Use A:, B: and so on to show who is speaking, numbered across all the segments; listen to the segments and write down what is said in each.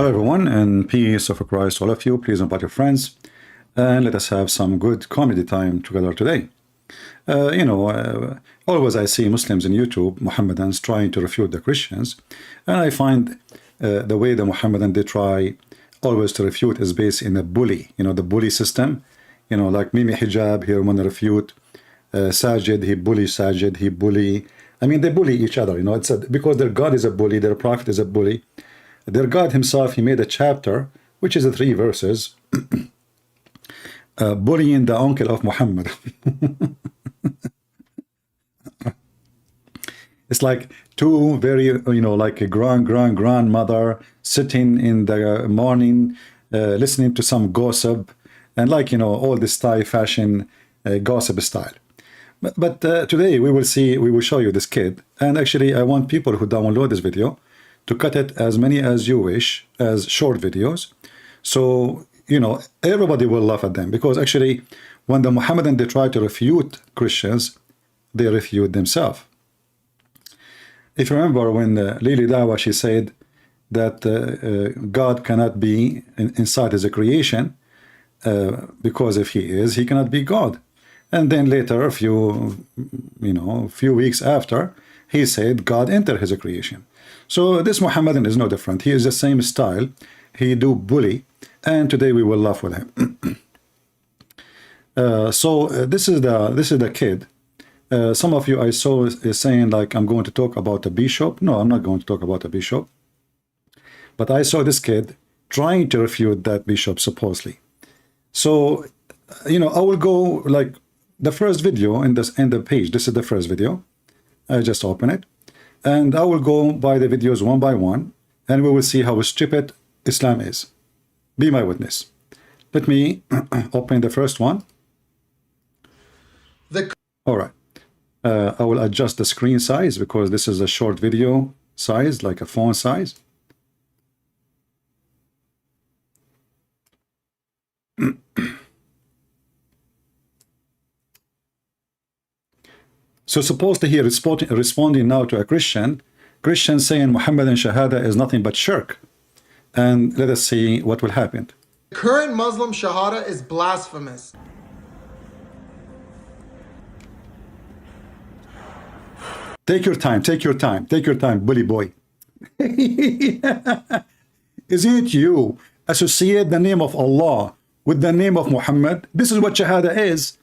A: Hello everyone, and peace of Christ to all of you. Please invite your friends and let us have some good comedy time together today. Always I see Muslims in YouTube, Mohammedans, trying to refute the Christians, and I find the way the Mohammedan they try always to refute is based in a bully, the bully system. Like Mimi Hijab, he want to refute Sajid, he bully Sajid, he bully. I mean, they bully each other, because their God is a bully, their prophet is a bully. Their God himself, he made a chapter, which is 3 verses, bullying the uncle of Muhammad. It's like two very, like a grandmother sitting in the morning, listening to some gossip, and all this Thai fashion gossip style. But today we will show you this kid, and actually I want people who download this video to cut it as many as you wish as short videos, so everybody will laugh at them, because actually when the Mohammedan they try to refute Christians, they refute themselves. If you remember when Lily Dawa, she said that God cannot be inside his creation, because if he is, he cannot be God. And then later, a few weeks after, he said God entered his creation. So this Mohammedan is no different. He is the same style. He do bully, and today we will laugh with him. This is the kid. Some of you I saw is saying like I'm going to talk about a bishop. No, I'm not going to talk about a bishop. But I saw this kid trying to refute that bishop supposedly. So I will go like the first video in the page. This is the first video. I just open it. And I will go by the videos one by one, and we will see how stupid Islam is. Be my witness. Let me open the first one. All right. I will adjust the screen size because this is a short video size, like a phone size. So supposedly he responding now to a Christian saying Muhammadan Shahada is nothing but shirk. And let us see what will happen.
B: Current Muslim Shahada is blasphemous.
A: Take your time, bully boy. Isn't it you associate the name of Allah with the name of Muhammad? This is what Shahada is.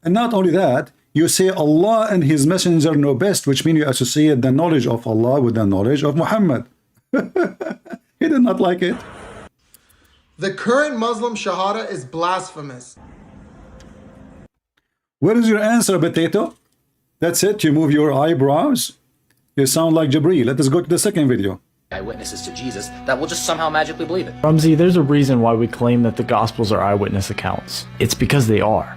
A: And not only that, you say Allah and his messenger know best, which means you associate the knowledge of Allah with the knowledge of Muhammad. He did not like it.
B: The current Muslim Shahada is blasphemous.
A: Where is your answer, potato? That's it? You move your eyebrows? You sound like Jibreel. Let us go to the second video.
C: Eyewitnesses to Jesus that will just somehow magically believe it.
D: Rumsey, there's a reason why we claim that the Gospels are eyewitness accounts. It's because they are.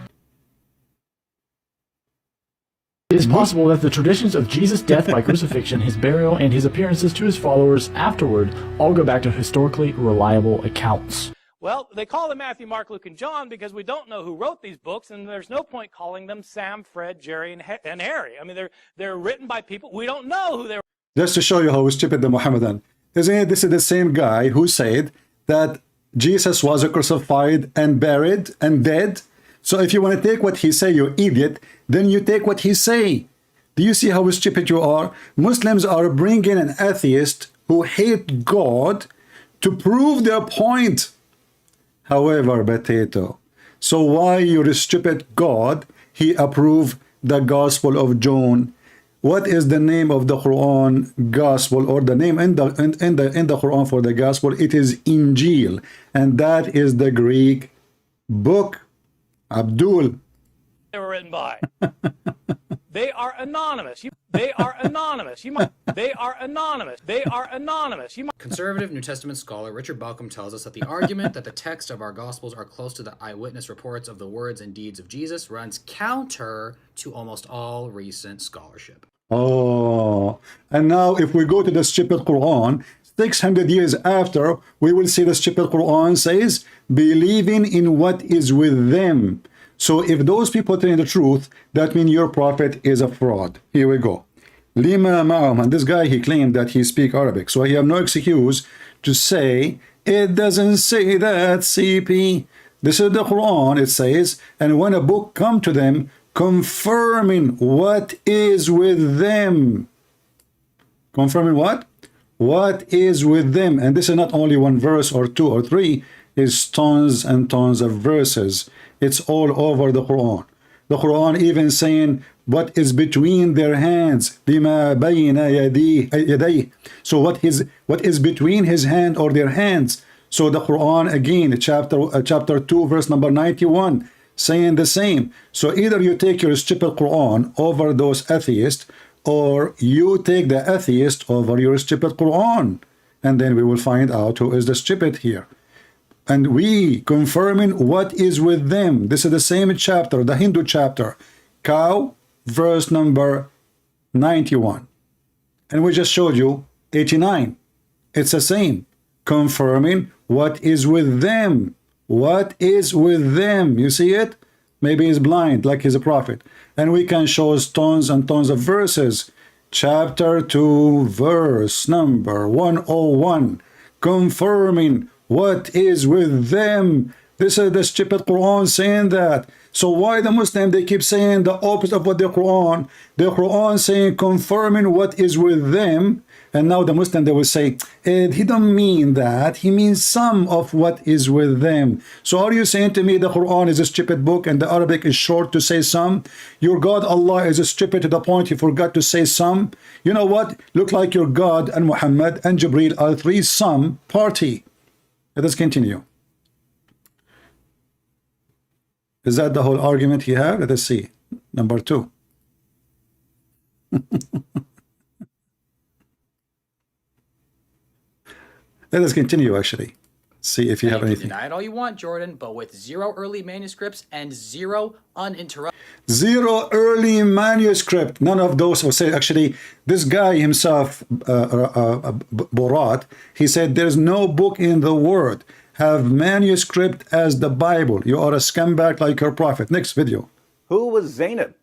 D: It is possible that the traditions of Jesus' death by crucifixion, his burial, and his appearances to his followers afterward all go back to historically reliable accounts.
E: Well, they call them Matthew, Mark, Luke, and John because we don't know who wrote these books, and there's no point calling them Sam, Fred, Jerry, and Harry. I mean, they're written by people we don't know who they were.
A: Just to show you how stupid the Mohammedan. Isn't it? This is the same guy who said that Jesus was crucified and buried and dead. So if you want to take what he say, you idiot, then you take what he say. Do you see how stupid you are? Muslims are bringing an atheist who hate God to prove their point. However, potato, so why your stupid God, he approved the Gospel of John? What is the name of the Quran Gospel, or the name in the Quran for the Gospel? It is Injil, and that is the Greek book. Abdul.
E: They were written by. They are anonymous. They are anonymous. They are anonymous. They are anonymous.
C: Conservative New Testament scholar Richard Balcom tells us that the argument that the text of our Gospels are close to the eyewitness reports of the words and deeds of Jesus runs counter to almost all recent scholarship.
A: Oh, and now if we go to the stupid Quran, 600 years after, we will see the stupid Quran says, believing in what is with them. So if those people telling the truth, that means your prophet is a fraud. Here we go. Lima ma'am, and this guy, he claimed that he speak Arabic, so he have no excuse to say, it doesn't say that, CP. This is the Quran, it says, and when a book come to them, confirming what is with them. Confirming what? What is with them. And this is not only one verse or two or three, it's tons and tons of verses. It's all over the Quran. The Quran even saying what is between their hands. بِمَا بَيْنَ يَدَيْهِ. So what is between his hand or their hands. So the Quran again, chapter 2, verse number 91, saying the same. So either you take your stupid Quran over those atheists, or you take the atheist over your stupid Quran. And then we will find out who is the stupid here. And we confirming what is with them. This is the same chapter, the Hindu chapter, cow, verse number 91. And we just showed you 89. It's the same. Confirming what is with them. What is with them? You see it? Maybe he's blind, like he's a prophet. And we can show us tons and tons of verses. Chapter 2, verse number 101. Confirming what is with them. This is the stupid Quran saying that. So why the Muslim, they keep saying the opposite of what the Quran saying confirming what is with them, and now the Muslim, they will say, he don't mean that, he means some of what is with them. So are you saying to me the Quran is a stupid book and the Arabic is short to say some? Your God Allah is stupid to the point he forgot to say some? You know what? Look like your God and Muhammad and Jibreel are three some party. Let us continue. Is that the whole argument he had? Let us see. Number 2. Let us continue, actually. See if you have anything.
C: Deny it all you want, Jordan, but with 0 early manuscripts and 0 uninterrupted.
A: 0 early manuscript. None of those will say, actually, this guy himself, Borat, he said there's no book in the world have manuscript as the Bible. You are a scumbag like your prophet. Next video.
F: Who was Zainab?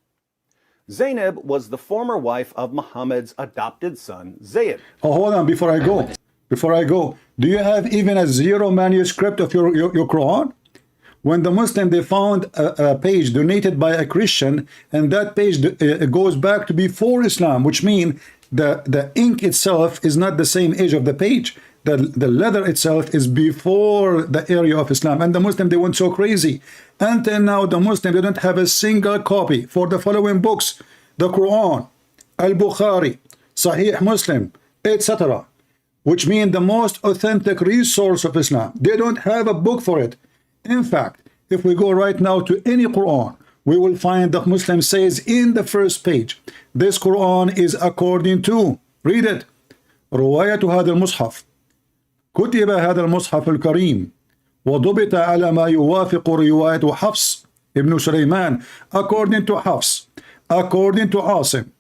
F: Zainab was the former wife of Muhammad's adopted son, Zayd.
A: Oh, hold on, before I go, do you have even a 0 manuscript of your Quran? When the Muslim, they found a page donated by a Christian, and that page goes back to before Islam, which means the ink itself is not the same age of the page. The leather itself is before the area of Islam, and the Muslim, they went so crazy. Until now, the Muslim, they don't have a single copy for the following books: the Quran, Al-Bukhari, Sahih Muslim, etc., which mean the most authentic resource of Islam. They don't have a book for it. In fact, if we go right now to any Quran, we will find the Muslim says in the first page, this Quran is according to, read it, رواية هذا المصحف كتب هذا المصحف الكريم وضبط على ما يوافق رواية حفص ابن سليمان, according to Hafs, according to Asim,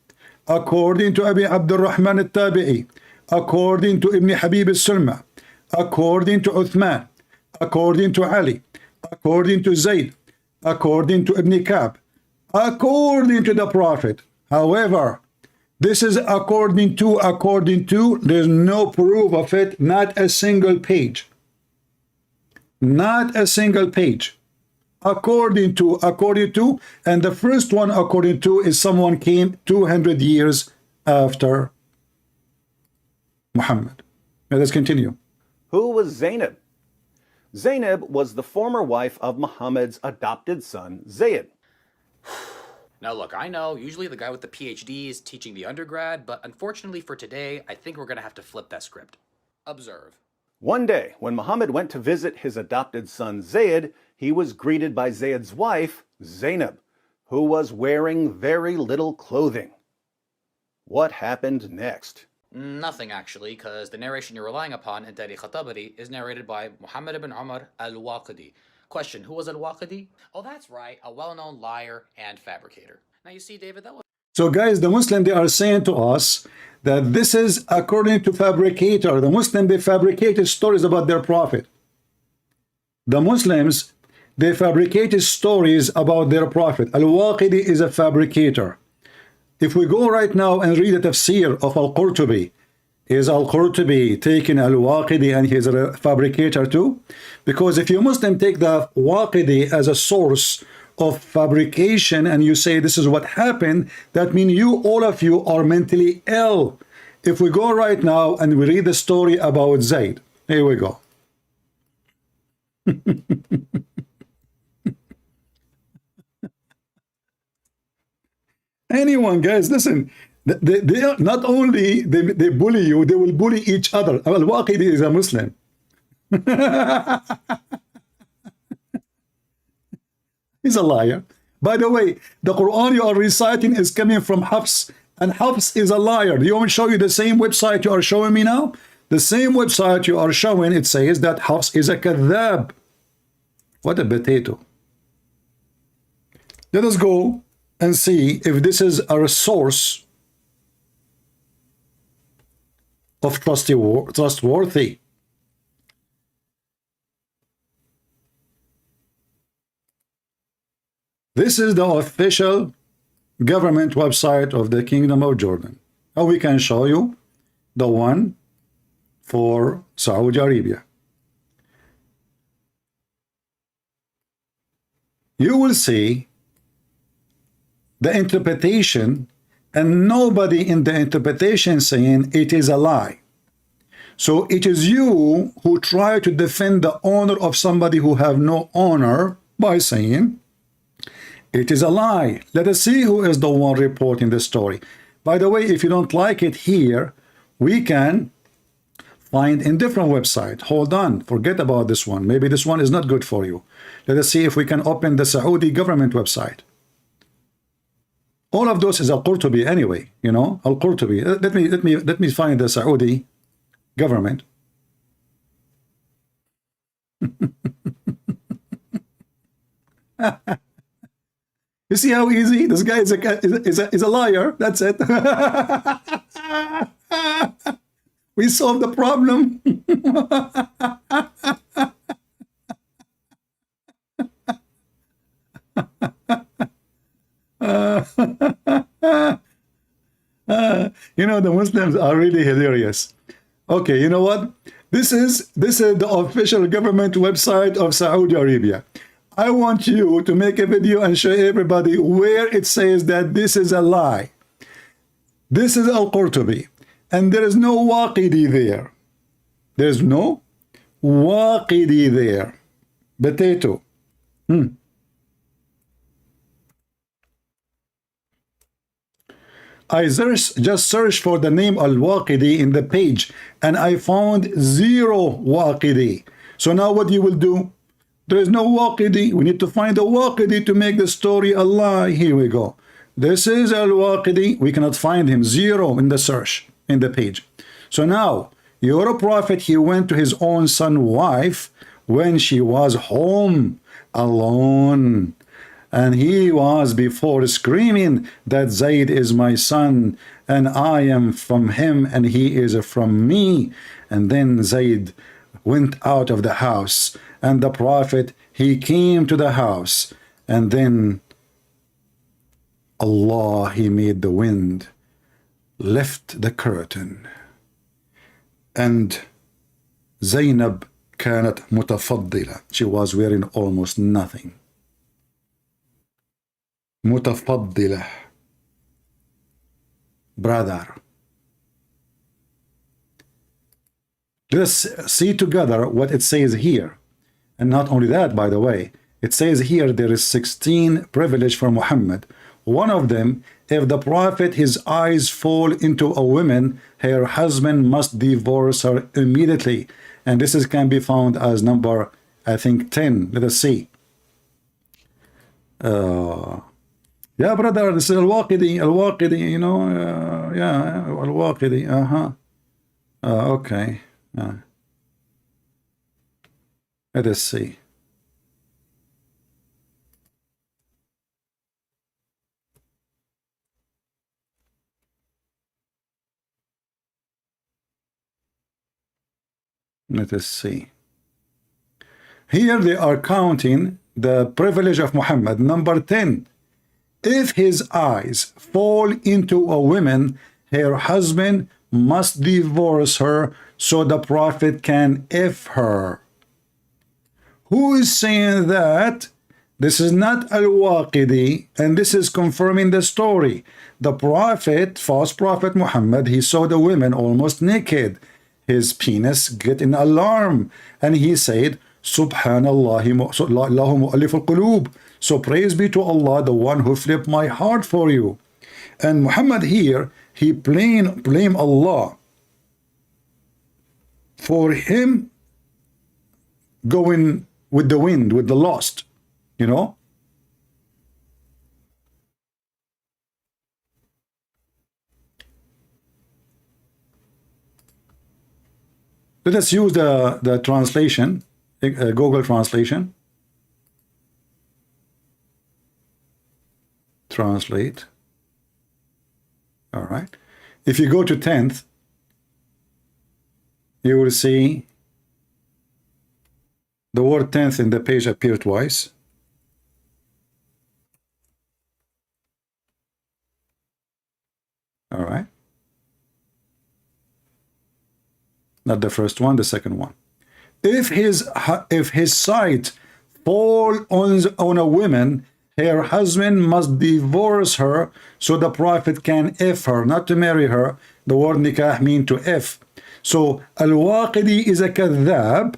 A: according to Abi Abd al-Rahman al-Tabi'i, according to Ibn Habib al-Sulma, according to Uthman, according to Ali, according to Zayd, according to Ibn Ka'b, according to the Prophet. However, this is according to, there's no proof of it, not a single page. Not a single page. According to, and the first one according to is someone came 200 years after Muhammad. Now let's continue.
F: Who was Zainab? Zainab was the former wife of Muhammad's adopted son, Zayd.
C: Now look, I know, usually the guy with the PhD is teaching the undergrad, but unfortunately for today, I think we're going to have to flip that script. Observe.
F: One day, when Muhammad went to visit his adopted son, Zayd, he was greeted by Zayd's wife, Zainab, who was wearing very little clothing. What happened next?
C: Nothing, actually, because the narration you're relying upon in Tarikh al-Tabari is narrated by Muhammad ibn Umar al-Waqidi. Question, who was al-Waqidi? Oh, that's right, a well-known liar and fabricator. Now you see, David, that was...
A: So guys, the Muslim, they are saying to us that this is according to fabricator. The Muslim, they fabricated stories about their prophet. The Muslims, they fabricated stories about their prophet. Al-Waqidi is a fabricator. If we go right now and read the tafsir of Al-Qurtubi, Is Al-Qurtubi taking Al-Waqidi and he's a fabricator too? Because if you Muslim take the Waqidi as a source of fabrication and you say this is what happened, that means you, all of you, are mentally ill. If we go right now and we read the story about Zayd, here we go. Anyone, guys, listen. They are not only they bully you, they will bully each other. Al-Waqidi is a Muslim. He's a liar. By the way, the Quran you are reciting is coming from Hafs, and Hafs is a liar. Do you want me to show you the same website you are showing me now? The same website you are showing, it says that Hafs is a kadhab. What a potato. Let us go and see if this is a source of trustworthy. This is the official government website of the Kingdom of Jordan. Now we can show you the one for Saudi Arabia. You will see the interpretation, and nobody in the interpretation saying it is a lie. So it is you who try to defend the honor of somebody who have no honor by saying it is a lie. Let us see who is the one reporting the story. By the way, if you don't like it here, we can find in different website. Hold on, forget about this one. Maybe this one is not good for you. Let us see if we can open the Saudi government website. All of those is Al-Qurtubi anyway, you know, Al-Qurtubi. Let me find the Saudi government. You see how easy this guy is a liar. That's it. We solved the problem. You know, the Muslims are really hilarious. Okay, you know what? This is the official government website of Saudi Arabia. I want you to make a video and show everybody where it says that this is a lie. This is Al-Qurtubi, and there is no Waqidi there. There's no Waqidi there. Potato. I just searched for the name Al-Waqidi in the page, and I found 0 Waqidi. So now what you will do? There is no Waqidi. We need to find a Waqidi to make the story a lie. Here we go. This is Al-Waqidi. We cannot find him. 0 in the search, in the page. So now, your prophet, he went to his own son's wife when she was home alone. And he was before screaming that Zayd is my son, and I am from him, and he is from me. And then Zayd went out of the house, and the prophet, he came to the house, and then Allah, he made the wind lift the curtain, and Zainab كانت متفضلة. She was wearing almost nothing. متفضلة, brother. Let us see together what it says here. And not only that, by the way, it says here there is 16 privilege for Muhammad. One of them, if the prophet, his eyes fall into a woman, her husband must divorce her immediately. And this can be found as number, I think, 10. Let us see. Yeah, brother, this is Al-Waqidi, you know, yeah, Al-Waqidi, okay. Let us see. Let us see. Here they are counting the privilege of Muhammad. Number 10. If his eyes fall into a woman, her husband must divorce her so the Prophet can F her. Who is saying that? This is not Al-Waqidi, and this is confirming the story. The Prophet, false Prophet Muhammad, he saw the women almost naked. His penis get in alarm, and he said, Subhanallah, Allahu mu'allif al-qulub. So praise be to Allah, the one who flipped my heart for you. And Muhammad here, he blame Allah for him going with the wind, with the lost, you know. Let us use the translation, Google translation. Translate. All right. If you go to 10th, you will see the word 10th in the page appear twice. All right. Not the first one, the second one. If his sight fall on a woman, her husband must divorce her so the Prophet can F her, not to marry her. The word nikah mean to F. So Al-Waqidi is a kadhab,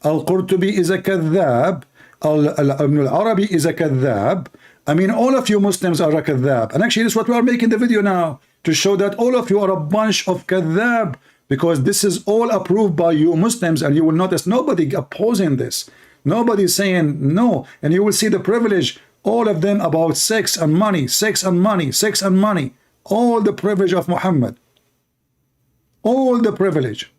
A: Al-Qurtubi is a kadhab, Ibn al-Arabi is a kadhab. I mean, all of you Muslims are a kadhab. And actually, this is what we are making the video now, to show that all of you are a bunch of kadhab, because this is all approved by you Muslims, and you will notice nobody opposing this. Nobody saying no. And you will see the privilege, all of them about sex and money, sex and money, sex and money. All the privilege of Muhammad. All the privilege.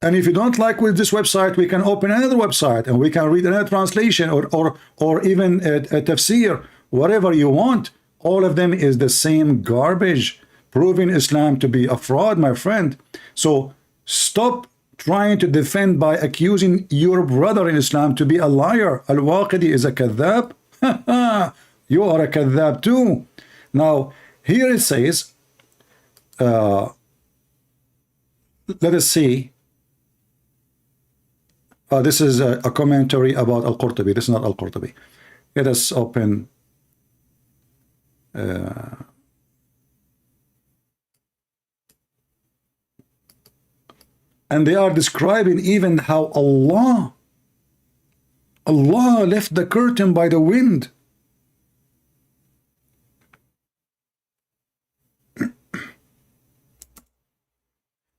A: And if you don't like with this website, we can open another website and we can read another translation or even a tafsir, whatever you want. All of them is the same garbage, proving Islam to be a fraud, my friend. So stop trying to defend by accusing your brother in Islam to be a liar. Al-Waqidi is a kadhab. You are a kadhab too. Now, here it says, let us see. This is a commentary about Al-Qurtubi. This is not Al-Qurtubi. Let us open. And they are describing even how Allah left the curtain by the wind.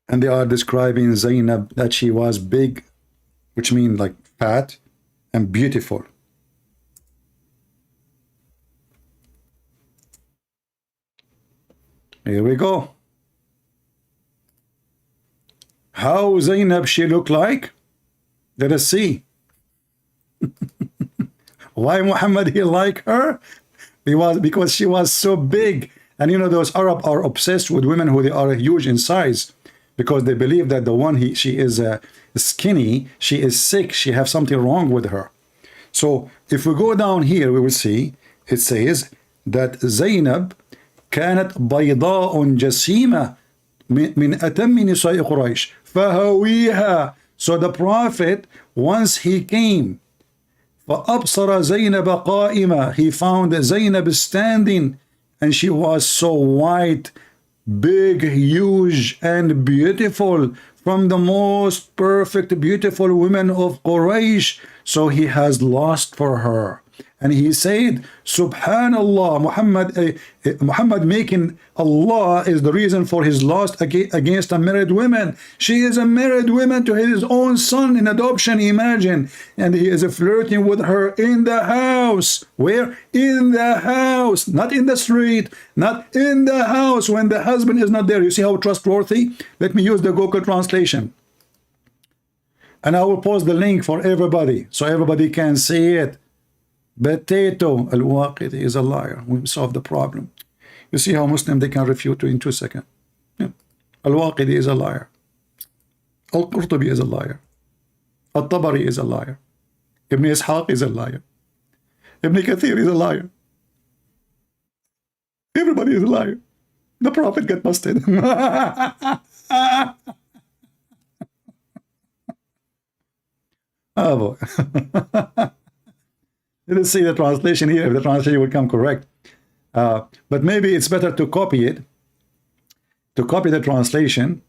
A: And they are describing Zainab that she was big, which means like fat and beautiful. Here we go. How Zainab she look like? Let us see. Why Muhammad he like her? Because she was so big. And you know, those Arab are obsessed with women who they are huge in size, because they believe that the one she is skinny, she is sick, she have something wrong with her. So if we go down here, we will see it says that Zainab كانت بيضاء جسيمة من أتم نساء قريش فهويها. So the Prophet, once he came, فأبصر زينب قائمة, he found Zainab standing, and she was so white, big, huge, and beautiful, from the most perfect, beautiful women of Quraysh. So he has lost for her. And he said, Subhanallah, Muhammad making Allah is the reason for his loss against a married woman. She is a married woman to his own son in adoption, imagine. And he is flirting with her in the house. Where? In the house, not in the street, not in the house when the husband is not there. You see how trustworthy? Let me use the Google translation. And I will post the link for everybody so everybody can see it. Potato, Al-Waqidi is a liar. We solve the problem. You see how Muslim they can refute in 2 seconds. Yeah. Al-Waqidi is a liar. Al-Qurtubi is a liar. Al-Tabari is a liar. Ibn Ishaq is a liar. Ibn Kathir is a liar. Everybody is a liar. The prophet got busted. Oh boy. Let's see the translation here, if the translation will come correct. But maybe it's better to copy it, to copy the translation,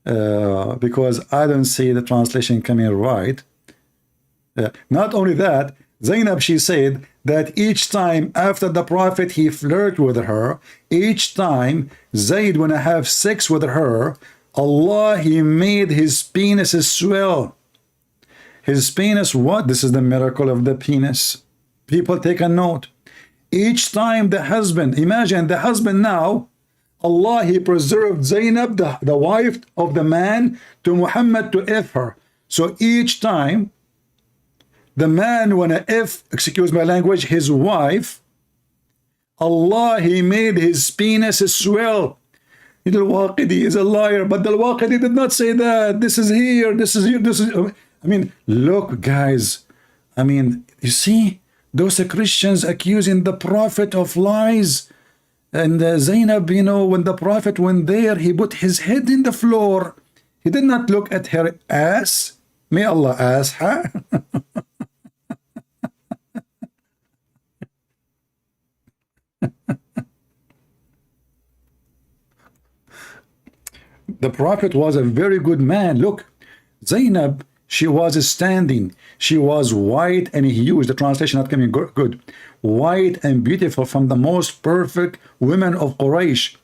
A: because I don't see the translation coming right. Not only that, Zainab, she said that each time after the prophet he flirted with her, each time Zayd wanna have sex with her, Allah, he made his penis swell. His penis, what? This is the miracle of the penis. People take a note. Each time the husband, imagine the husband now, Allah, he preserved Zainab, the wife of the man, to Muhammad to F her. So each time the man wanna F, excuse my language, his wife, Allah, he made his penis swell. Al-Waqidi is a liar, but Al-Waqidi did not say that. This is here, this is here, this is... I mean, look, guys. I mean, you see, those Christians accusing the prophet of lies. And Zainab, you know, when the prophet went there, he put his head in the floor. He did not look at her ass. May Allah ask her. The prophet was a very good man. Look, Zainab, she was standing. She was white and huge. The translation not coming good. White and beautiful, from the most perfect women of Quraysh.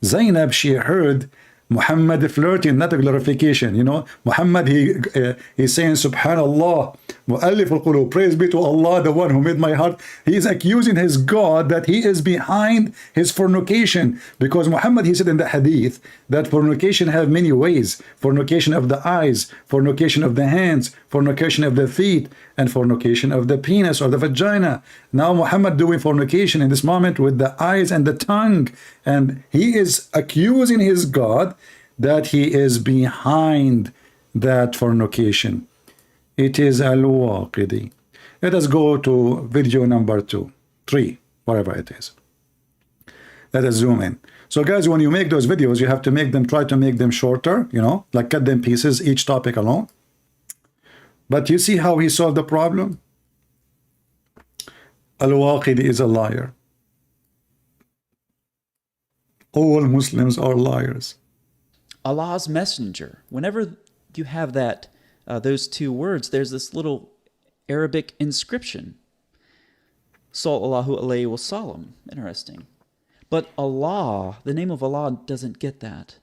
A: Zainab, she heard Muhammad flirting, not a glorification. You know, Muhammad, he's saying, Subhanallah, Mu'allif al-Qulub, praise be to Allah, the one who made my heart. He is accusing his God that he is behind his fornication. Because Muhammad, he said in the hadith that fornication have many ways. Fornication of the eyes, fornication of the hands, fornication of the feet, and fornication of the penis or the vagina. Now Muhammad doing fornication in this moment with the eyes and the tongue. And he is accusing his God that he is behind that fornication. It is Al-Waqidi. Let us go to video number 2, 3, whatever it is. Let us zoom in. So guys, when you make those videos, you have to make them, try to make them shorter, you know, like cut them pieces, each topic alone. But you see how he solved the problem? Al-Waqidi is a liar. All Muslims are liars.
G: Allah's messenger. Whenever you have that, those two words, there's this little Arabic inscription. Sallallahu alayhi wa sallam. Interesting. But Allah, the name of Allah doesn't get that.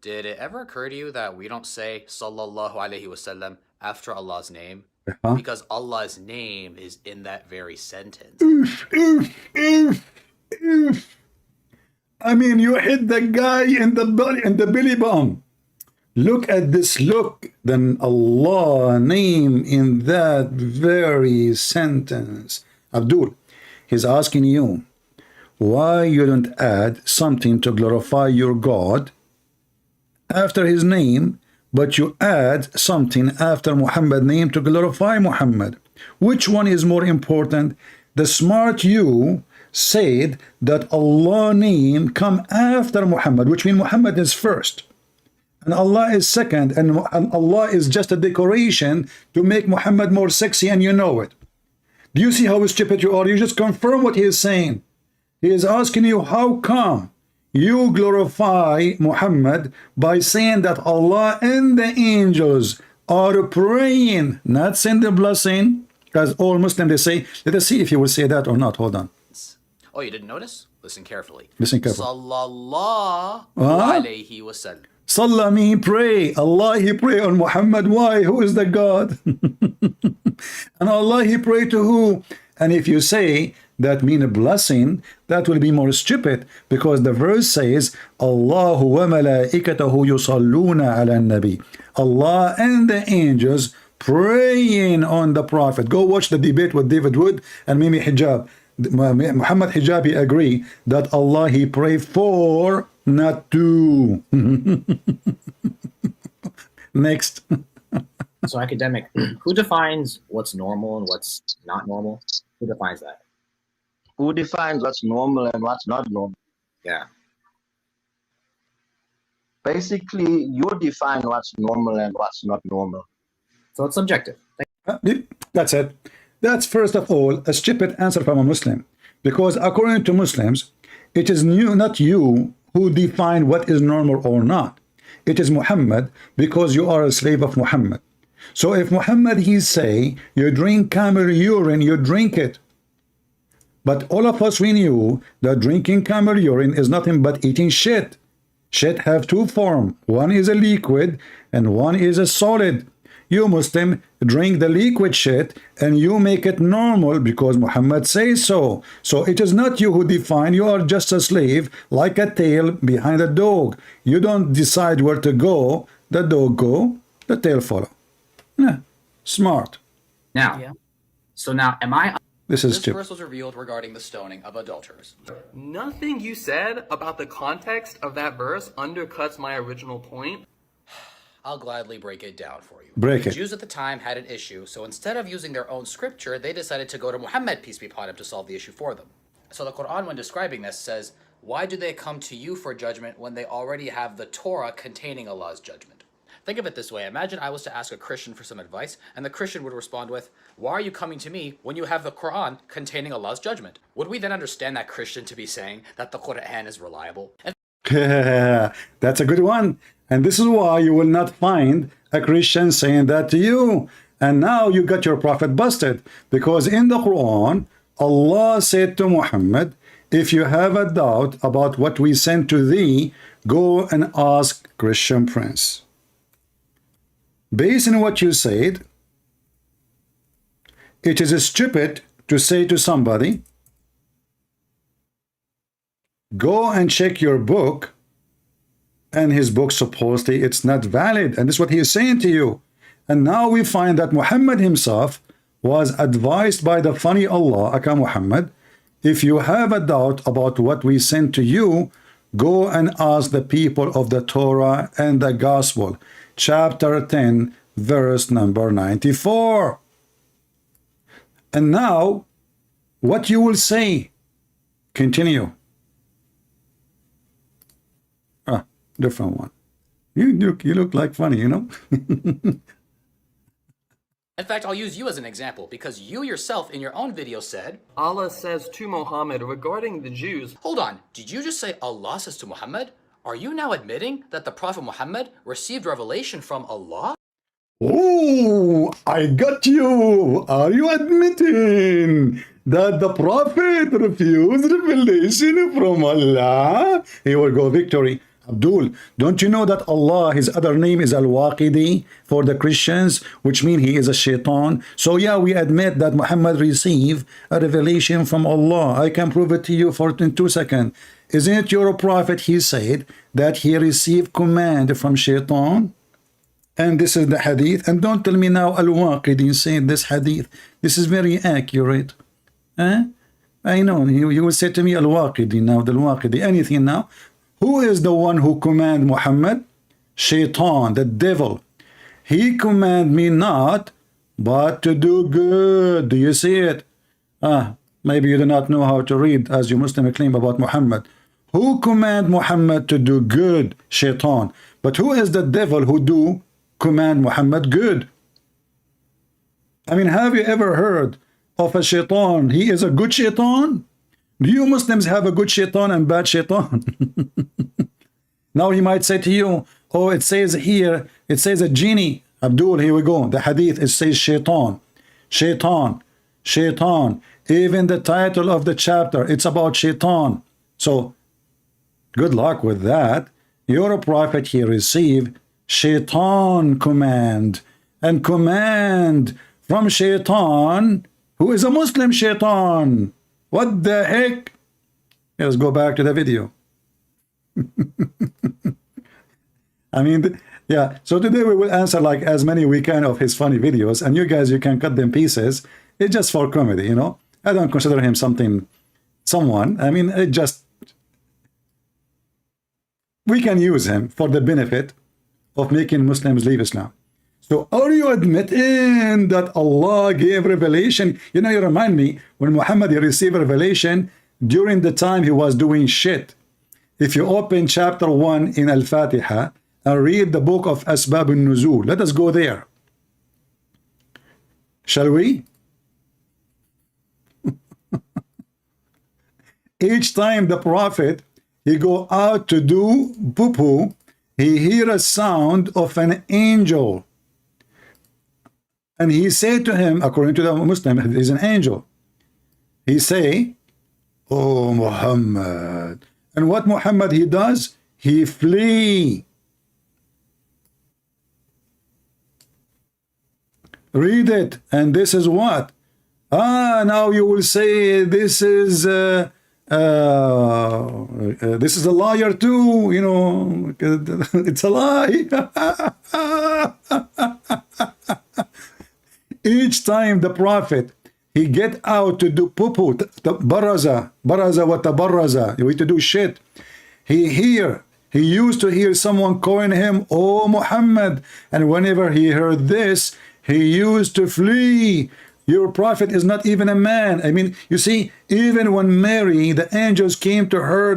C: Did it ever occur to you that we don't say Sallallahu Alaihi Wasallam after Allah's name? Because Allah's name is in that very sentence.
A: I mean, you hit the guy in the belly button. Look at this look. Then Allah name in that very sentence. Abdul, he's asking you why you don't add something to glorify your God after his name, but you add something after Muhammad's name to glorify Muhammad. Which one is more important? The smart you said that Allah name come after Muhammad, which means Muhammad is first and Allah is second, and Allah is just a decoration to make Muhammad more sexy, and you know it. Do you see how stupid you are? You just confirm what he is saying. He is asking you, how come you glorify Muhammad by saying that Allah and the angels are praying, not saying the blessing? Because all Muslims, they say, let us see if you will say that or not. Hold on.
C: Oh, you didn't notice? Listen carefully.
A: Listen carefully.
C: Sallallahu alayhi wa sallam.
A: Sallah mean pray. Allah, he pray on Muhammad. Why? Who is the God? And Allah, he pray to who? And if you say that mean a blessing, that will be more stupid, because the verse says, Allahu wa malaikatahu yusalluna ala nabi. Allah and the angels praying on the prophet. Go watch the debate with David Wood and Mimi Hijab. Muhammad Hijabi agree that Allah, he pray for, not to. Next.
H: So academic, who defines what's normal and what's not normal? Who defines that? Who defines what's normal and what's not normal?
C: Yeah.
H: Basically, you define what's normal and what's not normal.
C: So it's subjective.
A: That's it. That's first of all a stupid answer from a Muslim, because according to Muslims, it is not you who define what is normal or not. It is Muhammad, because you are a slave of Muhammad. So if Muhammad he say you drink camel urine, you drink it. But all of us we knew that drinking camel urine is nothing but eating shit. Shit have two forms. One is a liquid and one is a solid. You Muslim drink the liquid shit and you make it normal because Muhammad says so. So it is not you who define. You are just a slave, like a tail behind a dog. You don't decide where to go. The dog go, the tail follow. Yeah, smart.
C: Now, so now, am I?
A: This is
C: This
A: stupid.
C: verse was revealed regarding the stoning of adulterers.
I: Nothing you said about the context of that verse undercuts my original point.
C: I'll gladly break it down for you.
A: Break
C: The
A: it.
C: Jews at the time had an issue, so instead of using their own scripture, they decided to go to Muhammad, peace be upon him, to solve the issue for them. So the Quran, when describing this, says, "Why do they come to you for judgment when they already have the Torah containing Allah's judgment?" Think of it this way. Imagine I was to ask a Christian for some advice, and the Christian would respond with, "Why are you coming to me when you have the Quran containing Allah's judgment?" Would we then understand that Christian to be saying that the Quran is reliable? And
A: That's a good one. And this is why you will not find a Christian saying that to you. And now you got your prophet busted, because in the Quran, Allah said to Muhammad, if you have a doubt about what we sent to thee, go and ask Christian Prince. Based on what you said, it is stupid to say to somebody, go and check your book, and his book supposedly it's not valid, and this is what he is saying to you. And now we find that Muhammad himself was advised by the funny Allah, Aka Muhammad, if you have a doubt about what we sent to you, go and ask the people of the Torah and the Gospel, chapter 10, verse number 94. And now, what you will say, continue. Different one. You look like funny, you know.
C: in fact, I'll use you as an example, because you yourself in your own video said,
I: Allah says to Muhammad regarding the Jews,
C: hold on, did you just say Allah says to Muhammad? Are you now admitting that the Prophet Muhammad received revelation from Allah?
A: Oh, I got you. Are you admitting that the Prophet refused revelation from Allah? Here we go, victory. Abdul, don't you know that Allah, his other name is Al-Waqidi for the Christians, which means he is a shaitan? So yeah, we admit that Muhammad received a revelation from Allah. I can prove it to you in 2 seconds. Isn't it your prophet, he said, that he received command from shaitan? And this is the hadith. And don't tell me now Al-Waqidi said this hadith. This is very accurate. I know, you will say to me Al-Waqidi now, the Al-Waqidi, anything now. Who is the one who command Muhammad? Shaitan, the devil. He command me not, but to do good. Do you see it? Maybe you do not know how to read, as you Muslim claim about Muhammad. Who command Muhammad to do good? Shaitan. But who is the devil who do command Muhammad good? I mean, have you ever heard of a shaitan? He is a good shaitan? Do you Muslims have a good shaitan and bad shaitan? Now he might say to you, oh, it says here, it says a genie. Abdul, here we go. The hadith, it says shaitan. Shaitan. Shaitan. Even the title of the chapter, it's about shaitan. So, good luck with that. Your prophet, he received shaitan command. And command from shaitan, who is a Muslim shaitan. What the heck? Let's go back to the video. I mean, yeah. So today we will answer like as many we can of his funny videos, and you guys, you can cut them pieces. It's just for comedy, you know. I don't consider him someone. I mean, it just, we can use him for the benefit of making Muslims leave Islam. So are you admitting that Allah gave revelation? You know, you remind me when Muhammad received revelation during the time he was doing shit. If you open chapter 1 in Al-Fatiha and read the book of Asbab al-Nuzul, let us go there. Shall we? Each time the Prophet, he go out to do poo-poo, he hear a sound of an angel. And he said to him, according to the Muslim, he's an angel. He say, oh Muhammad. And what Muhammad he does? He flee. Read it. And this is what? Now you will say this is a liar too, you know, it's a lie. Each time the Prophet, he get out to do poo-poo, baraza wa tabaraza, we to do shit. He used to hear someone calling him, oh Muhammad, and whenever he heard this, he used to flee. Your prophet is not even a man. I mean, you see, even when Mary, the angels came to her,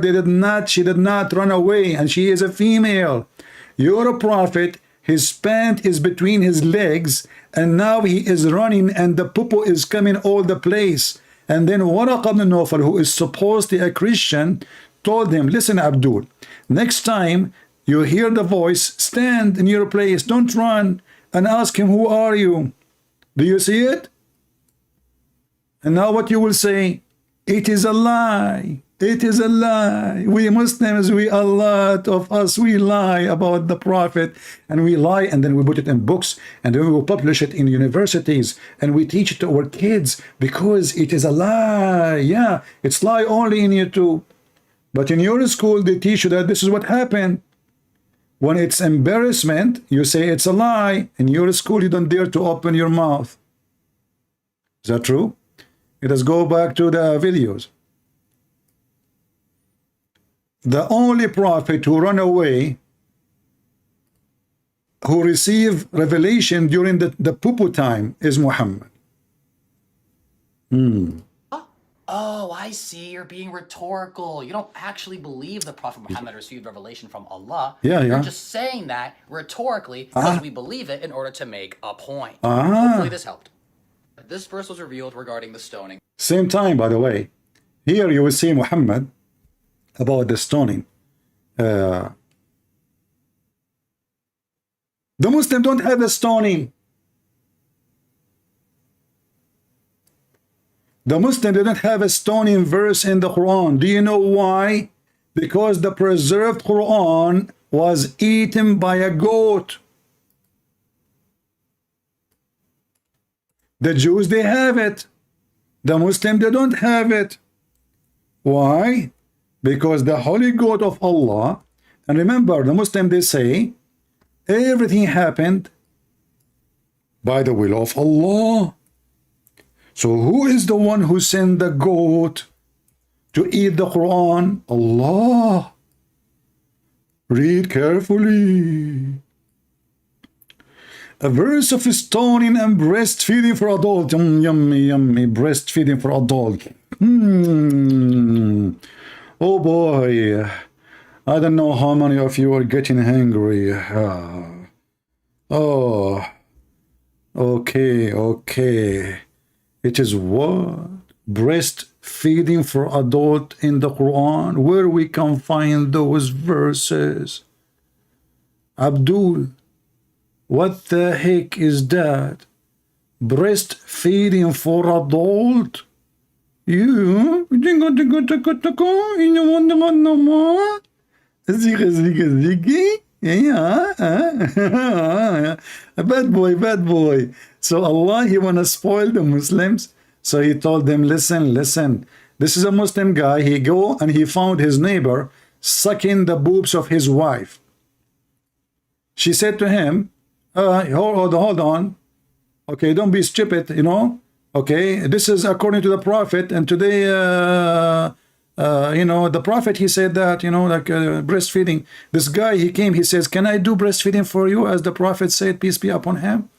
A: she did not run away, and she is a female. You're a prophet, his pant is between his legs, and now he is running, and the poo-poo is coming all the place. And then Waraq ibn Nawfal, who is supposedly a Christian, told him, listen, Abdul, next time you hear the voice, stand in your place, don't run, and ask him, who are you? Do you see it? And now what you will say, it is a lie. It is a lie. We Muslims, a lot of us, we lie about the Prophet, and we lie, and then we put it in books, and then we will publish it in universities, and we teach it to our kids because it is a lie. Yeah, it's lie only in YouTube. But in your school, they teach you that this is what happened. When it's embarrassment, you say it's a lie. In your school, you don't dare to open your mouth. Is that true? Let us go back to the videos. The only prophet who ran away, who received revelation during the poo-poo time, is Muhammad.
C: Oh, I see. You're being rhetorical. You don't actually believe the Prophet Muhammad received revelation from Allah.
A: Yeah.
C: You're just saying that rhetorically because we believe it in order to make a point. Hopefully this helped. This verse was revealed regarding the stoning.
A: Same time, by the way. Here you will see Muhammad about the stoning. The Muslims don't have the stoning. The Muslims didn't have a stoning verse in the Quran. Do you know why? Because the preserved Quran was eaten by a goat. The Jews, they have it. The Muslims, they don't have it. Why? Because the holy goat of Allah, and remember, the Muslims, they say, everything happened by the will of Allah. So who is the one who sent the goat to eat the Quran? Allah. Read carefully. A verse of stoning and breastfeeding for adults. Yummy, yummy. Breastfeeding for adults. Oh boy. I don't know how many of you are getting hungry. Oh. Okay. It is what? Breastfeeding for adult in the Quran. Where we can find those verses? Abdul, what the heck is that? Breastfeeding for adult? You? Yeah. Bad boy. So Allah, he wanna spoil the Muslims. So he told them, listen. This is a Muslim guy. He go and he found his neighbor sucking the boobs of his wife. She said to him, hold on. Okay, don't be stupid, you know. Okay, this is according to the Prophet, and today the prophet, he said that, like breastfeeding. This guy, he came, he says, can I do breastfeeding for you, as the prophet said, peace be upon him?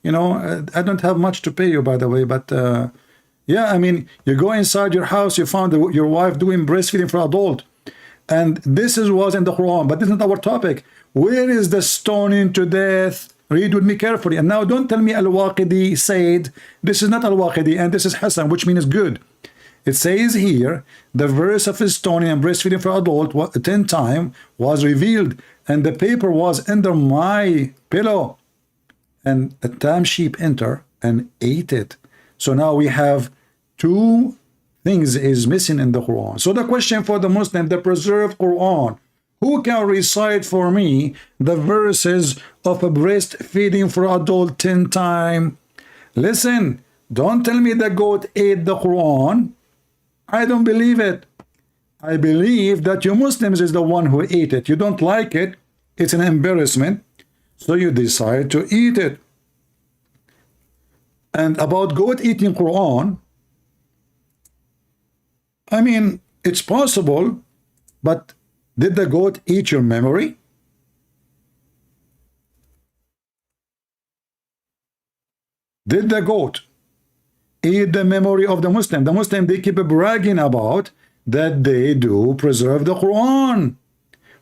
A: I don't have much to pay you, by the way, but yeah, I mean, you go inside your house, you found your wife doing breastfeeding for adult, and this was in the Quran, but this is not our topic. Where is the stoning to death? Read with me carefully. And now don't tell me Al-Waqidi said, this is not Al-Waqidi, and this is Hassan, which means good. It says here, the verse of stoning and breastfeeding for adult 10 times was revealed, and the paper was under my pillow. And a time sheep enter and ate it. So now we have two things is missing in the Quran. So the question for the Muslim, the preserved Quran, who can recite for me the verses of a breastfeeding for adult 10 times? Listen, don't tell me the goat ate the Quran. I don't believe it. I believe that you Muslims is the one who ate it. You don't like it. It's an embarrassment. So you decide to eat it. And about goat eating Quran, I mean, it's possible, but did the goat eat your memory? Did the goat eat the memory of the Muslim? The Muslim, they keep bragging about that they do preserve the Quran.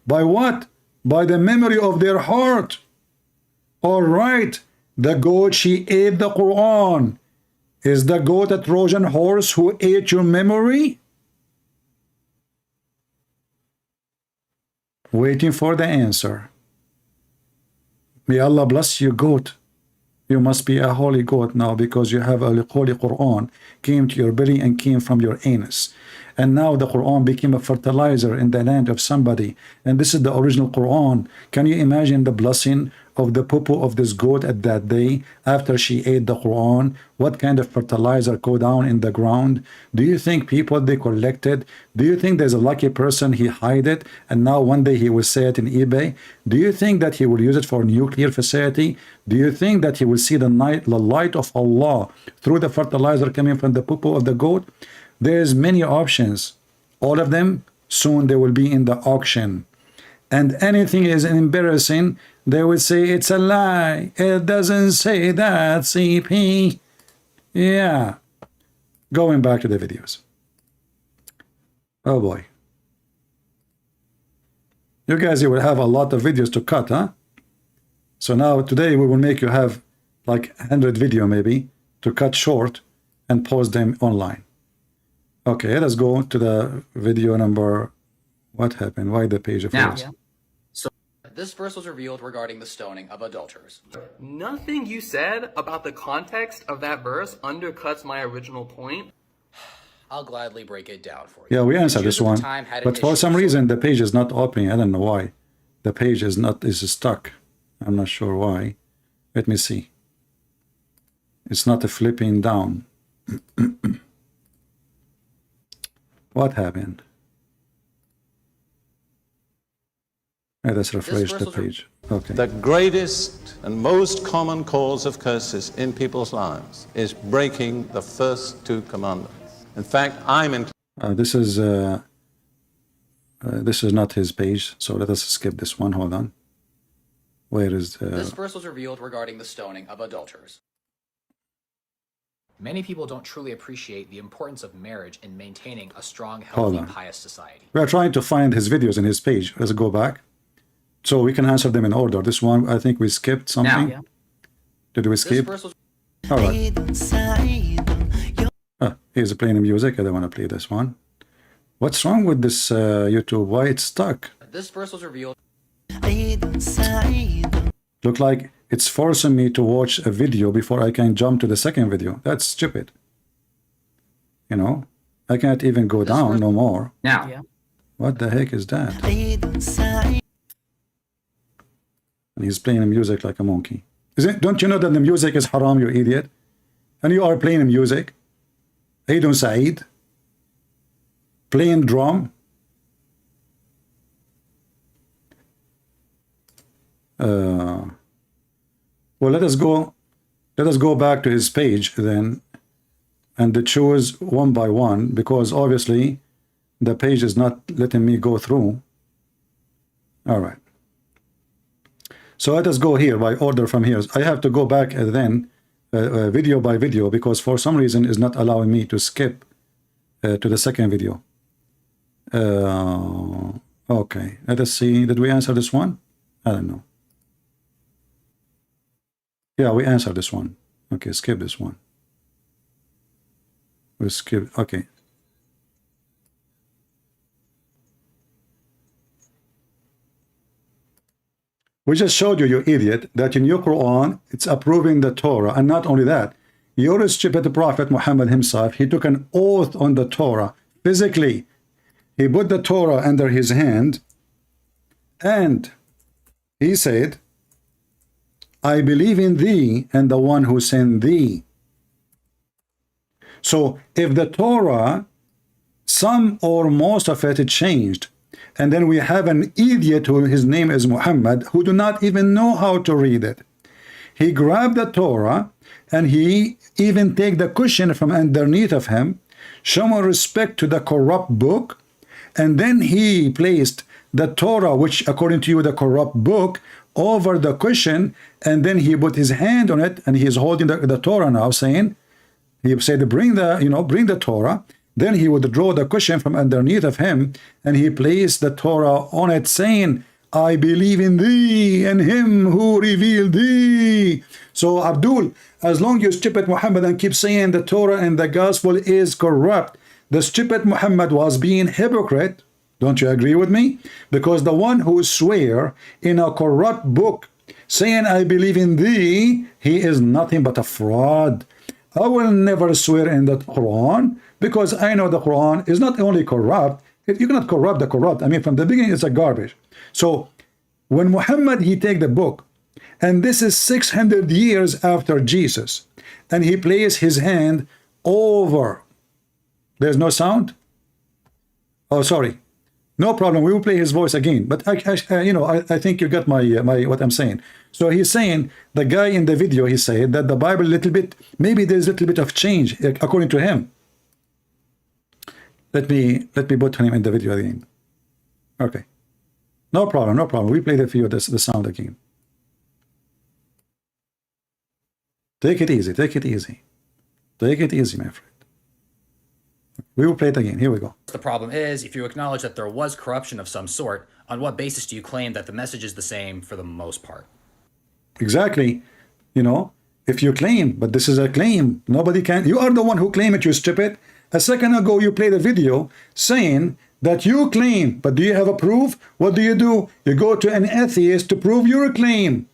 A: By what? By the memory of their heart. All right, the goat, she ate the Quran. Is the goat a Trojan horse who ate your memory? Waiting for the answer. May Allah bless you, goat. You must be a holy goat now, because you have a holy Quran came to your belly and came from your anus. And now the Quran became a fertilizer in the land of somebody. And this is the original Quran. Can you imagine the blessing of the poo-poo of this goat at that day after she ate the Quran? What kind of fertilizer go down in the ground? Do you think people, they collected? Do you think there's a lucky person, he hide it, and now one day he will say it in eBay? Do you think that he will use it for nuclear facility? Do you think that he will see the light of Allah through the fertilizer coming from the poo-poo of the goat? There's many options. All of them, soon they will be in the auction. And anything is embarrassing, they would say it's a lie. It doesn't say that, CP. Yeah. Going back to the videos. Oh boy. You guys, you will have a lot of videos to cut, huh? So now today we will make you have like 100 video maybe to cut short and post them online. Okay, let's go to the video number. What happened? Why the page of yours?
C: This verse was revealed regarding the stoning of adulterers.
I: Nothing you said about the context of that verse undercuts my original point.
C: I'll gladly break it down for you.
A: Yeah, we answered
C: Jews
A: this
C: at the
A: one,
C: time had an
A: but for
C: issue
A: some
C: with
A: reason the page is not opening. I don't know why. The page is stuck. I'm not sure why. Let me see. It's not flipping down. What happened? Let's refresh the page. Okay.
J: The greatest and most common cause of curses in people's lives is breaking the first two commandments. In fact,
A: this is not his page, so let us skip this one. Hold on. Where is
C: This verse was revealed regarding the stoning of adulterers. Many people don't truly appreciate the importance of marriage in maintaining a strong, healthy, pious society.
A: We are trying to find his videos in his page. Let's go back. So we can answer them in order. This one, I think we skipped something.
C: Now,
A: Did we skip? All right. He's playing music. I don't want to play this one. What's wrong with this YouTube? Why it's stuck?
C: This verse was revealed.
A: Look like it's forcing me to watch a video before I can jump to the second video. That's stupid. You know, I can't even go down no more.
C: Now.
A: What the heck is that? And he's playing music like a monkey. Don't you know that the music is haram, you idiot? And you are playing music. Aidun Saeed. Playing drum. Well, let us go back to his page then and choose one by one, because obviously The page is not letting me go through. All right. So let us go here by order from here. I have to go back and then video by video, because for some reason it's not allowing me to skip to the second video. Okay, let us see. Did we answer this one? I don't know. Yeah, we answered this one. Okay, skip this one. We'll skip. Okay. We just showed you, you idiot, that in your Quran, it's approving the Torah. And not only that, your stupid prophet Muhammad himself, he took an oath on the Torah. Physically, he put the Torah under his hand, and he said, I believe in thee and the one who sent thee. So if the Torah, some or most of it changed, and then we have an idiot who his name is Muhammad, who do not even know how to read it. He grabbed the Torah and he even take the cushion from underneath of him, show respect to the corrupt book, and then he placed the Torah, which according to you the corrupt book, over the cushion, and then he put his hand on it and he is holding the Torah now, saying, he said, bring the Torah. Then he would draw the cushion from underneath of him, and he placed the Torah on it, saying, I believe in thee and him who revealed thee. So Abdul, as long as you stupid Muhammad and keep saying the Torah and the gospel is corrupt, the stupid Muhammad was being hypocrite. Don't you agree with me? Because the one who swear in a corrupt book, saying I believe in thee, he is nothing but a fraud. I will never swear in the Quran, because I know the Quran is not only corrupt, you cannot corrupt the corrupt. I mean, from the beginning, it's a garbage. So when Muhammad, he take the book, and this is 600 years after Jesus, and he placed his hand over, there's no sound? Oh, sorry. No problem. We will play his voice again. But I think you got my what I'm saying. So he's saying, the guy in the video, he said that the Bible little bit, maybe there's a little bit of change according to him. Let me put him in the video again. Okay. No problem, no problem. We play the video, the sound again. Take it easy, take it easy. Take it easy, my friend. We will play it again. Here we go.
C: The problem is, if you acknowledge that there was corruption of some sort, on what basis do you claim that the message is the same for the most part?
A: Exactly. You know, if you claim, but this is a claim, nobody can. You are the one who claim it, you stupid. A second ago, you played a video saying that you claim, but do you have a proof? What do? You go to an atheist to prove your claim.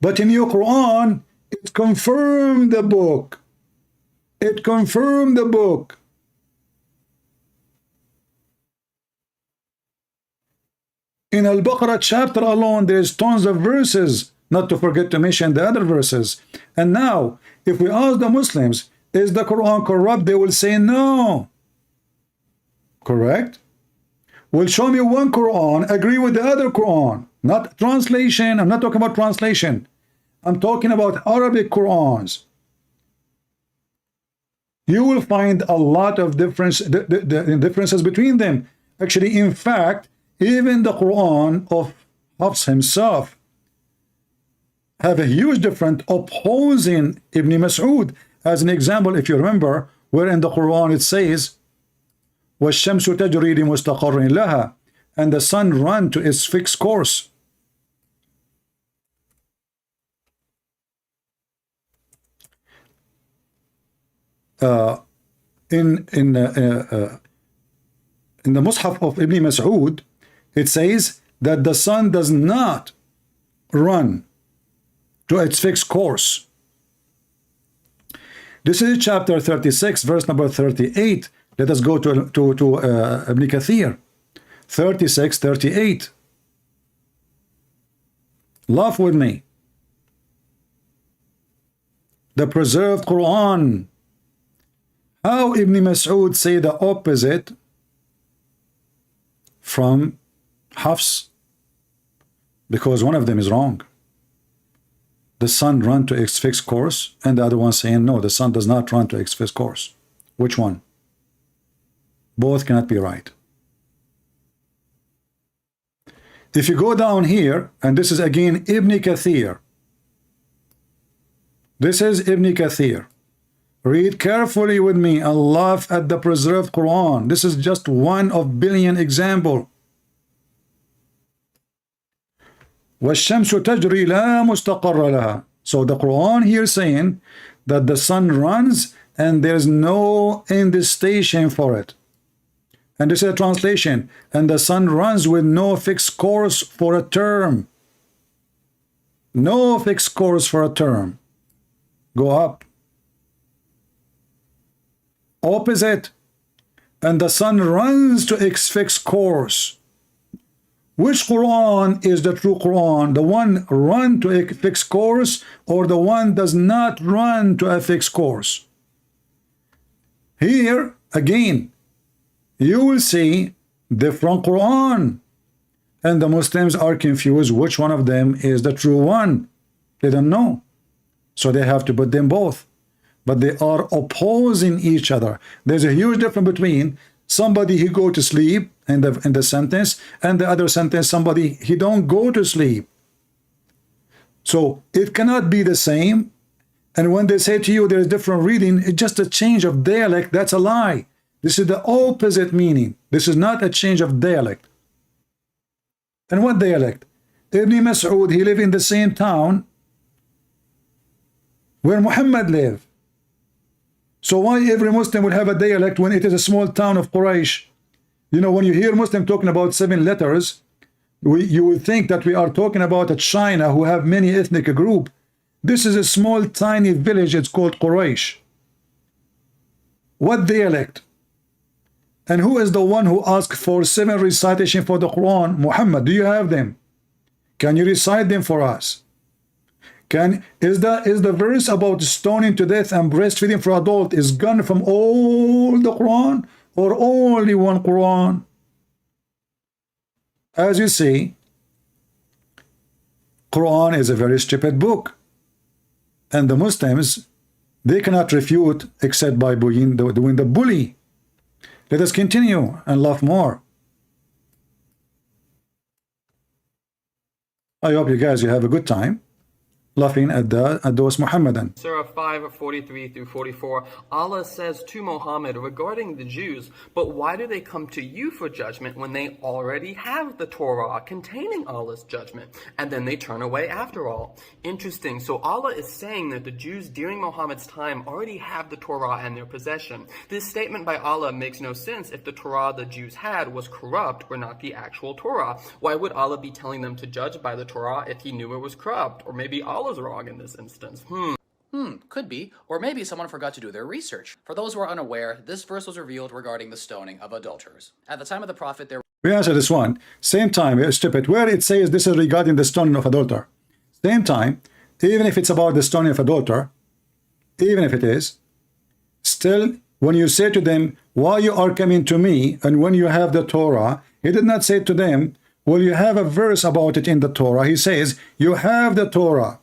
A: But in your Quran, it confirmed the book. It confirmed the book. In Al-Baqarah chapter alone, there's tons of verses, not to forget to mention the other verses. And now, if we ask the Muslims, is the Quran corrupt? They will say no. Correct? Well, show me one Quran, agree with the other Quran. Not translation. I'm not talking about translation. I'm talking about Arabic Qurans. You will find a lot of differences between them. Actually, in fact, even the Quran of Hafs himself have a huge difference opposing Ibn Mas'ud. As an example, if you remember, where in the Quran it says, وَالشَّمْسُ تَجْرِي لِمُسْتَقَرٍ لَهَا, and the sun ran to its fixed course. In the Mus'haf of Ibn Mas'ud, it says that the sun does not run to its fixed course. This is chapter 36, verse number 38. Let us go to Ibn Kathir. 36, 38. Laugh with me. The preserved Quran. How Ibn Mas'ud say the opposite from Hafs? Because one of them is wrong. The sun run to its fixed course, and the other one saying no, the sun does not run to its fixed course. Which one? Both cannot be right. If you go down here, and this is again Ibn Kathir. This is Ibn Kathir. Read carefully with me and laugh at the preserved Quran. This is just one of billion example. وَالشَّمْسُ تَجْرِي لَا مُسْتَقَرَّ لَهَا. So the Quran here saying that the sun runs and there's no end station for it. And this is a translation. And the sun runs with no fixed course for a term. No fixed course for a term. Go up. Opposite. And the sun runs to its fixed course. Which Quran is the true Quran? The one run to a fixed course, or the one does not run to a fixed course? Here again, you will see different Quran, and the Muslims are confused which one of them is the true one. They don't know, so they have to put them both, but they are opposing each other. There's a huge difference between somebody who go to sleep in the sentence, and the other sentence somebody he don't go to sleep. So it cannot be the same. And when they say to you there is different reading, it's just a change of dialect. That's a lie. This is the opposite meaning. This is not a change of dialect. And what dialect? Ibn Mas'ud, he lived in the same town where Muhammad lived. So why every Muslim will have a dialect when it is a small town of Quraysh? You know, when you hear Muslim talking about 7 letters, you will think that we are talking about a China who have many ethnic group. This is a small tiny village. It's called Quraysh. What dialect? And who is the one who asked for 7 recitation for the Quran? Muhammad. Do you have them? Can you recite them for us? Is the verse about stoning to death and breastfeeding for adult is gone from all the Quran, or only one Quran? As you see, Quran is a very stupid book, and the Muslims, they cannot refute except by doing the bully. Let us continue and laugh more. I hope you guys have a good time laughing at those Muhammadan.
I: Surah 5:43 through 44, Allah says to Muhammad regarding the Jews, but why do they come to you for judgment when they already have the Torah containing Allah's judgment, and then they turn away after all? Interesting. So Allah is saying that the Jews during Muhammad's time already have the Torah in their possession. This statement by Allah makes no sense if the Torah the Jews had was corrupt or not the actual Torah. Why would Allah be telling them to judge by the Torah if he knew it was corrupt? Or maybe Allah is wrong in this instance.
C: Could be. Or maybe someone forgot to do their research. For those who are unaware, this verse was revealed regarding the stoning of adulterers. At the time of the Prophet, there
A: we answer this one. Same time, stupid, where it says this is regarding the stoning of adulterer. Same time, even if it's about the stoning of adulterer, even if it is, still, when you say to them, why you are coming to me, and when you have the Torah, he did not say to them, well, you have a verse about it in the Torah. He says, you have the Torah.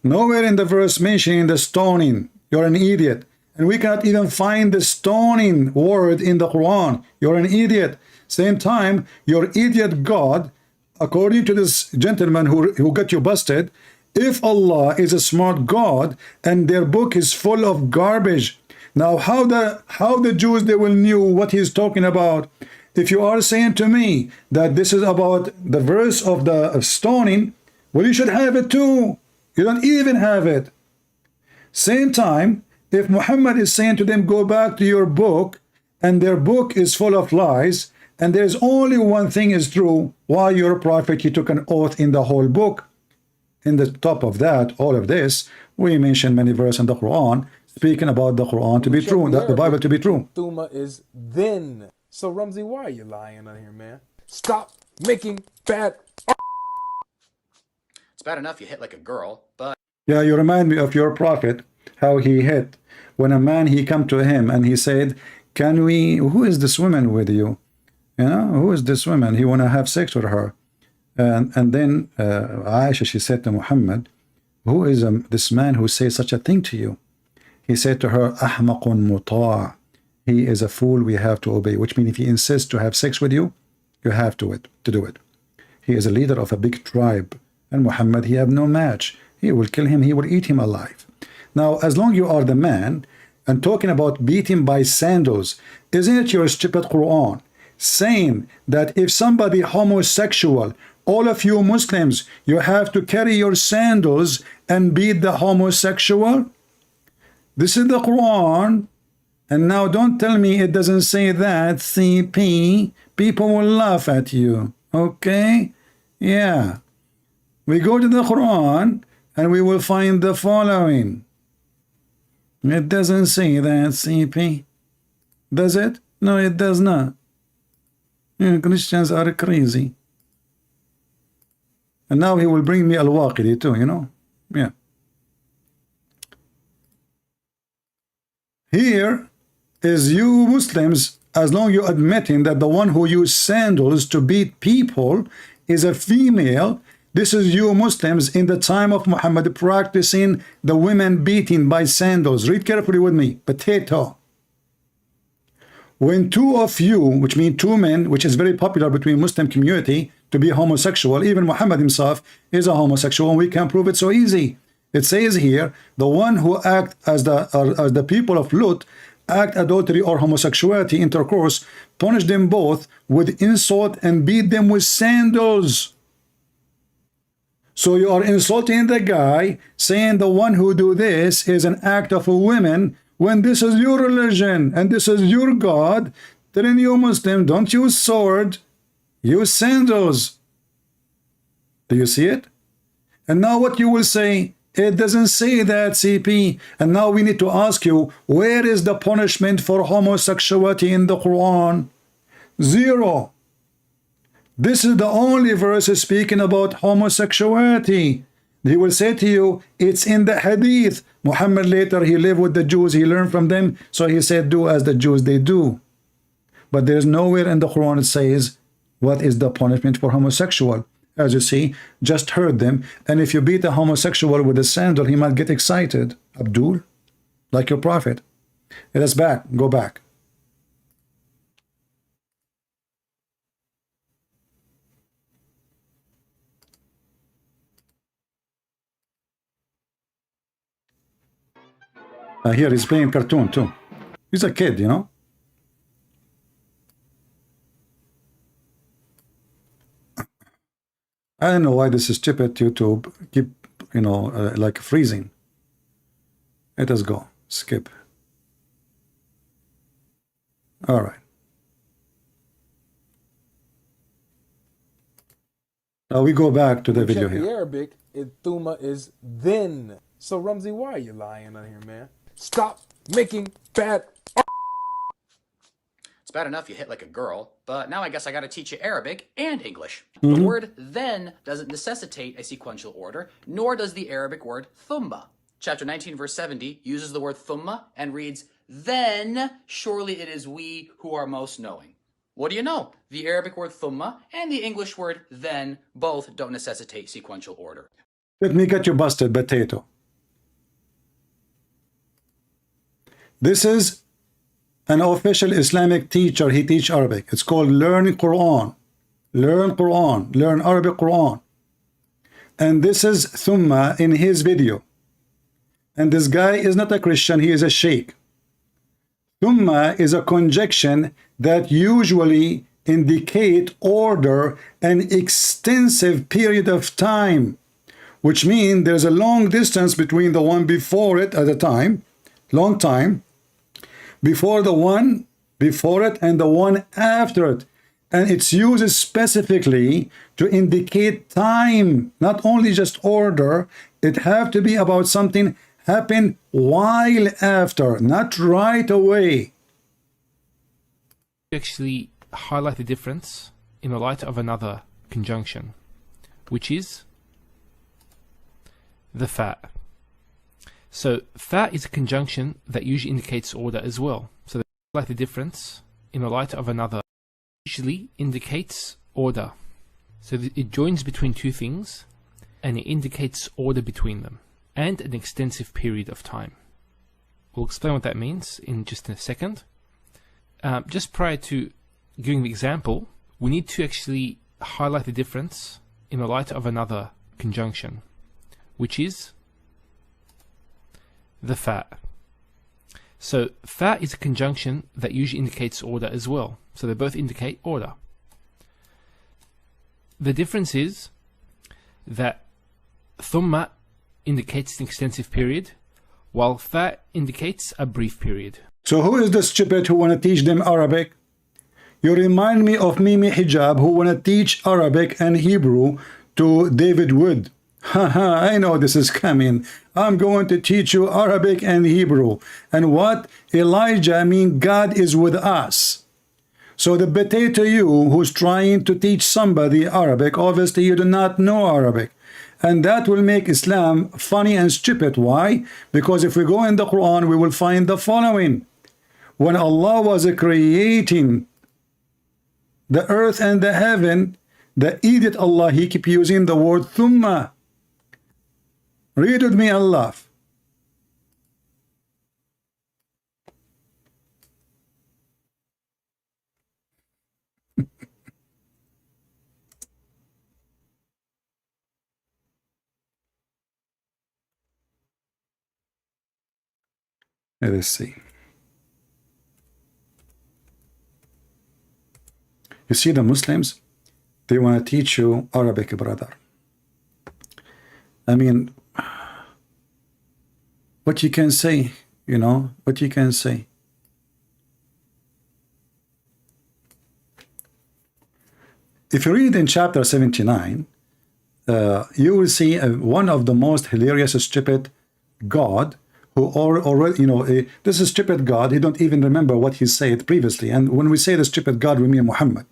A: Nowhere in the verse mentioning the stoning. You're an idiot. And we cannot even find the stoning word in the Quran. You're an idiot. Same time, your idiot God, according to this gentleman who got you busted, if Allah is a smart God and their book is full of garbage, now how the Jews, they will knew what he's talking about? If you are saying to me that this is about the verse of the stoning, well, you should have it too. You don't even have it. Same time, if Muhammad is saying to them, go back to your book, and their book is full of lies, and there's only one thing is true, why your prophet, he took an oath in the whole book. In the top of that, all of this, we mention many verses in the Quran, speaking about the Quran to be true, that the Bible to be true.
K: Thuma is then. So, Rumsey, why are you lying on here, man? Stop making bad art.
C: it's bad enough you hit like a girl, but
A: Yeah, you remind me of your prophet, how he hit. When a man, he come to him and he said, who is this woman with you? You know, who is this woman? He want to have sex with her. And then Aisha, she said to Muhammad, who is this man who says such a thing to you? He said to her, أحمق مطاع. he is a fool, we have to obey. Which means if he insists to have sex with you, you have to do it. He is a leader of a big tribe, and Muhammad, he have no match. He will kill him, he will eat him alive. Now, as long you are the man, and talking about beating by sandals, isn't it your stupid Quran saying that if somebody homosexual, all of you Muslims, you have to carry your sandals and beat the homosexual? This is the Quran. And now don't tell me it doesn't say that, CP. People will laugh at you. Okay? Yeah. We go to the Quran and we will find the following. It doesn't say that, CP. Does it? No, it does not. Yeah, Christians are crazy. And now he will bring me Al-Waqidi too, you know? Yeah. Here is you Muslims, as long you admitting that the one who used sandals to beat people is a female. This is you Muslims in the time of Muhammad practicing the women beating by sandals. Read carefully with me. Potato. When two of you, which mean two men, which is very popular between Muslim community to be homosexual, even Muhammad himself is a homosexual, and we can prove it so easy. It says here, the one who act as the people of Lut, act adultery or homosexuality, intercourse, punish them both with insult and beat them with sandals. So you are insulting the guy, saying the one who do this is an act of a woman, when this is your religion and this is your God, telling you Muslim, don't use sword, use sandals. Do you see it? And now what you will say, it doesn't say that, CP. And now we need to ask you, where is the punishment for homosexuality in the Quran? Zero. This is the only verse speaking about homosexuality. He will say to you, it's in the hadith. Muhammad later, he lived with the Jews, he learned from them, so he said, do as the Jews they do. But there's nowhere in the Quran it says, what is the punishment for homosexual? As you see, just heard them. And if you beat a homosexual with a sandal, he might get excited. Abdul, like your prophet. Let us back, go back. Here he's playing cartoon too. He's a kid, you know. I don't know why this is stupid YouTube keep, you know, like freezing. Let us go. Skip. All right. Now we go back to the video here.
K: The Arabic, Thumma is then. So Rumsey, why are you lying on here, man? Stop making bad art.
C: It's bad enough you hit like a girl, but now I guess I gotta teach you Arabic and English.
A: Mm-hmm.
C: The word then doesn't necessitate a sequential order, nor does the Arabic word thumma. Chapter 19, verse 70 uses the word thumma and reads, then surely it is we who are most knowing. What do you know? The Arabic word thumma and the English word then both don't necessitate sequential order.
A: Let me get you busted, potato. This is an official Islamic teacher. He teaches Arabic. It's called Learn Quran. Learn Quran. Learn Arabic Quran. And this is Thumma in his video. And this guy is not a Christian. He is a sheikh. Thumma is a conjunction that usually indicate order and extensive period of time, which means there's a long distance between the one before it at a time, long time, before the one before it and the one after it. And it's used specifically to indicate time, not only just order. It have to be about something happen while after, not right away.
L: Actually highlight the difference in the light of another conjunction, which is the fa. So fa is a conjunction that usually indicates order as well. So highlight the difference in the light of another usually indicates order. So it joins between two things and it indicates order between them and an extensive period of time. We'll explain what that means in just a second. just prior to giving the example, we need to actually highlight the difference in the light of another conjunction, which is the fa. So fa is a conjunction that usually indicates order as well. So they both indicate order. The difference is that thumma indicates an extensive period, while fa indicates a brief period.
A: So who is the stupid who want to teach them Arabic? You remind me of Mimi Hijab, who want to teach Arabic and Hebrew to David Wood. Haha, I know this is coming. I'm going to teach you Arabic and Hebrew. And what? Elijah mean God is with us. So the potato you who's trying to teach somebody Arabic, obviously you do not know Arabic. And that will make Islam funny and stupid. Why? Because if we go in the Quran, we will find the following. When Allah was creating the earth and the heaven, the idiot Allah, he keep using the word thumma. Read with me and laugh. Let us see. You see, the Muslims, they want to teach you Arabic, brother. I mean, what you can say, you know, what you can say. If you read in chapter 79, you will see one of the most hilarious, stupid God who already, you know, this is stupid God. He don't even remember what he said previously. And when we say the stupid God, we mean Muhammad.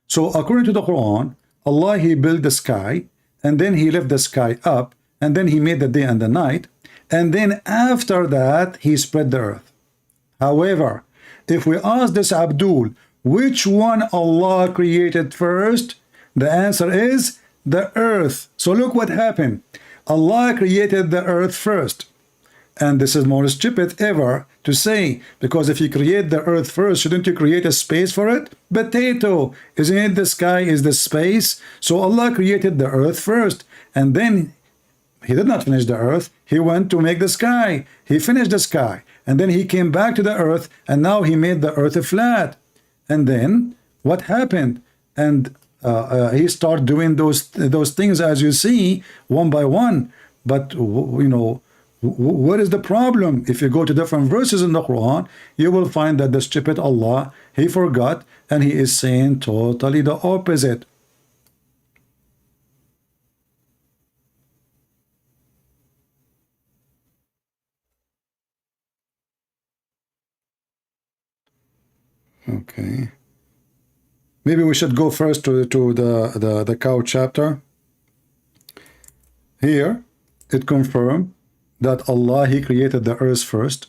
A: So according to the Quran, Allah, he built the sky, and then he left the sky up, and then he made the day and the night, and then after that, he spread the earth. However, if we ask this Abdul, which one Allah created first? The answer is the earth. So look what happened. Allah created the earth first. And this is more stupid ever to say, because if you create the earth first, shouldn't you create a space for it? Potato, isn't it the sky is the space? So Allah created the earth first, and then he did not finish the earth. He went to make the sky. He finished the sky, and then he came back to the earth, and now he made the earth flat. And then what happened? And he started doing those things, as you see, one by one. But you know, what is the problem? If you go to different verses in the Quran, you will find that the stupid Allah, he forgot, and he is saying totally the opposite. Okay. Maybe we should go first to the cow chapter. Here, it confirmed that Allah, he created the earth first.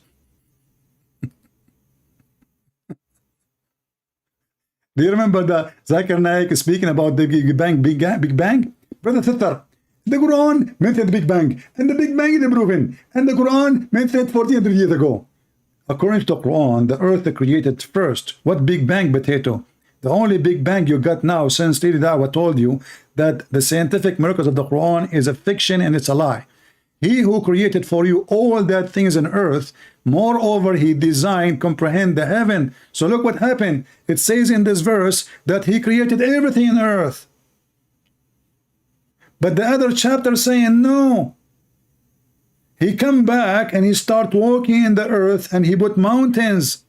A: Do you remember the Zakir Naik speaking about the Big Bang? Big Bang? Brother Sister, the Quran mentioned the Big Bang, and the Big Bang is proven, and the Quran mentioned 1400 years ago. According to the Quran, the earth created first. What Big Bang, potato? The only Big Bang you got now, since Lady Dawa told you that the scientific miracles of the Quran is a fiction and it's a lie. He who created for you all that things on earth, moreover, he designed, comprehend the heaven. So look what happened. It says in this verse that he created everything on earth. But the other chapter saying no. He come back and he start walking in the earth and he put mountains.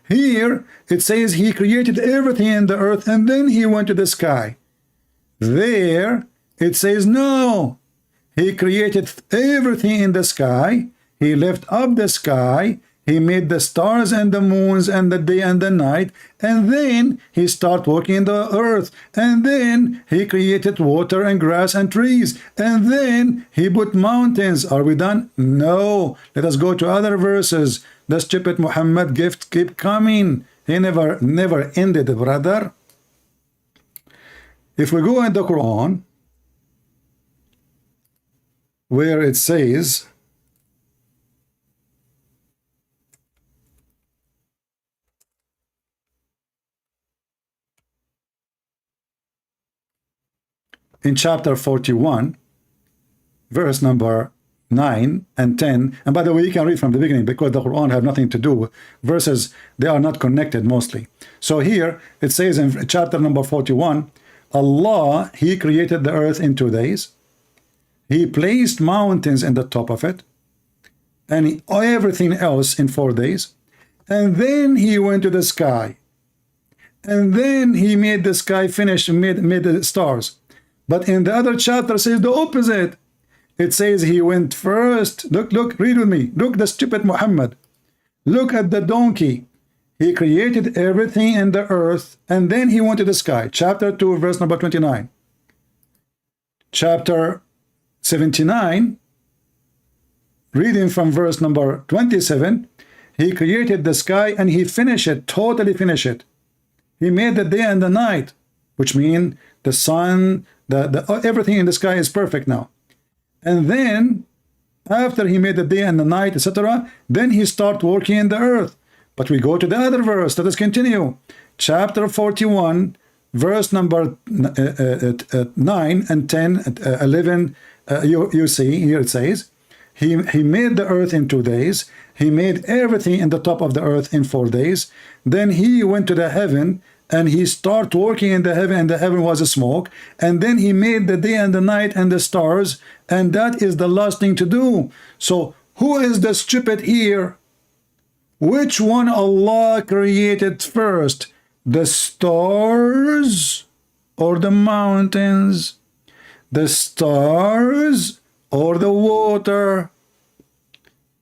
A: Here it says he created everything in the earth and then he went to the sky. There it says no. He created everything in the sky. He left up the sky. He made the stars and the moons and the day and the night. And then he started working in the earth. And then he created water and grass and trees. And then he put mountains. Are we done? No. Let us go to other verses. The stupid Muhammad gift keep coming. He never ended, brother. If we go in the Quran, where it says in chapter 41, verse number 9 and 10. And by the way, you can read from the beginning because the Quran have nothing to do with verses. They are not connected mostly. So here it says in chapter number 41, Allah, He created the earth in 2 days. He placed mountains in the top of it, and everything else in 4 days. And then He went to the sky. And then He made the sky finish, made the stars. But in the other chapter says the opposite. It says He went first. Look, read with me. Look, the stupid Muhammad. Look at the donkey. He created everything in the earth, and then He went to the sky. Chapter 2, verse number 29. Chapter 79, reading from verse number 27, He created the sky and He finished it, totally finished it. He made the day and the night, which means the sun, everything in the sky is perfect now. And then, after He made the day and the night, etc., then He started working in the earth. But we go to the other verse. Let us continue. Chapter 41, verse number 9 and 10, 11, you see, here it says, He made the earth in 2 days. He made everything in the top of the earth in 4 days. Then He went to the heaven, and He started working in the heaven, and the heaven was a smoke. And then He made the day and the night and the stars, and that is the last thing to do. So who is the stupid here? Which one Allah created first? The stars or the mountains? The stars or the water?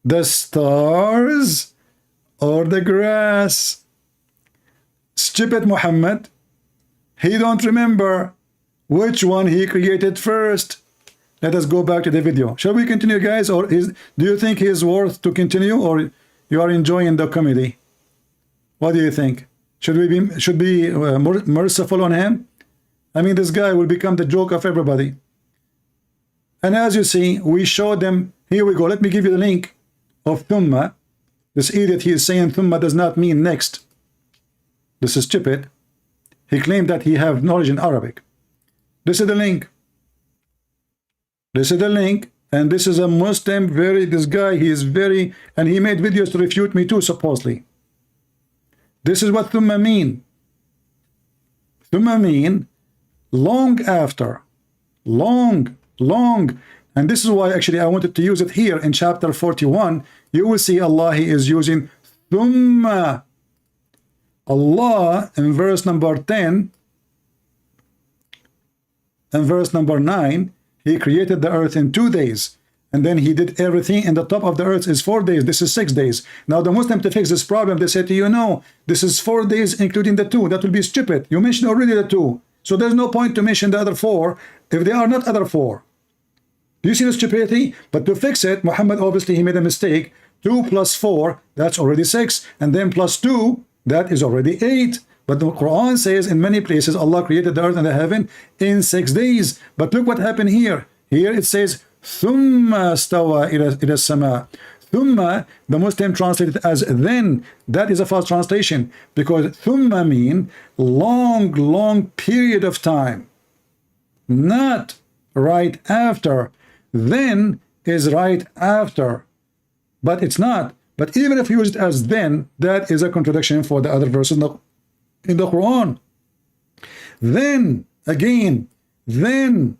A: The stars or the grass? Stupid Muhammad, he don't remember which one he created first. Let us go back to the video. Shall we continue, guys? Or do you think he is worth to continue, or you are enjoying the comedy? What do you think? Should we be merciful on him? I mean, this guy will become the joke of everybody. And as you see, we showed them. Here we go. Let me give you the link of Thumma. This idiot, he is saying Thumma does not mean next. This is stupid. He claimed that he have knowledge in Arabic. This is the link. This is the link. And this is a Muslim, this guy, he is very, and he made videos to refute me too, supposedly. This is what Thumma mean. Thumma mean long after. Long. And this is why actually I wanted to use it here in chapter 41. You will see Allah, He is using Thumma. Allah in verse number 10 and verse number 9, He created the earth in 2 days, and then He did everything in the top of the earth is 4 days. This is 6 days. Now the Muslim, to fix this problem, they say to you, no, this is 4 days including the 2. That will be stupid. You mentioned already the 2, so there's no point to mention the other 4 if they are not other 4. Do you see the stupidity? But to fix it, Muhammad obviously he made a mistake. 2 plus 4, that's already 6, and then plus 2, that is already 8. But the Quran says in many places Allah created the earth and the heaven in 6 days. But look what happened here. Here it says Thumma stawa ila sama. Thumma, the Muslim translated as then. That is a false translation, because Thumma mean long period of time, not right after. Then is right after, but it's not. But even if you use it as then, that is a contradiction for the other verses in the Quran. Then, again, then.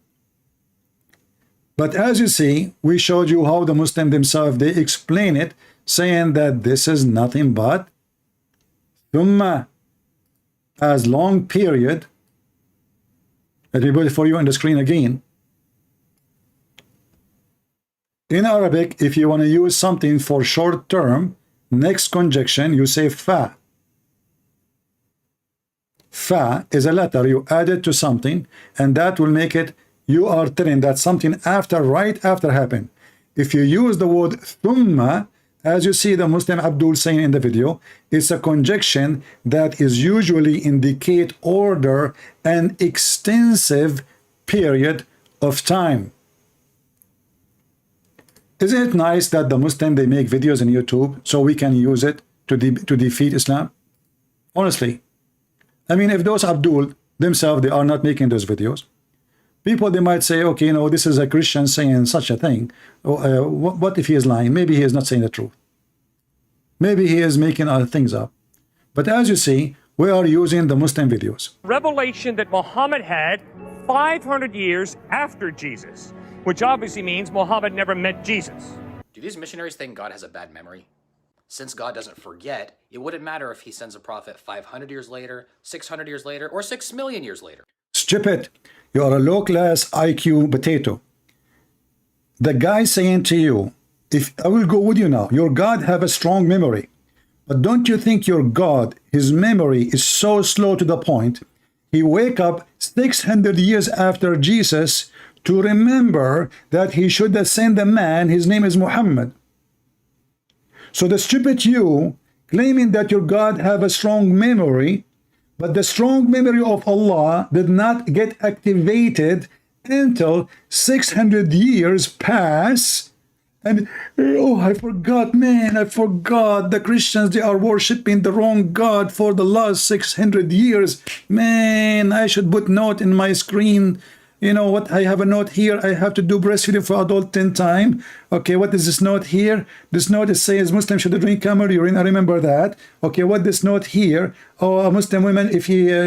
A: But as you see, we showed you how the Muslim themselves, they explain it, saying that this is nothing but Thumma, as long period. Let me put it for you on the screen again. In Arabic, if you want to use something for short term, next conjunction, you say fa. Fa is a letter, you add it to something, and that will make it, you are telling that something after, right after happened. If you use the word thumma, as you see the Muslim Abdul saying in the video, it's a conjunction that is usually indicate order and extensive period of time. Isn't it nice that the Muslim, they make videos on YouTube so we can use it to defeat Islam? Honestly. I mean, if those Abdul themselves, they are not making those videos, People, they might say, okay, this is a Christian saying such a thing. What if he is lying? Maybe he is not saying the truth. Maybe he is making other things up. But as you see, we are using the Muslim videos.
E: Revelation that Muhammad had 500 years after Jesus, which obviously means Muhammad never met Jesus.
C: Do these missionaries think God has a bad memory? Since God doesn't forget, it wouldn't matter if he sends a prophet 500 years later, 600 years later, or 6 million years later.
A: Stupid. You are a low-class IQ potato. The guy saying to you, if I will go with you now, your God have a strong memory. But don't you think your God, his memory is so slow to the point, he wake up 600 years after Jesus to remember that he should have sent a man, his name is Muhammad. So the stupid you, claiming that your God have a strong memory, but the strong memory of Allah did not get activated until 600 years pass. And oh, I forgot, man, I forgot. The Christians, they are worshiping the wrong God for the last 600 years. Man, I should put note in my screen. You know what? I have a note here. I have to do breastfeeding for adult 10 times. Okay, what is this note here? This note is says Muslims should drink camel urine. I remember that. Okay, what this note here? Oh, a Muslim woman, if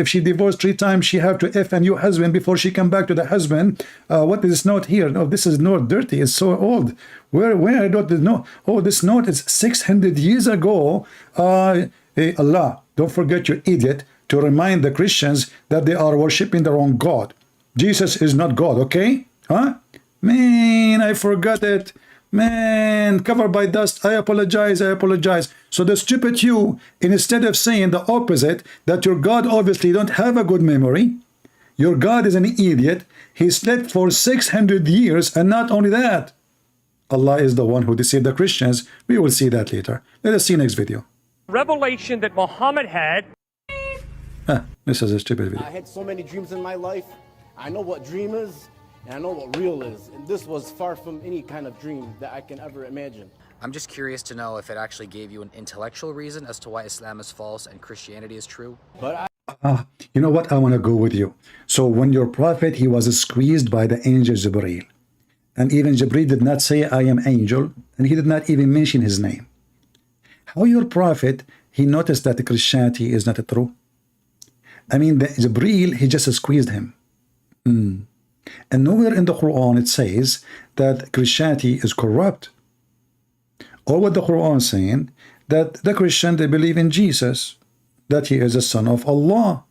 A: she divorced 3 times, she have to F a new husband before she come back to the husband. What is this note here? Oh, this is note dirty. It's so old. Where I got the note? Oh, this note is 600 years ago. Hey, Allah, don't forget, you idiot, to remind the Christians that they are worshiping the wrong God. Jesus is not God, okay? Huh? Man, I forgot it. Man, covered by dust. I apologize, I apologize. So the stupid you, instead of saying the opposite, that your God obviously don't have a good memory, your God is an idiot, he slept for 600 years, and not only that, Allah is the one who deceived the Christians. We will see that later. Let us see next video.
E: Revelation that Muhammad had.
A: This is a stupid video.
M: I had so many dreams in my life. I know what dream is, and I know what real is. And this was far from any kind of dream that I can ever imagine.
C: I'm just curious to know if it actually gave you an intellectual reason as to why Islam is false and Christianity is true.
M: But
A: you know what? I want to go with you. So when your prophet, he was squeezed by the angel Jibreel. And even Jibreel did not say, I am angel. And he did not even mention his name. How your prophet, he noticed that Christianity is not true? I mean, the Jibreel, he just squeezed him. And nowhere in the Quran it says that Christianity is corrupt. Or what the Quran is saying, that the Christian, they believe in Jesus, that he is a son of Allah.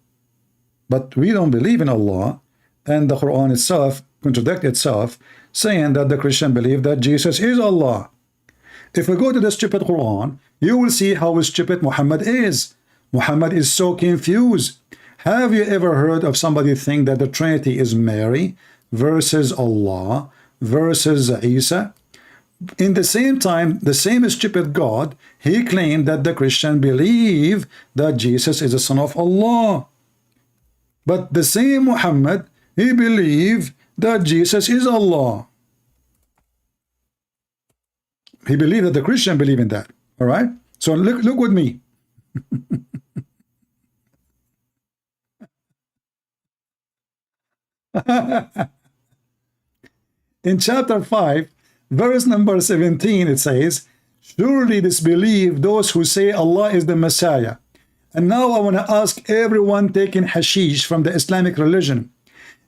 A: But we don't believe in Allah, and the Quran itself contradicts itself, saying that the Christian believe that Jesus is Allah. If we go to the stupid Quran, you will see how stupid Muhammad is. Muhammad is so confused. Have you ever heard of somebody think that the Trinity is Mary versus Allah versus Isa? In the same time, the same stupid God, he claimed that the Christian believe that Jesus is the son of Allah. But the same Muhammad, he believed that Jesus is Allah. He believed that the Christian believe in that. All right? So look with me. In chapter 5, verse number 17, it says, surely disbelieve those who say Allah is the Messiah. And now I want to ask everyone taking hashish from the Islamic religion,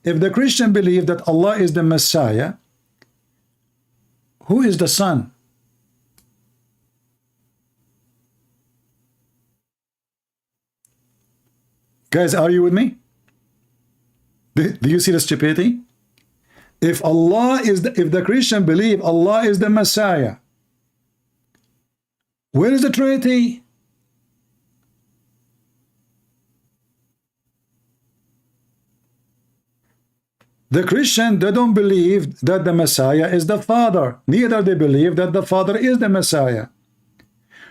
A: if the Christian believe that Allah is the Messiah, who is the Son? Guys, are you with me? Do you see the stupidity? If the Christian believe Allah is the Messiah, where is the Trinity? The Christian, they don't believe that the Messiah is the Father. Neither they believe that the Father is the Messiah.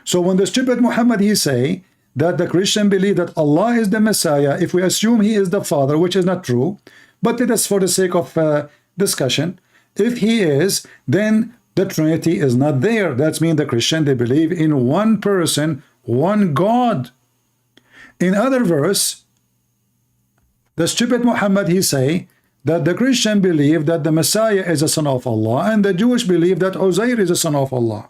A: So when the stupid Muhammad, he say that the Christian believe that Allah is the Messiah, if we assume he is the Father, which is not true, but it is for the sake of discussion, if he is, then the Trinity is not there. That means the Christian, they believe in one person, one God. In other verse, the stupid Muhammad, he say that the Christian believe that the Messiah is a son of Allah, and the Jewish believe that Uzair is a son of Allah.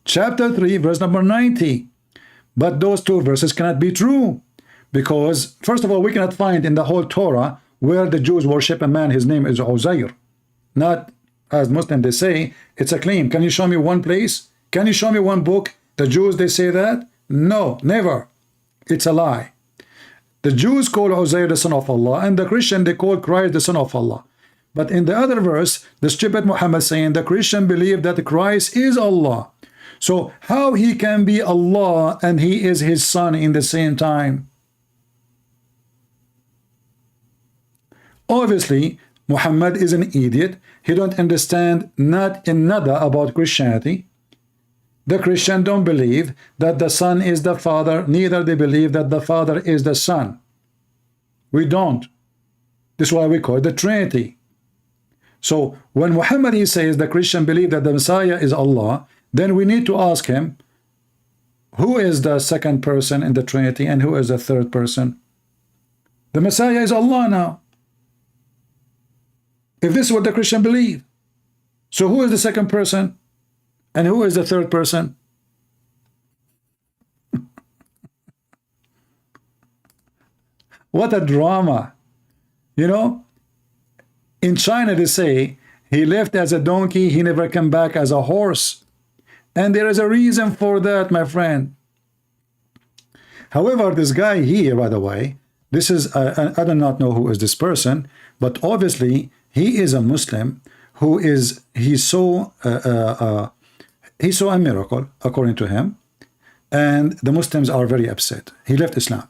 A: Chapter 3, verse number 90. But those two verses cannot be true, because first of all, we cannot find in the whole Torah where the Jews worship a man, his name is Uzair. Not as Muslims they say, it's a claim. Can you show me one place? Can you show me one book? The Jews they say that? No, never. It's a lie. The Jews call Uzair the son of Allah, and the Christian they call Christ the son of Allah. But in the other verse, the stupid Muhammad saying the Christian believe that Christ is Allah. So how he can be Allah and he is his son in the same time? Obviously, Muhammad is an idiot. He don't understand not in nada about Christianity. The Christian don't believe that the Son is the Father, neither they believe that the Father is the Son. We don't. This is why we call it the Trinity. So when Muhammad he says the Christian believe that the Messiah is Allah, then we need to ask him, who is the second person in the Trinity and who is the third person? The Messiah is Allah now. If this is what the Christian believe, so who is the second person and who is the third person? What a drama. You know, in China they say he left as a donkey, he never came back as a horse. And there is a reason for that, my friend. However, this guy here, by the way, this is, I do not know who is this person, but obviously he is a Muslim who is, he saw a miracle, according to him, and the Muslims are very upset. He left Islam.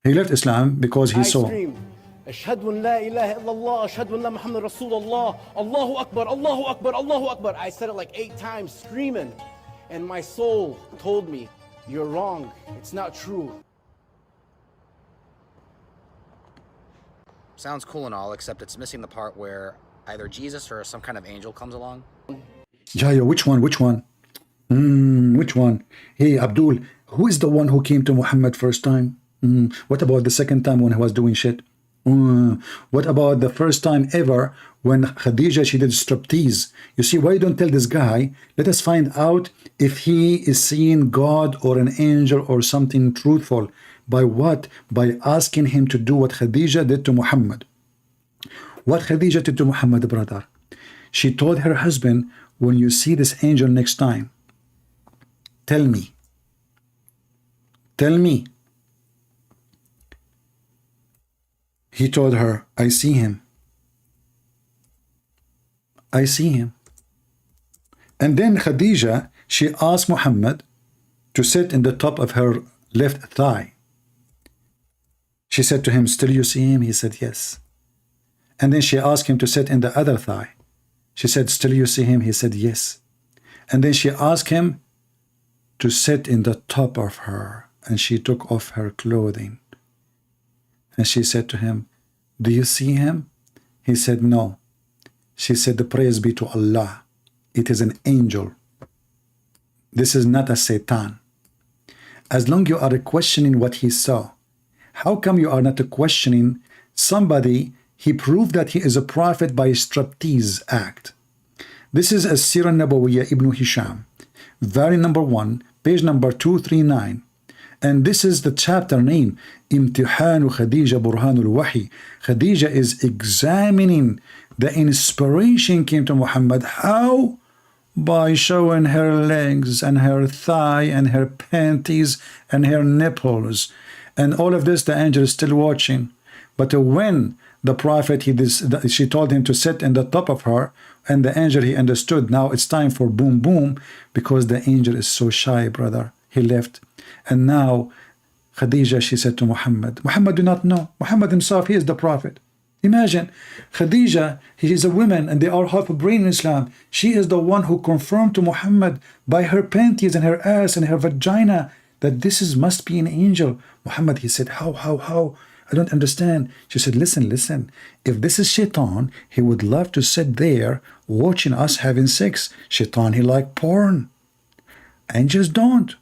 A: He left Islam because he saw.
M: أشهد أن لا إله إلا الله أشهد أن محمد رسول الله الله أكبر الله أكبر الله أكبر. I said it like 8 times screaming, and my soul told me, you're wrong, it's not true.
C: Sounds cool and all, except it's missing the part where either Jesus or some kind of angel comes along.
A: Yeah, which one? Which one? Which one? Hey, Abdul, who is the one who came to Muhammad first time? What about the second time when he was doing shit? What about the first time ever when Khadija, she did striptease? You see, why don't tell this guy? Let us find out if he is seeing God or an angel or something truthful. By what? By asking him to do what Khadija did to Muhammad. What Khadija did to Muhammad, brother? She told her husband, when you see this angel next time, tell me. Tell me. He told her, I see him. I see him. And then Khadija, she asked Muhammad to sit in the top of her left thigh. She said to him, still you see him? He said, yes. And then she asked him to sit in the other thigh. She said, still you see him? He said, yes. And then she asked him to sit in the top of her, and she took off her clothing. And she said to him, do you see him? He said, no. She said, the praise be to Allah. It is an angel. This is not a Satan. As long you are questioning what he saw, how come you are not questioning somebody? He proved that he is a prophet by striptease act. This is a Sirah Nabawiyya Ibn Hisham, volume number 1, page number 239. And this is the chapter name, Imtihanu Khadija Burhanul Wahi. Khadija is examining the inspiration came to Muhammad. How? By showing her legs and her thigh and her panties and her nipples. And all of this, the angel is still watching. But when the prophet, she told him to sit in the top of her, and the angel, he understood, now it's time for boom, boom, because the angel is so shy, brother. He left. And now Khadija, she said to Muhammad, Muhammad do not know. Muhammad himself, he is the prophet. Imagine, Khadija, he is a woman and they are half a brain in Islam. She is the one who confirmed to Muhammad by her panties and her ass and her vagina that this must be an angel. Muhammad, he said, how? I don't understand. She said, listen. If this is Shaitan, he would love to sit there watching us having sex. Shaitan, he like porn. Angels don't.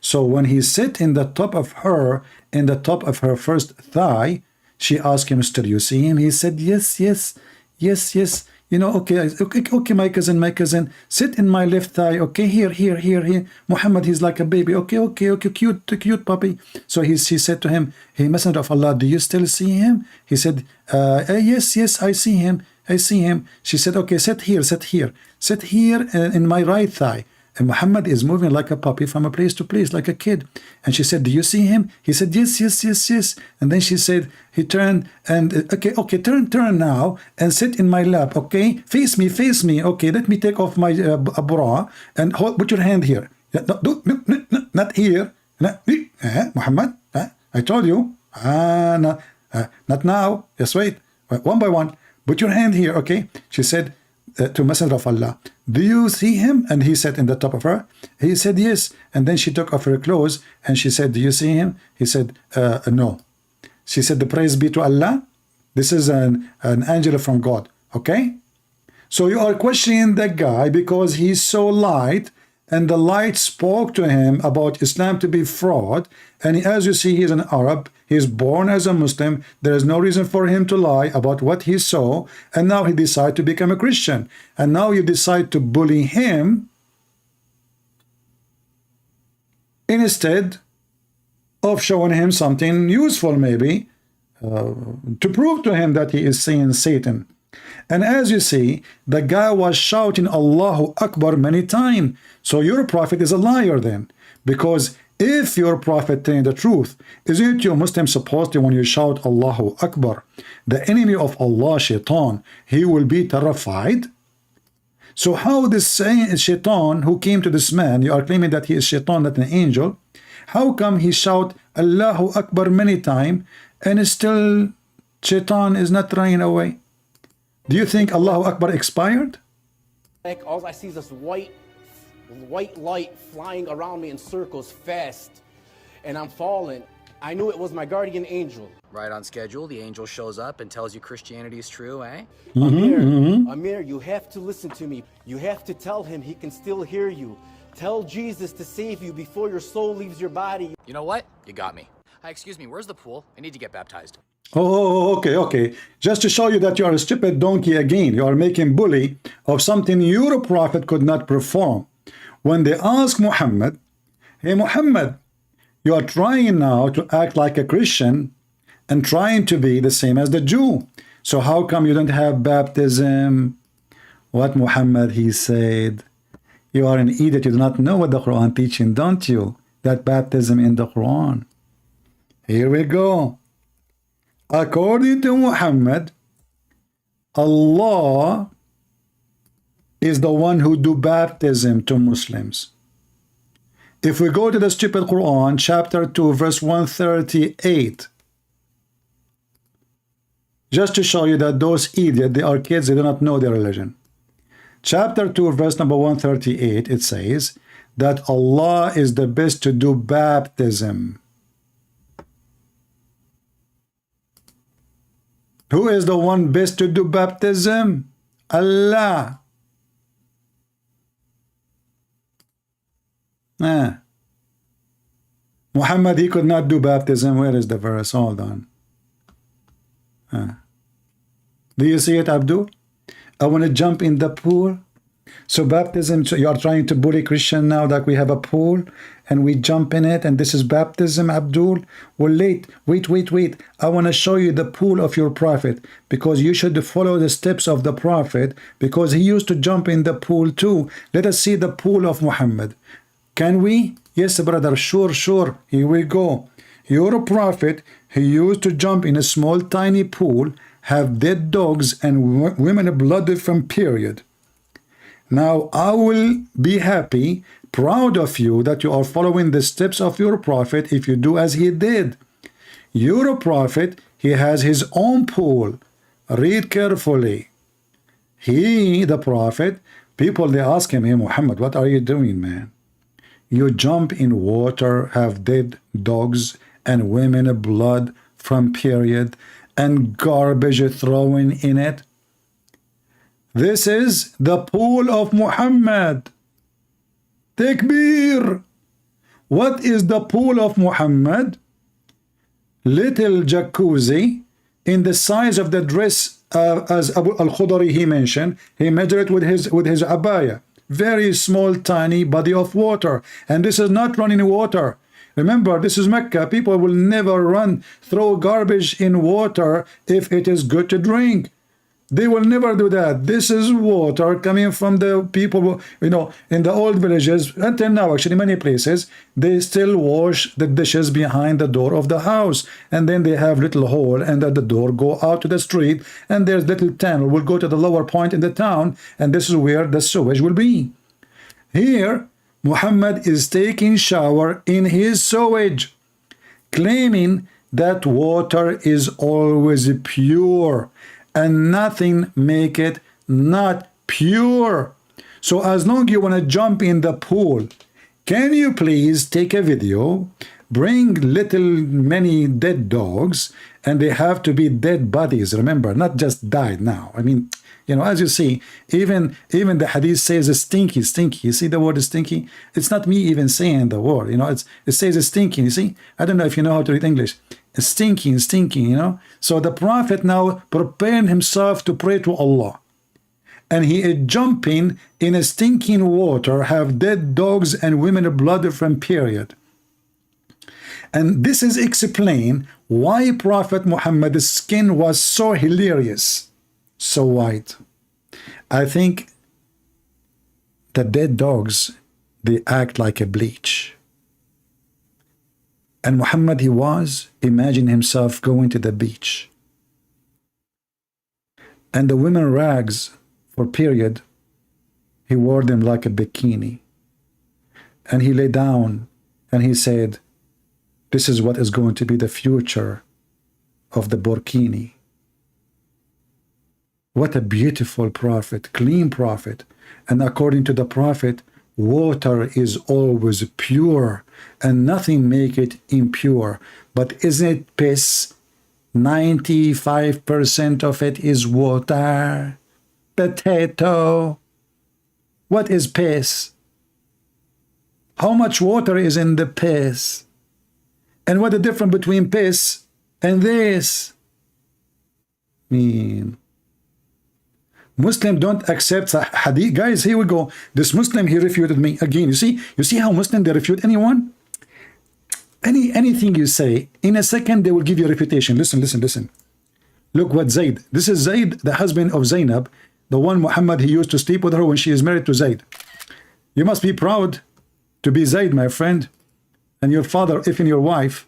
A: So when he sit in the top of her first thigh, she asked him, still you see him? He said, yes, yes, yes, yes. Okay, my cousin, sit in my left thigh. Okay, here. Muhammad, he's like a baby. Okay, cute puppy. So she said to him, hey, Messenger of Allah, do you still see him? He said, yes, I see him. She said, okay, sit here in my right thigh. And Muhammad is moving like a puppy from a place to place, like a kid. And she said, do you see him? He said, yes. And then she said, he turned and, okay, turn now and sit in my lap, okay? Face me. Okay, let me take off my bra and put your hand here. No, not here. Muhammad, I told you. Not now. Just wait. One by one. Put your hand here, okay? She said, to Messenger of Allah, do you see him? And he said in the top of her. He said yes. And then she took off her clothes and she said, do you see him? He said, no. She said, the praise be to Allah. This is an angel from God. Okay? So you are questioning that guy because he's so light, and the light spoke to him about Islam to be fraud. And as you see, he's an Arab. He's born as a Muslim. There is no reason for him to lie about what he saw. And now he decided to become a Christian. And now you decide to bully him instead of showing him something useful, maybe, to prove to him that he is seeing Satan. And as you see, the guy was shouting Allahu Akbar many times. So your prophet is a liar then. Because if your prophet telling the truth, isn't you Muslim supposed to, when you shout Allahu Akbar, the enemy of Allah, Shaitan, he will be terrified? So how this Shaitan who came to this man, you are claiming that he is Shaitan, not an angel, how come he shout Allahu Akbar many times and still Shaitan is not running away? Do you think Allahu Akbar expired?
M: Like, all I see is this white light flying around me in circles fast, and I'm falling. I knew it was my guardian angel.
C: Right on schedule, the angel shows up and tells you Christianity is true, eh?
M: Amir, you have to listen to me. You have to tell him he can still hear you. Tell Jesus to save you before your soul leaves your body.
C: You know what? You got me. Hi, excuse me, where's the pool? I need to get baptized.
A: Oh, okay. Just to show you that you are a stupid donkey again. You are making bully of something your prophet could not perform. When they ask Muhammad, hey Muhammad, you are trying now to act like a Christian and trying to be the same as the Jew. So how come you don't have baptism? What Muhammad, he said, you are an idiot. You do not know what the Quran teaching, don't you? That baptism in the Quran. Here we go. According to Muhammad, Allah is the one who do baptism to Muslims. If we go to the stupid Quran, chapter 2, verse 138, just to show you that those idiots, they are kids, they do not know their religion. Chapter 2, verse number 138, it says that Allah is the best to do baptism. Who is the one best to do baptism? Allah. Muhammad, he could not do baptism. Where is the verse? Hold on. Do you see it, Abdul? I want to jump in the pool. So baptism, so you are trying to bully Christian now that we have a pool and we jump in it and this is baptism, Abdul? Well, wait. I want to show you the pool of your prophet, because you should follow the steps of the prophet, because he used to jump in the pool too. Let us see the pool of Muhammad. Can we? Yes, brother, sure. Here we go. Your prophet, he used to jump in a small tiny pool, have dead dogs and women blooded from period. Now, I will be happy, proud of you that you are following the steps of your prophet if you do as he did. Your prophet, he has his own pool. Read carefully. He, the prophet, people, they ask him, hey, Muhammad, what are you doing, man? You jump in water, have dead dogs and women blood from period and garbage thrown in it. This is the pool of Muhammad. Takbir. What is the pool of Muhammad? Little jacuzzi in the size of the dress, as Abu al-Khudari he mentioned. He measured it with his abaya. Very small, tiny body of water. And this is not running water. Remember, this is Mecca. People will never throw garbage in water if it is good to drink. They will never do that. This is water coming from the people, you know, in the old villages. Until now, actually, many places, they still wash the dishes behind the door of the house. And then they have little hole, and at the door go out to the street, and there's little tunnel will go to the lower point in the town, and this is where the sewage will be. Here, Muhammad is taking shower in his sewage, claiming that water is always pure, and nothing make it not pure. So as long you want to jump in the pool, can you please take a video, bring many dead dogs, and they have to be dead bodies, remember, not just died now. I mean, you know, as you see, even the hadith says stinky. You see the word stinky? It's not me even saying the word, you know, it says stinky, you see? I don't know if you know how to read English. Stinking, you know. So the Prophet now preparing himself to pray to Allah, and he is jumping in a stinking water, have dead dogs and women blood from period. And this is explain why Prophet Muhammad's skin was so hilarious, so white. I think the dead dogs, they act like a bleach. And Muhammad, he was, imagine himself going to the beach. And the women rags for period, he wore them like a bikini. And he lay down and he said, this is what is going to be the future of the burkini. What a beautiful prophet, clean prophet. And according to the prophet, water is always pure and nothing make it impure. But isn't it piss? 95% of it is water. Potato. What is piss? How much water is in the piss? And what the difference between piss and this? Muslim don't accept hadith. Guys, here we go. This Muslim, he refuted me again. You see how Muslim, they refute anyone? Anything you say, in a second they will give you a refutation. Listen. Look what Zayd. This is Zayd, the husband of Zainab, the one Muhammad, he used to sleep with her when she is married to Zayd. You must be proud to be Zayd, my friend, and your father, even your wife.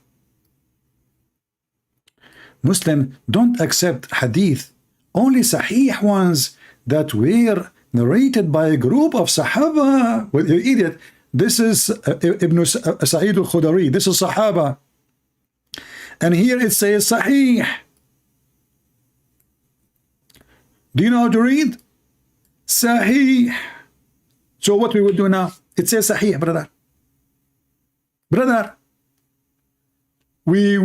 A: Muslim don't accept hadith, only sahih ones that were narrated by a group of Sahaba. Well, you idiot. This is Ibn Sa'id al-Khudari. This is Sahaba. And here it says Sahih. Do you know how to read? Sahih. So what we will do now? It says Sahih, brother. We.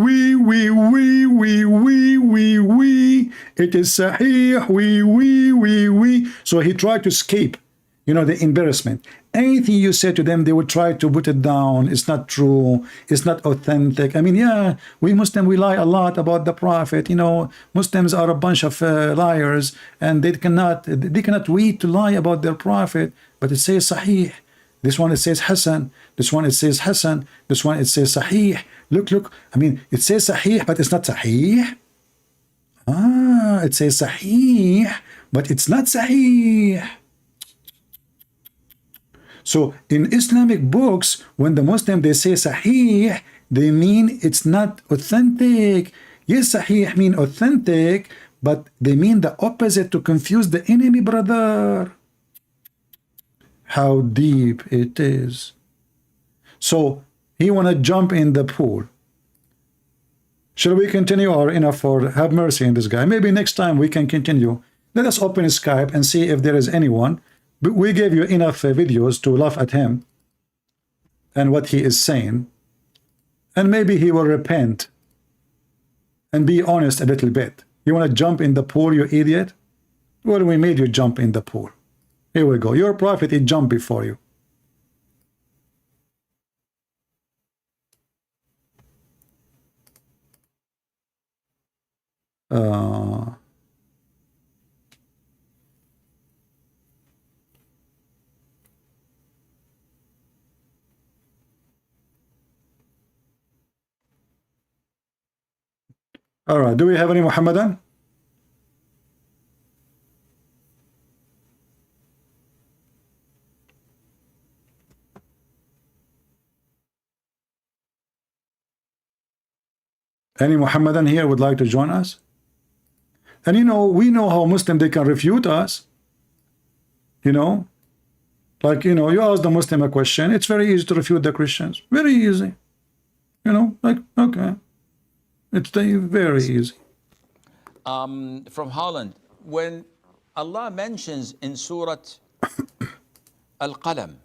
A: It is Sahih. We. So he tried to escape, you know, the embarrassment. Anything you say to them, they will try to put it down. It's not true. It's not authentic. I mean, yeah, we Muslims, we lie a lot about the Prophet. You know, Muslims are a bunch of liars, and they cannot wait to lie about their Prophet. But it says Sahih. This one it says Hassan. This one it says Hassan. This one it says Sahih. Look. I mean, it says Sahih, but it's not Sahih. It says Sahih, but it's not Sahih. So in Islamic books, when the Muslim they say Sahih, they mean it's not authentic. Yes, Sahih mean authentic, but they mean the opposite to confuse the enemy, brother. How deep it is. So he want to jump in the pool. Shall we continue or enough for have mercy on this guy? Maybe next time we can continue. Let us open Skype and see if there is anyone. But we gave you enough videos to laugh at him and what he is saying. And maybe he will repent and be honest a little bit. You want to jump in the pool, you idiot? Well, we made you jump in the pool. Here we go. Your prophet, he jumped before you. All right, do we have any Muhammadan? Any Muhammadan here would like to join us? And you know, we know how Muslim they can refute us. You know, like, you know, you ask the Muslim a question, it's very easy to refute the Christians. Very easy. You know, like, okay. It's very easy.
N: From Holland, when Allah mentions in Surah Al-Qalam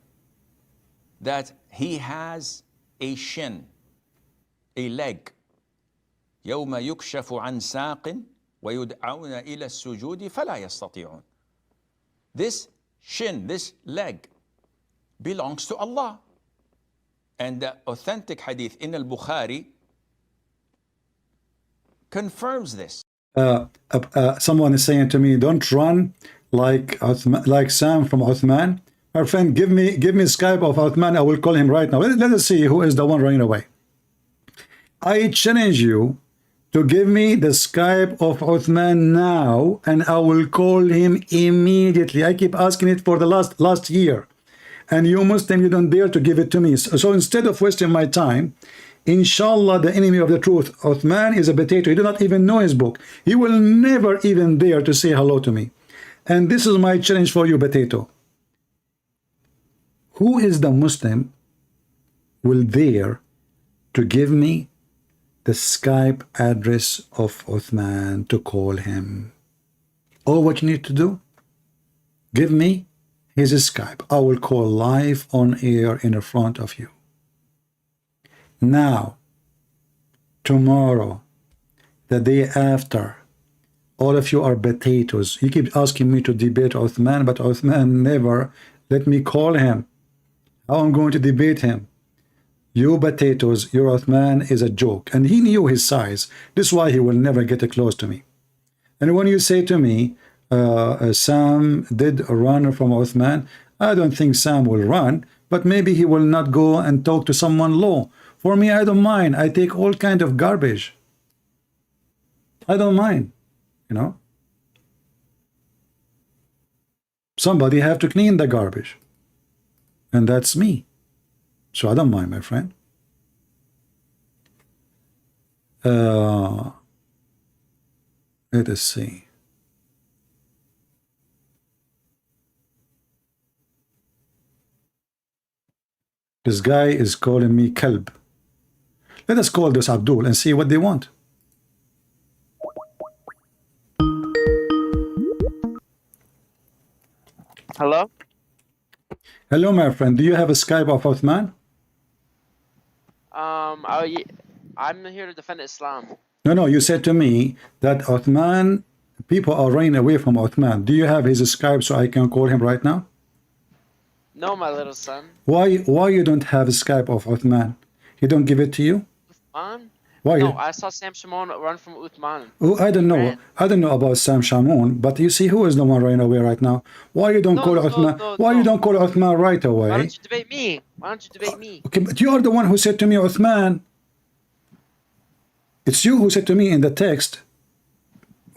N: that He has a shin, a leg, يوم يكشف عن ساق ويدعون إلى السجود فلا يستطيعون. This shin, this leg, belongs to Allah. And the authentic hadith in al-Bukhari confirms this.
A: Someone is saying to me, don't run like Sam from Uthman. Our friend, give me Skype of Uthman. I will call him right now. Let us see who is the one running away. I challenge you to give me the Skype of Uthman now, and I will call him immediately. I keep asking it for the last year, and you Muslim, you don't dare to give it to me. So instead of wasting my time, inshallah, the enemy of the truth, Uthman, is a potato. You do not even know his book. He will never even dare to say hello to me. And this is my challenge for you, potato. Who is the Muslim will dare to give me the Skype address of Uthman to call him? All what you need to do, give me his Skype. I will call live on air in front of you. Now, tomorrow, the day after, all of you are potatoes. You keep asking me to debate Uthman, but Uthman never let me call him. How I'm going to debate him? You potatoes, your Uthman is a joke. And he knew his size. This is why he will never get close to me. And when you say to me, Sam did run from Uthman, I don't think Sam will run, but maybe he will not go and talk to someone low. For me, I don't mind. I take all kind of garbage. I don't mind, you know. Somebody have to clean the garbage. And that's me. So I don't mind, my friend. Let us see. This guy is calling me Kalb. Let us call this Abdul and see what they want.
O: Hello?
A: Hello, my friend. Do you have a Skype of Uthman?
O: I'm here to defend Islam.
A: No, you said to me that Uthman, people are running away from Uthman. Do you have his Skype so I can call him right now?
O: No, my little son.
A: Why you don't have a Skype of Uthman? He don't give it to you?
O: Uthman?
A: Why?
O: No, I saw Sam Shimon run from Uthman.
A: Oh, I don't know. I don't know about Sam Shamoun, but you see who is the one running away right now. Why you don't call Uthman? Why you don't call Uthman right away?
O: Why don't you debate me? Why don't you debate me?
A: Okay, but you are the one who said to me, Uthman. It's you who said to me in the text,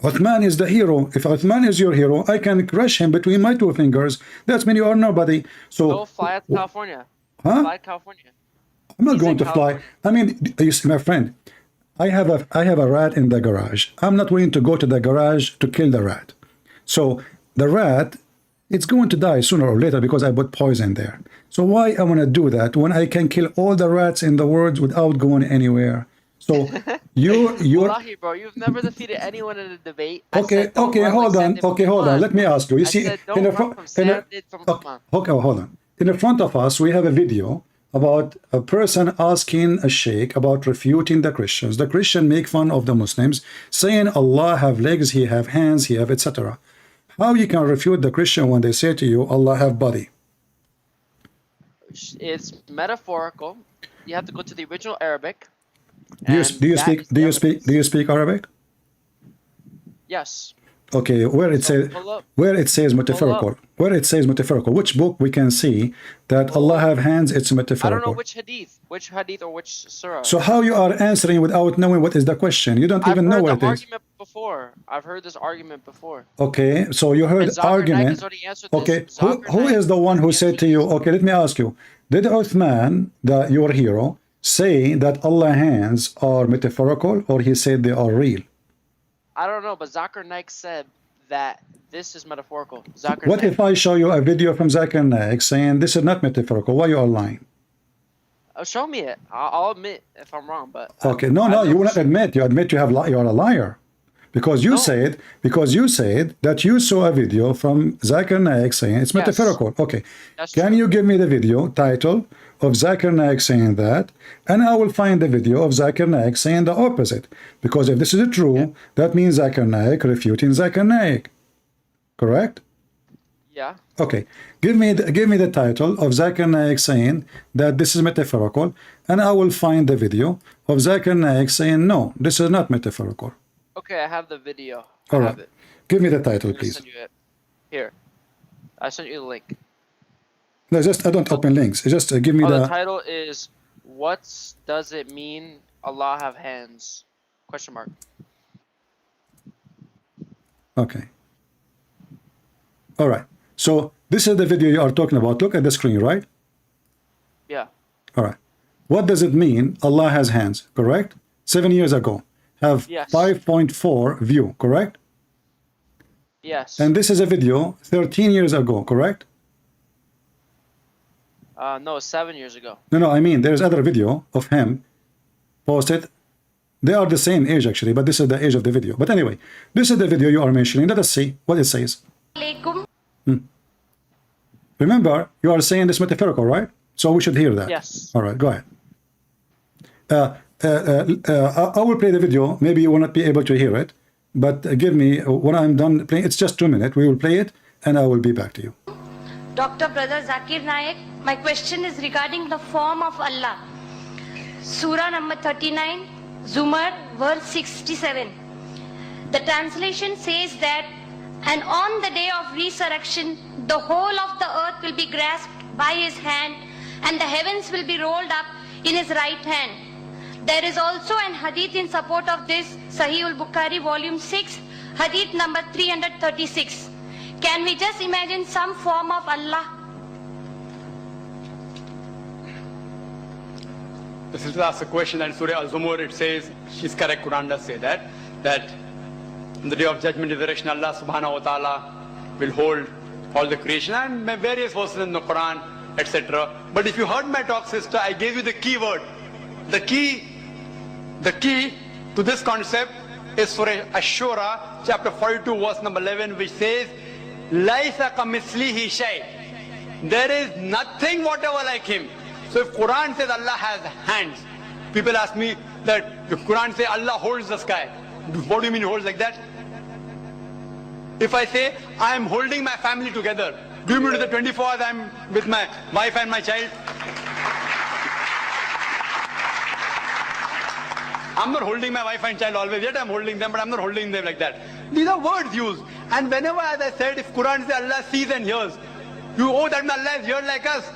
A: Uthman is the hero. If Uthman is your hero, I can crush him between my two fingers. That's mean you are nobody. So
O: go fly out to California.
A: Huh?
O: Fly to California.
A: I'm not going to fly. I mean, you see, my friend, I have a rat in the garage. I'm not willing to go to the garage to kill the rat. So the rat, it's going to die sooner or later because I put poison there. So why I want to do that when I can kill all the rats in the world without going anywhere? So you're
O: Wallahi, bro, you've never defeated anyone in a debate.
A: Okay, hold on. Let me ask you. You see, hold on. In the front of us, we have a video about a person asking a sheikh about refuting the Christians. The Christian make fun of the Muslims, saying Allah have legs, He have hands, He have etc. How you can refute the Christian when they say to you, Allah have body?
O: It's metaphorical. You have to go to the original Arabic.
A: Do you speak Arabic?
O: Yes.
A: Okay, where it says metaphorical. Where it says metaphorical, which book we can see that Allah have hands, it's metaphorical.
O: I don't know which hadith or which surah.
A: So how you are answering without knowing what is the question? You don't even know what it is.
O: I've heard this argument before.
A: Okay, so you heard argument. Okay, who is the one who said to you, okay, let me ask you, did Uthman, your hero, say that Allah's hands are metaphorical, or he said they are real?
O: I don't know, but Zakir Naik said that this is metaphorical.
A: What if I show you a video from Zakir Naik saying this is not metaphorical? Why you are lying?
O: Show me it. I'll admit if I'm wrong, but
A: okay, no, you will not admit. You admit you are a liar, because you said that you saw a video from Zakir Naik saying it's metaphorical. Okay, can you give me the video title of Zakir Naik saying that, and I will find the video of Zakir Naik saying the opposite, because if this is true, that means Zakir Naik refuting Zakir Naik, correct?
O: Yeah.
A: Okay, give me the title of Zakir Naik saying that this is metaphorical, and I will find the video of Zakir Naik saying no, this is not metaphorical.
O: Okay, I have the video.
A: All right, give me the title, please.
O: Here, I sent you the link.
A: No, I don't open links. Just give me
O: the title is "What does it mean Allah have hands?" Question mark.
A: Okay. All right. So this is the video you are talking about. Look at the screen, right?
O: Yeah.
A: All right. What does it mean Allah has hands, correct? 7 years ago. Have 5.4 view, correct?
O: Yes.
A: And this is a video 13 years ago, correct?
O: No, 7 years ago.
A: No, I mean, there's other video of him posted. They are the same age, actually, but this is the age of the video. But anyway, this is the video you are mentioning. Let us see what it says. Remember, you are saying this metaphorical, right? So we should hear that.
O: Yes.
A: All right, go ahead. I will play the video. Maybe you will not be able to hear it, but give me, when I'm done playing, it's just 2 minutes. We will play it, and I will be back to you.
P: Dr. Brother Zakir Naik, my question is regarding the form of Allah. Surah number 39, Zumar, verse 67. The translation says that, and on the day of resurrection, the whole of the earth will be grasped by his hand, and the heavens will be rolled up in his right hand. There is also an hadith in support of this, Sahih al-Bukhari, volume 6, hadith number 336. Can we just imagine some form of Allah?
Q: The sister asked a question, and Surah Al-Zumur, it says, she's correct, Quran does say that on the day of judgment, resurrection, Allah subhanahu wa ta'ala will hold all the creation, and various verses in the Quran, etc. But if you heard my talk, sister, I gave you the key word. The key to this concept is Surah Ash-Shura, chapter 42, verse number 11, which says, Laisa kamislihi shay. There is nothing whatever like him. So if Quran says Allah has hands, people ask me that if Quran says Allah holds the sky, what do you mean he holds like that? If I say I am holding my family together, do you mean to the 24 hours I am with my wife and my child? I'm not holding my wife and child always, yet I'm holding them, but I'm not holding them like that. These are words used. And whenever, as I said, if Quran says Allah sees and hears, that means Allah is here like us.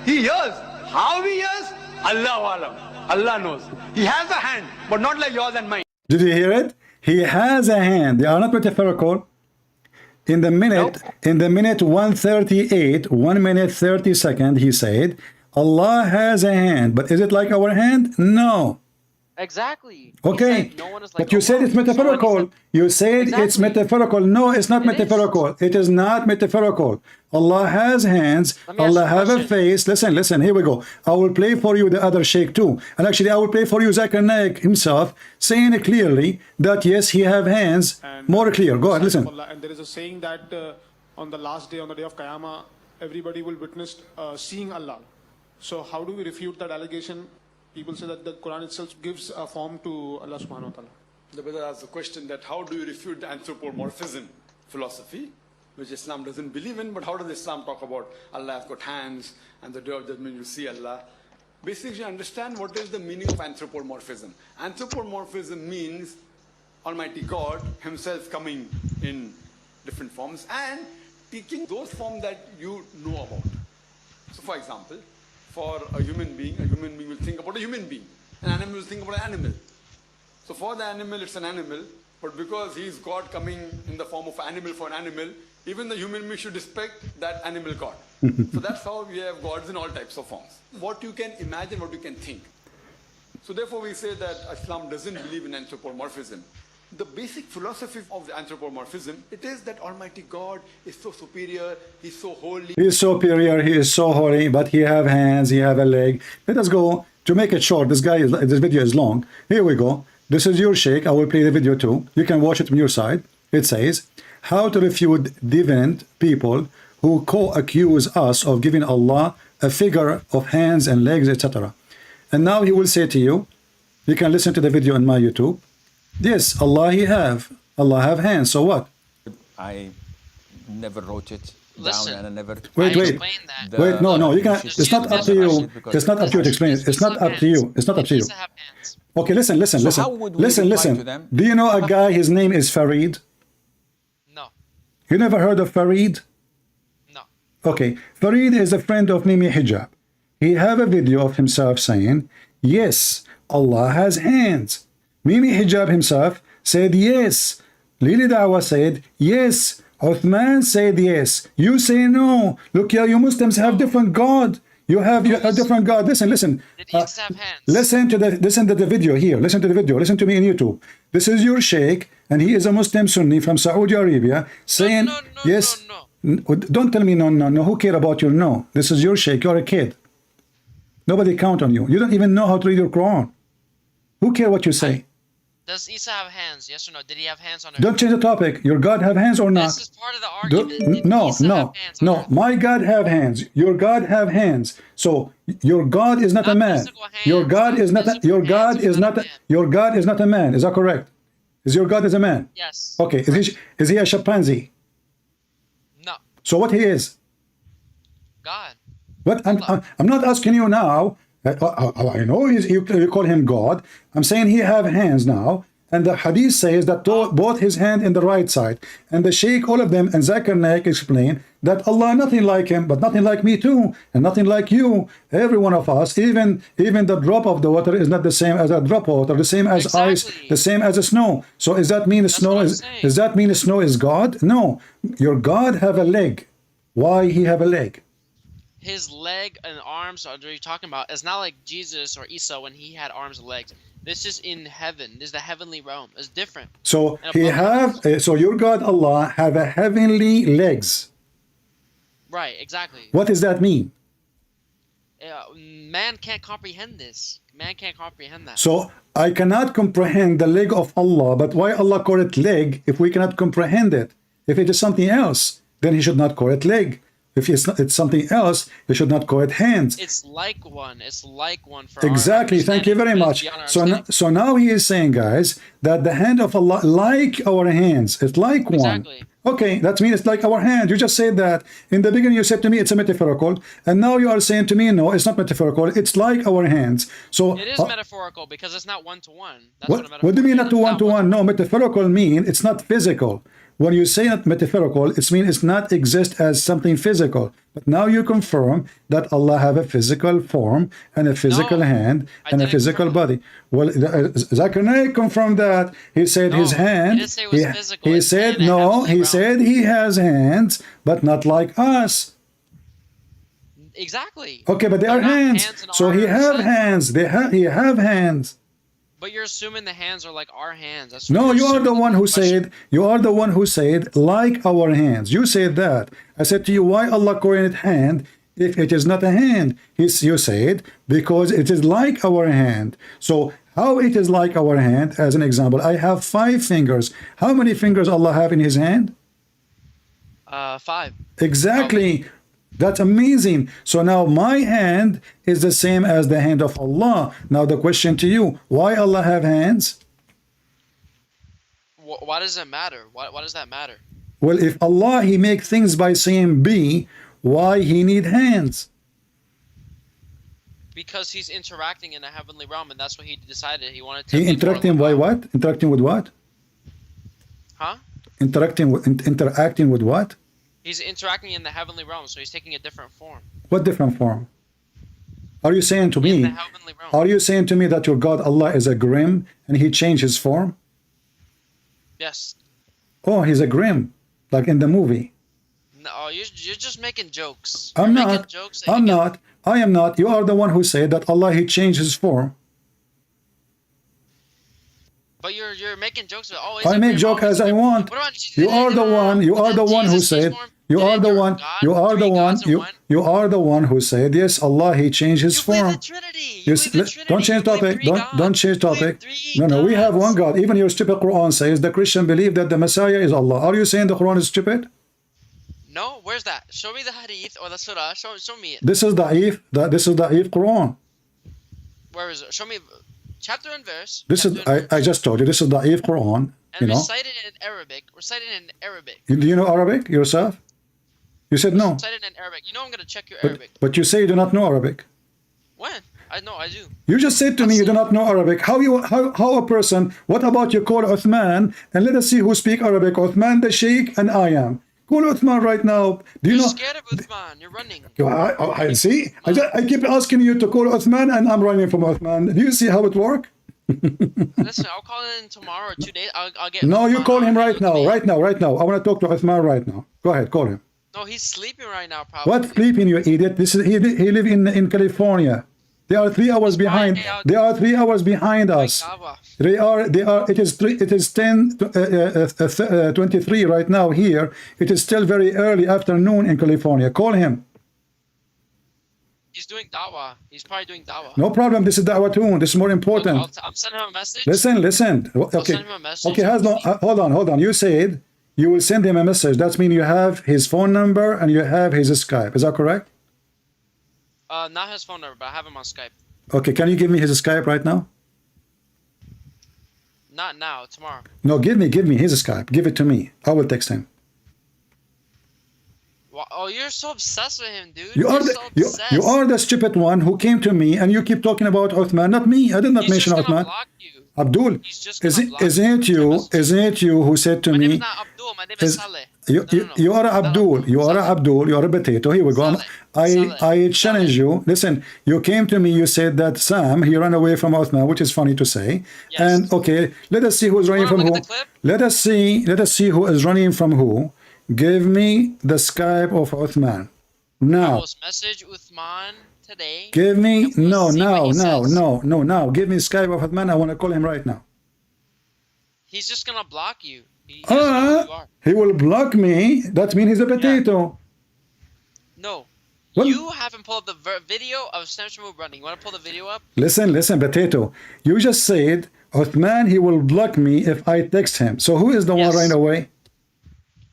Q: He hears. How he hears? Allahu Alam. Allah knows. He has a hand, but not like yours and mine.
A: Did you hear it? He has a hand. They are not metaphorical. In the minute 138, 1 minute 30 seconds, he said, Allah has a hand. But is it like our hand? No.
O: Exactly.
A: Okay, but you said it's metaphorical. You said it's metaphorical. No, it's not metaphorical. It is not metaphorical. Allah has hands. Allah has a face. Listen, here we go. I will play for you the other sheikh too. And actually, I will play for you Zakir Naik himself, saying clearly that yes, he have hands. More clear. Go ahead, listen.
R: And there is a saying that on the last day, on the day of Qiyamah, everybody will witness seeing Allah. So how do we refute that allegation? People say that the Quran itself gives a form to Allah subhanahu wa ta'ala.
Q: The brother asked the question that how do you refute the anthropomorphism philosophy, which Islam doesn't believe in, but how does Islam talk about Allah has got hands and the day of judgment you see Allah? Basically, understand what is the meaning of anthropomorphism. Anthropomorphism means Almighty God himself coming in different forms and taking those forms that you know about. So for example, for a human being will think about a human being. An animal will think about an animal. So for the animal, it's an animal, but because he is God coming in the form of an animal for an animal, even the human being should respect that animal God. So that's how we have gods in all types of forms. What you can imagine, what you can think. So therefore we say that Islam doesn't believe in anthropomorphism. The basic philosophy of the anthropomorphism, it is that Almighty God is so superior, He's so holy.
A: He is superior, he is so holy, but he have hands, he have a leg. Let us go, to make it short, this video is long. Here we go. This is your sheikh. I will play the video too. You can watch it from your side. It says, how to refute deviant people who co-accuse us of giving Allah a figure of hands and legs, etc. And now he will say to you, you can listen to the video on my YouTube. Yes, Allah have hands, so what?
N: I never wrote it down and I never...
A: Wait, no, you can, it's not up to you. It's not up to you to explain it. It's not up to you. It's not up to you. Okay, listen. Do you know a guy, his name is Farid?
O: No.
A: You never heard of Farid?
O: No.
A: Okay, Farid is a friend of Mimi Hijab. He have a video of himself saying, yes, Allah has hands. Mimi Hijab himself said yes. Lili Dawah said yes. Uthman said yes. You say no. Look here, you Muslims have different God. You have a different God. Listen.
O: Did he have hands?
A: Listen to the video here. Listen to the video. Listen to me in YouTube. This is your sheikh, and he is a Muslim Sunni from Saudi Arabia saying yes. Don't tell me no. Who care about your no? This is your sheikh. You're a kid. Nobody count on you. You don't even know how to read your Quran. Who care what you say?
O: Does Isa have hands? Yes or no? Did he have hands on earth?
A: Don't change the topic. Your God have hands or not?
O: This is part of the argument.
A: No. My God have hands. Your God have hands. So your God is not a man. Your God is not a man. Is that correct? Is your God is a man?
O: Yes.
A: Okay. Is he a chimpanzee?
O: No.
A: So what he is?
O: God.
A: But I'm not asking you now. I know you call him God. I'm saying he have hands now, and the hadith says that both his hand in the right side, and the sheikh, all of them, and Zakir Naik explain that Allah nothing like him, but nothing like me too, and nothing like you. Every one of us, even the drop of the water is not the same as a drop of water, the same as ice, the same as a snow. So does that mean snow is God? No, your God have a leg. Why he have a leg?
O: His leg and arms are what you're talking about. It's not like Jesus or Isa when he had arms and legs. This is in heaven. This is the heavenly realm. It's different.
A: So so your God Allah have a heavenly legs.
O: Right, exactly.
A: What does that mean?
O: Man can't comprehend this. Man can't comprehend that.
A: So I cannot comprehend the leg of Allah, but why Allah call it leg if we cannot comprehend it? If it is something else, then he should not call it leg. If it's something else, you should not call it hands.
O: It's like one. It's like one for
A: exactly. Thank you very much. So now he is saying, guys, that the hand of Allah like our hands. It's like one. Okay, that means it's like our hand. You just said that in the beginning. You said to me it's a metaphorical, and now you are saying to me no, it's not metaphorical. It's like our hands. So
O: it is metaphorical because it's not one to one. What
A: do you mean not to one to one? No, metaphorical mean it's not physical. When you say not metaphorical, it means it's not exist as something physical. But now you confirm that Allah have a physical form and a physical hand and a physical body. Well, Zakir Naik confirmed that. He said his hand. He said no. He said he has hands, but not like us.
O: Exactly.
A: Okay, but they are hands. So he have hands. He have hands.
O: But you're assuming the hands are like our hands. That's
A: no, you are the one who said. You are the one who said like our hands. You said that. I said to you, why Allah calling it hand if it is not a hand? You said because it is like our hand. So how it is like our hand? As an example, I have 5 fingers. How many fingers Allah have in His hand?
O: 5.
A: Exactly. That's amazing. So now my hand is the same as the hand of Allah. Now the question to you, why Allah have hands?
O: Why does it matter? Why does that matter?
A: Well, if Allah, He make things by saying be, why He need hands?
O: Because He's interacting in a heavenly realm, and that's what He decided He wanted to.
A: He interacting by what? Interacting with what?
O: Huh?
A: Interacting with what?
O: He's interacting in the heavenly realm, so he's taking a different form.
A: What different form? Are you saying to me? Are you saying to me that your God Allah is a grim and he changed his form?
O: Yes.
A: Oh, he's a grim, like in the movie.
O: No, you're just making jokes.
A: I'm not. I'm not. I am not. You are the one who said that Allah he changed his form.
O: But you're making jokes.
A: I make joke as I want. You are the one. You are the one who said. You are the one. You are the one. You are the one who said yes. Allah he changed his form. Don't change topic. Don't change topic. No. We have one God. Even your stupid Quran says the Christian believe that the Messiah is Allah. Are you saying the Quran is stupid?
O: No. Where's that? Show me the hadith or the surah. Show me it.
A: This is da'if. This is da'if Quran.
O: Where is it? Show me chapter and verse.
A: This is I just told you. This is da'if Quran.
O: And recite it in Arabic. Recite it in Arabic.
A: Do you know Arabic yourself? You said no.
O: Recite it in Arabic. You know I'm gonna check your Arabic.
A: But you say you do not know Arabic.
O: When? I know I do.
A: You just said to me you do not know Arabic. How a person? What about you call Uthman and let us see who speak Arabic? Uthman the Sheikh and I am. Call Uthman right now. Do you know?
O: You're scared of Uthman. You're running.
A: I see. I keep asking you to call Uthman and I'm running from Uthman. Do you see how it works?
O: Listen, I'll call in tomorrow or 2 days. I'll get.
A: No, you call him right now. Right now. I want to talk to Uthman right now. Go ahead, call him.
O: No, he's sleeping right now. Probably.
A: What sleeping, you idiot? This is he live in California. They are 3 hours behind. They are 3 hours behind us. They are. It is 10:23 right now here. It is still very early afternoon in California. Call him.
O: He's doing da'wah. He's probably doing da'wah.
A: No problem. This is da'wah too. This is more important.
O: I'm sending him a message.
A: Listen. Okay.
O: I'll send him a message.
A: Okay. Hold on. You said you will send him a message. That means you have his phone number and you have his Skype. Is that correct?
O: Not his phone number, but I have him on Skype.
A: Okay. Can you give me his Skype right now?
O: Not now. Tomorrow.
A: No. Give me his Skype. Give it to me. I will text him.
O: Oh, you're so obsessed with him, dude.
A: You are the stupid one who came to me and you keep talking about Uthman, not me. I did not mention Uthman. Abdul, isn't it you who said to me? My name is not Abdul. My name is Saleh. You are Abdul. You are Abdul. You are a potato. Here we go. I challenge you. Listen, you came to me. You said that Sam he ran away from Uthman, which is funny to say. Yes. And okay, let us see who is running from who. Let us see who is running from who. Give me the Skype of Uthman. Now.
O: I will message Uthman today.
A: Give me now. Give me Skype of Uthman. I want to call him right now.
O: He's just gonna block you. He
A: will block me. That means he's a potato.
O: Yeah. No. What? You haven't pulled up the video of Snapchat running. You want to pull the video up?
A: Listen, potato. You just said Uthman he will block me if I text him. So who is the one right away?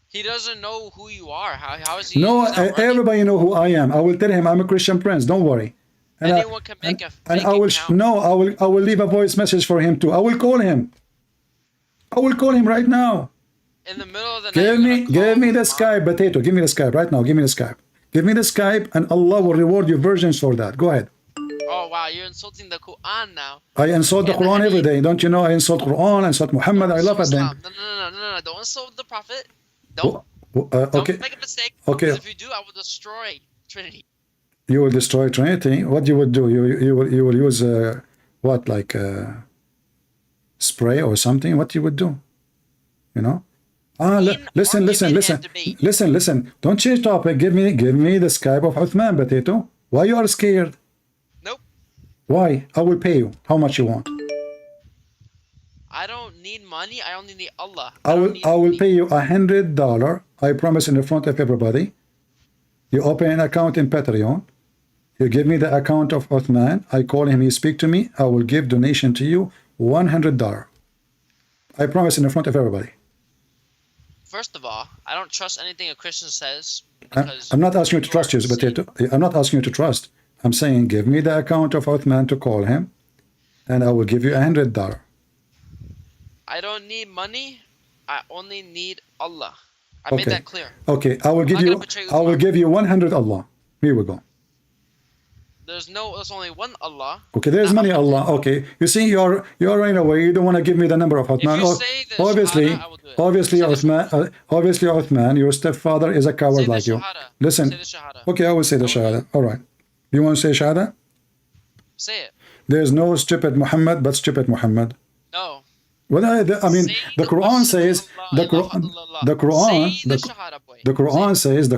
O: He doesn't know who you are. How is he?
A: No, everybody know who I am. I will tell him I'm a Christian prince. Don't worry. And
O: anyone can make a fake
A: account. I will leave a voice message for him too. I will call him. Right now.
O: In the middle of the night.
A: Give me the Skype, potato. Give me the Skype right now. Give me the Skype. Give me the Skype, and Allah will reward you virgins for that. Go ahead.
O: Oh wow, you're insulting the Quran now.
A: I insult the Quran every day. Don't you know? I insult Quran. I insult Muhammad. I love it.
O: No. Don't insult the Prophet. Don't make a mistake.
A: Okay.
O: Because if you do, I will destroy Trinity.
A: You will destroy Trinity? What you would do? You will use what, like spray or something? What you would do? You know? Listen. Don't change topic. Give me the Skype of Uthman, potato. Why you are scared?
O: Nope.
A: Why? I will pay you. How much you want?
O: I don't need money. I only need Allah.
A: I will pay you $100. I promise in front of everybody. You open an account in Patreon. You give me the account of Uthman. I call him. He speak to me. I will give donation to you $100. I promise in front of everybody.
O: First of all, I don't trust anything a Christian says.
A: I'm not asking you to trust you, potato. I'm not asking you to trust. I'm saying give me the account of Uthman to call him, and I will give you $100.
O: I don't need money. I only need Allah. I made that clear.
A: Okay, I will give you $100 Allah. Here we go.
O: There's only one Allah.
A: Okay, there's many Allah. Okay, you see, you're running away. You don't want to give me the number of Uthman. Obviously, Uthman, your stepfather is a coward like you. Listen. Okay, I will say the Shahada. All right. You want to say Shahada?
O: Say it.
A: There's no stupid Muhammad, but stupid Muhammad.
O: No.
A: Well, I mean, the Quran says the Quran says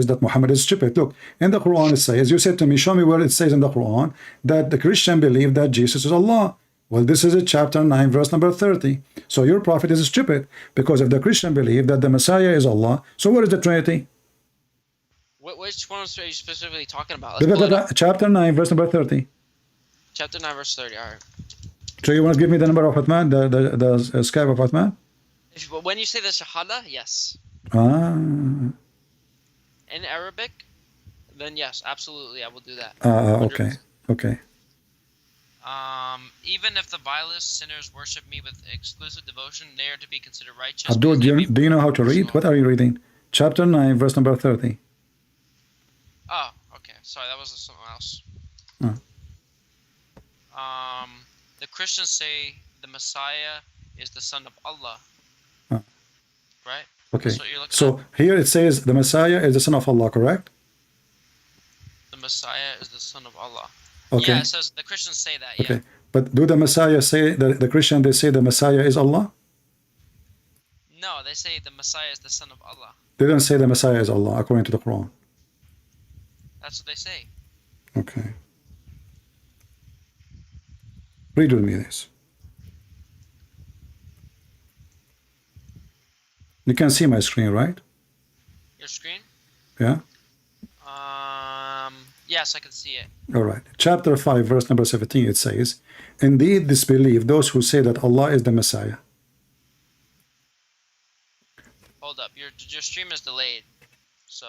A: that Muhammad is stupid. Look, in the Quran it says, you said to me, show me where it says in the Quran that the Christian believe that Jesus is Allah. Well, this is chapter 9, verse number 30. So your prophet is stupid, because if the Christian believe that the Messiah is Allah, so where is the Trinity?
O: Which one are you specifically talking about?
A: Chapter 9, verse number 30.
O: Chapter 9, verse 30. All right.
A: So you want to give me the number of Uthman, the scribe of Uthman?
O: When you say the Shahada, yes.
A: In
O: Arabic, then yes, absolutely, I will do that.
A: Okay.
O: Even if the vilest sinners worship me with exclusive devotion, they are to be considered righteous.
A: Abdul, do you know how to read? What are you reading? Chapter 9, verse number 30.
O: Oh, okay. Sorry, that was something else. The Christians say the Messiah is the son of Allah. Right?
A: Okay. So here it says the Messiah is the son of Allah, correct?
O: The Messiah is the son of Allah.
A: Okay.
O: Yeah, it says the Christians say that.
A: Okay. But do the Messiah say, the Christian, they say the Messiah is Allah?
O: No, they say the Messiah is the son of Allah.
A: They don't say the Messiah is Allah, according to the Quran.
O: That's what they say.
A: Okay. Read with me this. You can see my screen, right?
O: Your screen?
A: Yeah?
O: Yes, I can see it.
A: All right. Chapter 5, verse number 17, it says, indeed disbelieve those who say that Allah is the Messiah.
O: Hold up. Your stream is delayed, so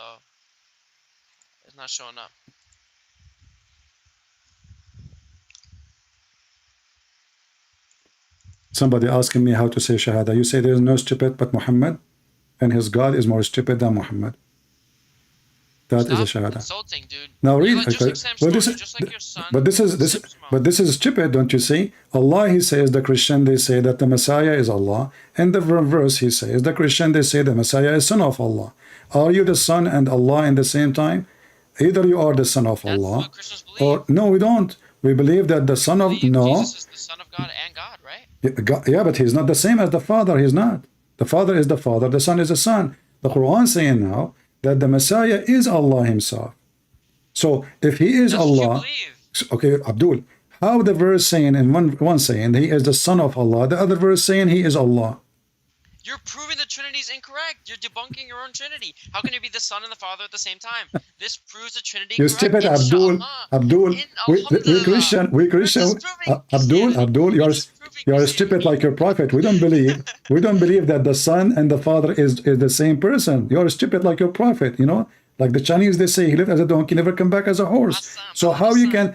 O: it's not showing up.
A: Somebody asking me how to say Shahada. You say there is no stupid but Muhammad, and his God is more stupid than Muhammad. That is a Shahada.
O: Insulting, dude.
A: Now read.
O: Well,
A: this is stupid, don't you see? Allah, he says the Christian, they say that the Messiah is Allah. In the verse, he says the Christian, they say the Messiah is son of Allah. Are you the son and Allah in the same time? Either you are the son of Allah, or no, we don't. We believe that the son of
O: Jesus is the son of God and God, right?
A: Yeah, but he's not the same as the Father. He's not. The Father is the Father. The Son is the Son. The Quran is saying now that the Messiah is Allah himself. So if he is Allah, okay, Abdul, how the verse saying in one saying he is the son of Allah, the other verse saying he is Allah?
O: You're proving the Trinity is incorrect. You're debunking your own Trinity. How can you be the Son and the Father at the same time? This proves the Trinity.
A: You stupid Abdul. We Christian. Abdul, you're stupid like your prophet. We don't believe that the Son and the Father is the same person. You're stupid like your prophet. You know, like the Chinese, they say he lived as a donkey, never come back as a horse. So how you can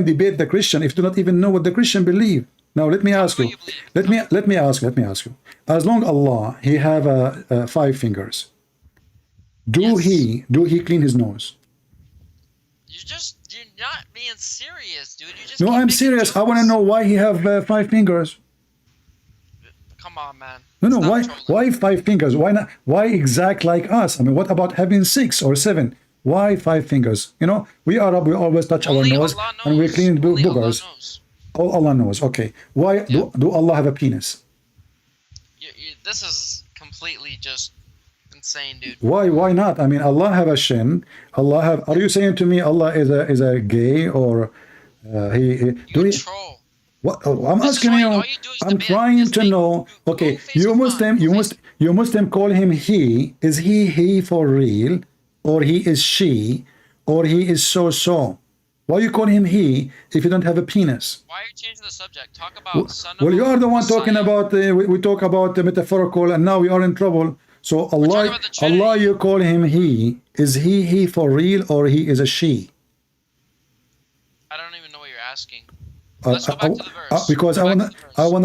A: debate the Christian if you do not even know what the Christian believe? Now let me ask you. Let me ask you. As long Allah, he have 5 fingers. Do he clean his nose?
O: You're not being serious, dude.
A: No, I'm serious. I want to know why he have 5 fingers.
O: Come on, man.
A: No. Why 5 fingers? Why not? Why exact like us? I mean, what about having 6 or 7? Why 5 fingers? You know, we Arab, we always touch our nose and we clean boogers. All Allah knows. Okay. Why do Allah have a penis?
O: This is completely just insane, dude.
A: Why not? I mean, Allah have a shin. Allah have. Are you saying to me Allah is a gay or
O: troll.
A: What? Oh, I'm asking you. I'm trying to know. Okay, you Muslim call him he. Is he for real, or he is she, or he is so? Why you call him he if you don't have a penis?
O: Why are you changing the subject? Talk about son of
A: Well, you are the one talking about. We talk about the metaphorical, and now we are in trouble. So Allah, you call him he. Is he for real, or he is a she?
O: I don't even know what you're asking. Let's go back to the verse.
A: Because I want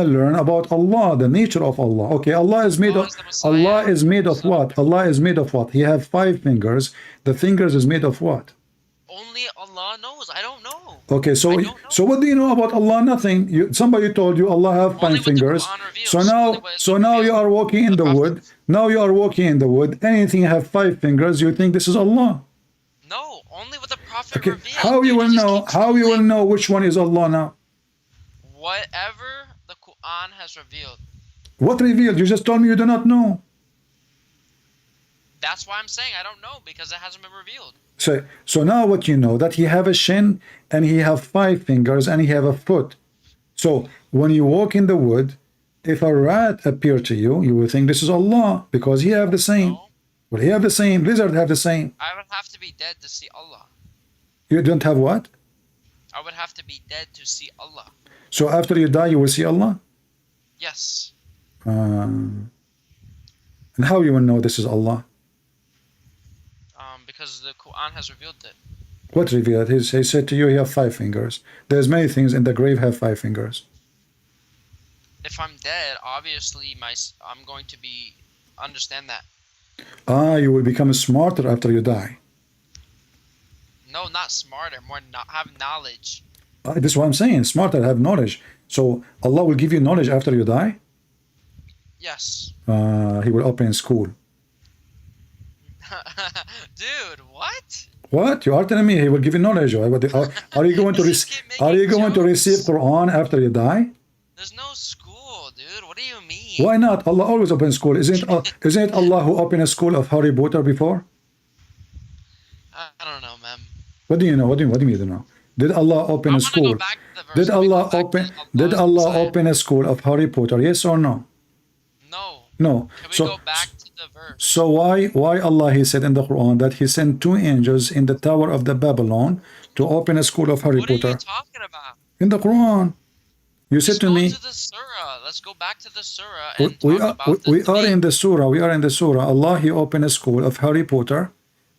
A: to learn about Allah, the nature of Allah. Okay, Allah is made of what? Allah is made of what? He have 5 fingers. The fingers is made of what?
O: Only Allah Allah knows. I don't know.
A: Okay, so what do you know about Allah? Nothing. Somebody told you Allah have 5 fingers. So now you are walking in the wood. Now you are walking in the wood. Anything have 5 fingers, you think this is Allah?
O: No, only what the Prophet revealed.
A: How you will know? How you will know which one is Allah now?
O: Whatever the Quran has revealed.
A: What revealed? You just told me you do not know.
O: That's why I'm saying I don't know, because it hasn't been revealed.
A: So now what you know, that he have a shin and he have 5 fingers and he have a foot. So when you walk in the wood, if a rat appear to you, you will think this is Allah because he have the same. No. Well, he have the same. Lizard have the same.
O: I would have to be dead to see Allah.
A: You don't have what?
O: I would have to be dead to see Allah.
A: So after you die, you will see Allah?
O: Yes.
A: And how you will know this is Allah?
O: Because the Quran has revealed it.
A: What revealed? He said to you, he have 5 fingers. There's many things in the grave have 5 fingers.
O: If I'm dead, obviously I'm going to be understand that.
A: You will become smarter after you die.
O: No, not smarter, more have knowledge.
A: This is what I'm saying. Smarter, have knowledge. So Allah will give you knowledge after you die?
O: Yes.
A: He will open school.
O: Dude, what?
A: What? You are telling me he will give you knowledge? Are you going to receive Quran after you die?
O: There's no school, dude. What do you mean?
A: Why not? Allah always opens school. Isn't it Allah who opened a school of Harry Potter before?
O: I don't know, man.
A: What do you know? What do you mean you don't know? Did Allah open a school? Did Allah open a school of Harry Potter? Yes or no?
O: No.
A: No.
O: Can we go back to the verse?
A: So why Allah, he said in the Quran that he sent 2 angels in the tower of the Babylon to open a school of Harry Potter?
O: What are you talking about?
A: In the Quran. You said to me.
O: Let's go to the surah. Let's go back to the surah and talk about
A: we are in the surah. We are in the surah. Allah, he opened a school of Harry Potter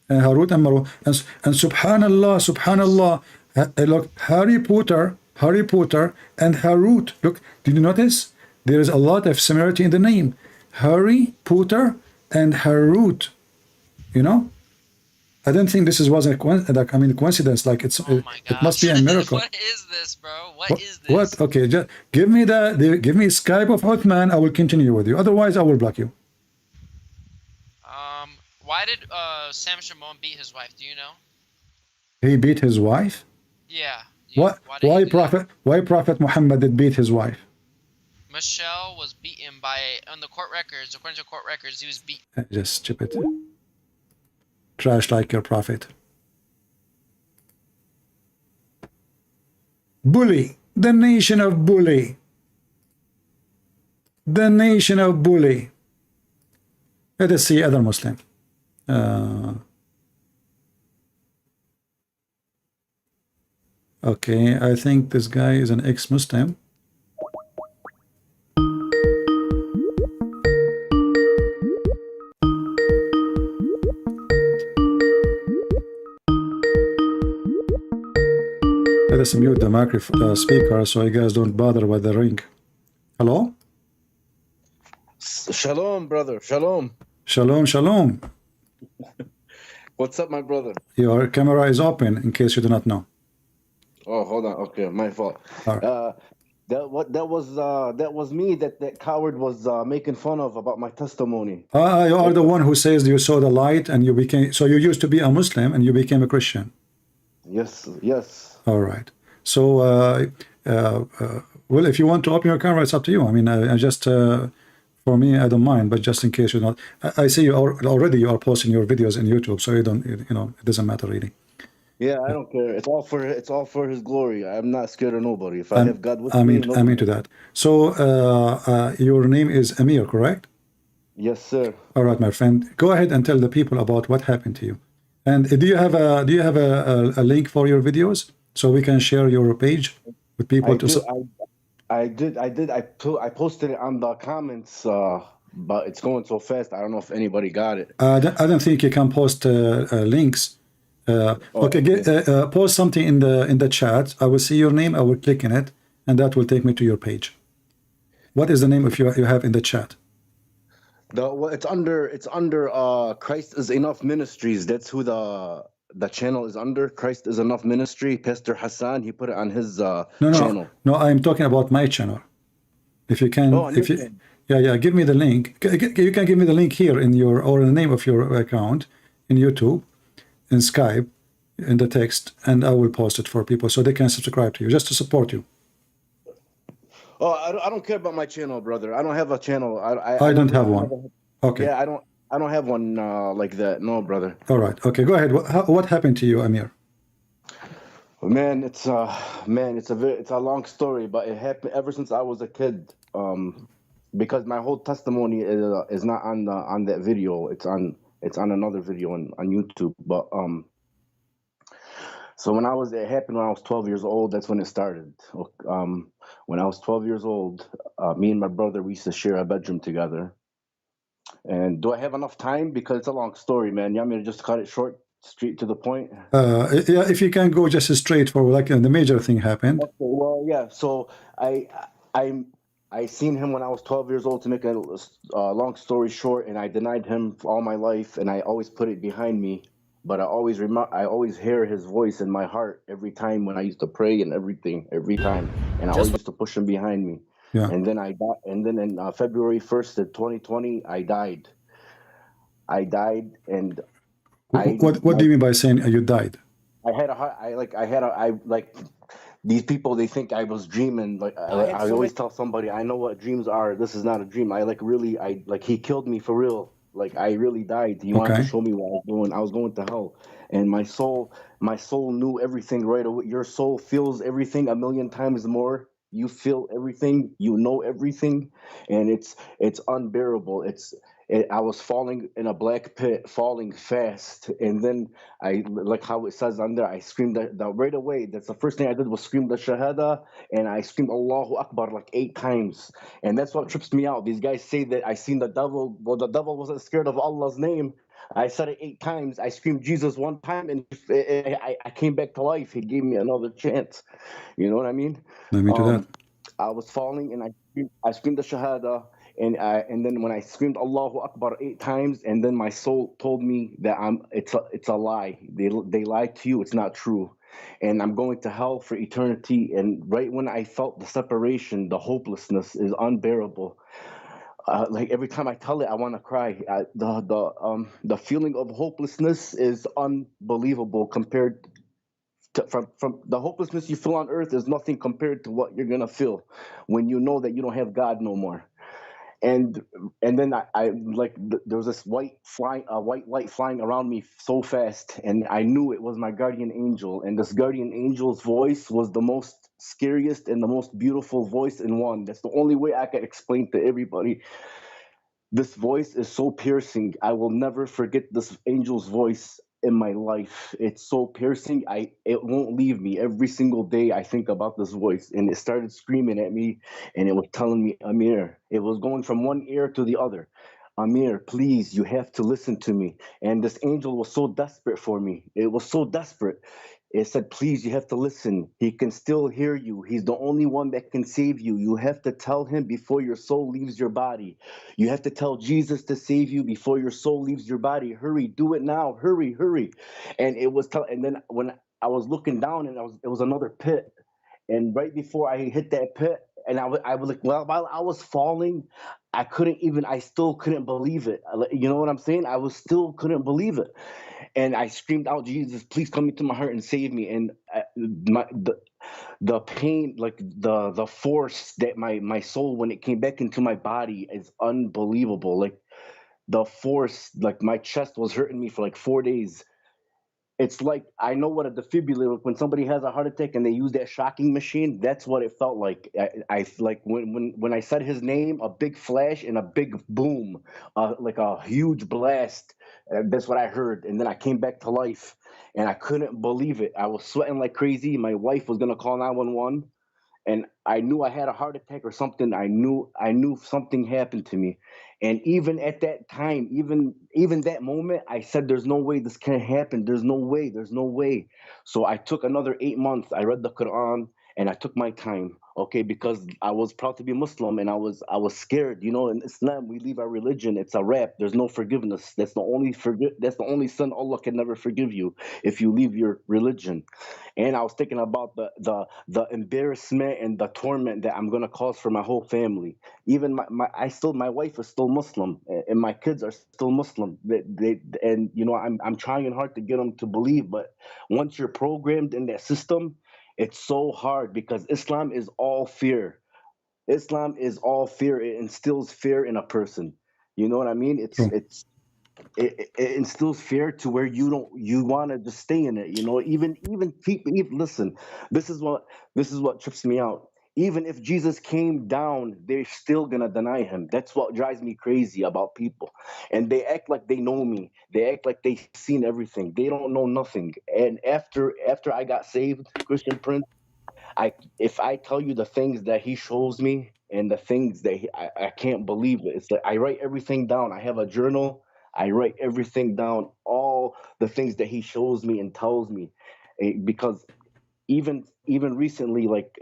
A: and Harut and Marut. And subhanallah, look, Harry Potter and Harut. Look, did you notice? There is a lot of similarity in the name. Harry Potter and Harut. You know? I don't think this was a coincidence. Like it must be a miracle.
O: What is this, bro? What is this?
A: What? Okay, just give me Skype of Uthman. I will continue with you. Otherwise, I will block you.
O: Why did Sam Shimon beat his wife? Do you know?
A: He beat his wife?
O: Yeah.
A: Why Prophet Muhammad did beat his wife?
O: Michelle was beaten by, on the court records, according to court records, he was beaten.
A: Just stupid. Trash like your prophet. Bully. The nation of bully. The nation of bully. Let us see other Muslim. Okay, I think this guy is an ex-Muslim. Let us mute the microphone speaker so you guys don't bother with the ring. Hello?
S: Shalom, brother. Shalom.
A: Shalom.
S: What's up, my brother?
A: Your camera is open in case you do not know.
S: Oh, hold on. Okay, my fault. That was me that coward was making fun of about my testimony.
A: You are the one who says you saw the light and you became. So you used to be a Muslim and you became a Christian.
S: Yes.
A: All right. So, well, if you want to open your camera, it's up to you. I mean, I just for me, I don't mind, but just in case you're not, I see you already. You are posting your videos in YouTube, so you don't, it doesn't matter really.
S: Yeah, I don't care. It's all for His glory. I'm not scared of nobody. If I have God with me,
A: I'm into that. So, your name is Amir, correct?
S: Yes, sir.
A: All right, my friend. Go ahead and tell the people about what happened to you. And do you have a link for your videos so we can share your page with people
S: I did. I posted it on the comments, but it's going so fast. I don't know if anybody got it.
A: I don't think you can post links. Okay, post something in the chat. I will see your name. I will click in it, and that will take me to your page. What is the name if you have in the chat?
S: It's under Christ is Enough Ministries. That's who the channel is under Christ is Enough Ministry. Pastor Hassan, he put it on his
A: No,
S: channel.
A: no, I'm talking about my channel. If you can,
S: Oh,
A: if you, yeah, give me the link. You can give me the link here in your, or the name of your account in YouTube, in Skype, in the text, and I will post it for people so they can subscribe to you, just to support you.
S: Oh, I don't care about my channel, brother. I don't have a channel.
A: I don't have one. Okay.
S: Yeah, I don't have one like that. No, brother.
A: All right. Okay, go ahead. What happened to you, Amir?
S: Man, it's a long story, but it happened ever since I was a kid. Because my whole testimony is not on that video. It's on another video on YouTube. But so it happened when I was 12 years old. That's when it started. When I was 12 years old, me and my brother, we used to share a bedroom together. And do I have enough time? Because it's a long story, man. You want me to just cut it short, straight to the point?
A: Yeah, if you can go just straight for like the major thing happened.
S: Okay, well, yeah. So I seen him when I was 12 years old. To make a long story short, and I denied him all my life, and I always put it behind me. But I always hear his voice in my heart every time when I used to pray and everything, every time, and I always used to push him behind me.
A: Yeah.
S: And then in February 1st of 2020, I died. And
A: What do you mean by saying you died?
S: These people, they think I was dreaming. Like I always tell somebody, I know what dreams are. This is not a dream. He killed me for real. Like I really died. He wanted to show me what I was doing. I was going to hell, and my soul knew everything right away. Your soul feels everything a million times more. You feel everything. You know everything, and it's unbearable. I was falling in a black pit, falling fast, and then like how it says under, I screamed that right away. That's the first thing I did was scream the Shahada, and I screamed Allahu Akbar like 8 times, and that's what trips me out. These guys say that I seen the devil. Well, the devil wasn't scared of Allah's name. I said it 8 times. I screamed Jesus 1 time, and I came back to life. He gave me another chance. You know what I mean?
A: Let me do that.
S: I was falling, and I screamed the Shahada. And then when I screamed Allahu Akbar 8 times, and then my soul told me that it's a lie. They lied to you. It's not true, and I'm going to hell for eternity. And right when I felt the separation, the hopelessness is unbearable. Like every time I tell it, I want to cry. The feeling of hopelessness is unbelievable compared to, from the hopelessness you feel on earth is nothing compared to what you're gonna feel when you know that you don't have God no more. And then there was this white light flying around me so fast, and I knew it was my guardian angel. And this guardian angel's voice was the most scariest and the most beautiful voice in one. That's the only way I can explain to everybody. This voice is so piercing. I will never forget this angel's voice in my life. It's so piercing. It won't leave me. Every single day I think about this voice, and it started screaming at me, and it was telling me, Amir. It was going from one ear to the other. Amir, please, you have to listen to me. And this angel was so desperate for me. It was so desperate. It said, please, you have to listen. He can still hear you. He's the only one that can save you. You have to tell him before your soul leaves your body. You have to tell Jesus to save you before your soul leaves your body. Hurry, do it now. Hurry, hurry. And and then when I was looking down, and it was another pit. And right before I hit that pit, and I was like, well, while I was falling, I still couldn't believe it. You know what I'm saying? Still couldn't believe it. And I screamed out, Jesus, please come into my heart and save me. And the pain, like the force that my soul, when it came back into my body, is unbelievable. Like the force, like my chest was hurting me for like 4 days. It's like, I know what a defibrillator, when somebody has a heart attack and they use that shocking machine, that's what it felt like. I like when I said his name, a big flash and a big boom, like a huge blast. That's what I heard. And then I came back to life, and I couldn't believe it. I was sweating like crazy. My wife was gonna call 911, and I knew I had a heart attack or something. I knew something happened to me. And even at that time, even that moment, I said, there's no way this can happen. There's no way. So I took another 8 months. I read the Quran, and I took my time. okay, because I was proud to be Muslim, and I was scared. You know, in Islam we leave our religion, it's a wrap. There's no forgiveness. That's the only sin Allah can never forgive you, if you leave your religion. And I was thinking about the embarrassment and the torment that I'm gonna cause for my whole family. Even my wife is still Muslim, and my kids are still Muslim. And you know, I'm trying hard to get them to believe, but once you're programmed in that system, it's so hard, because Islam is all fear. Islam is all fear. It instills fear in a person. You know what I mean? It instills fear to where you want to just stay in it. You know, even people. Listen, this is what trips me out. Even if Jesus came down, they're still gonna deny him. That's what drives me crazy about people. And they act like they know me. They act like they've seen everything. They don't know nothing. And after I got saved, Christian Prince, if I tell you the things that he shows me and the things that I can't believe it. It's like I write everything down. I have a journal. I write everything down, all the things that he shows me and tells me, because even recently, like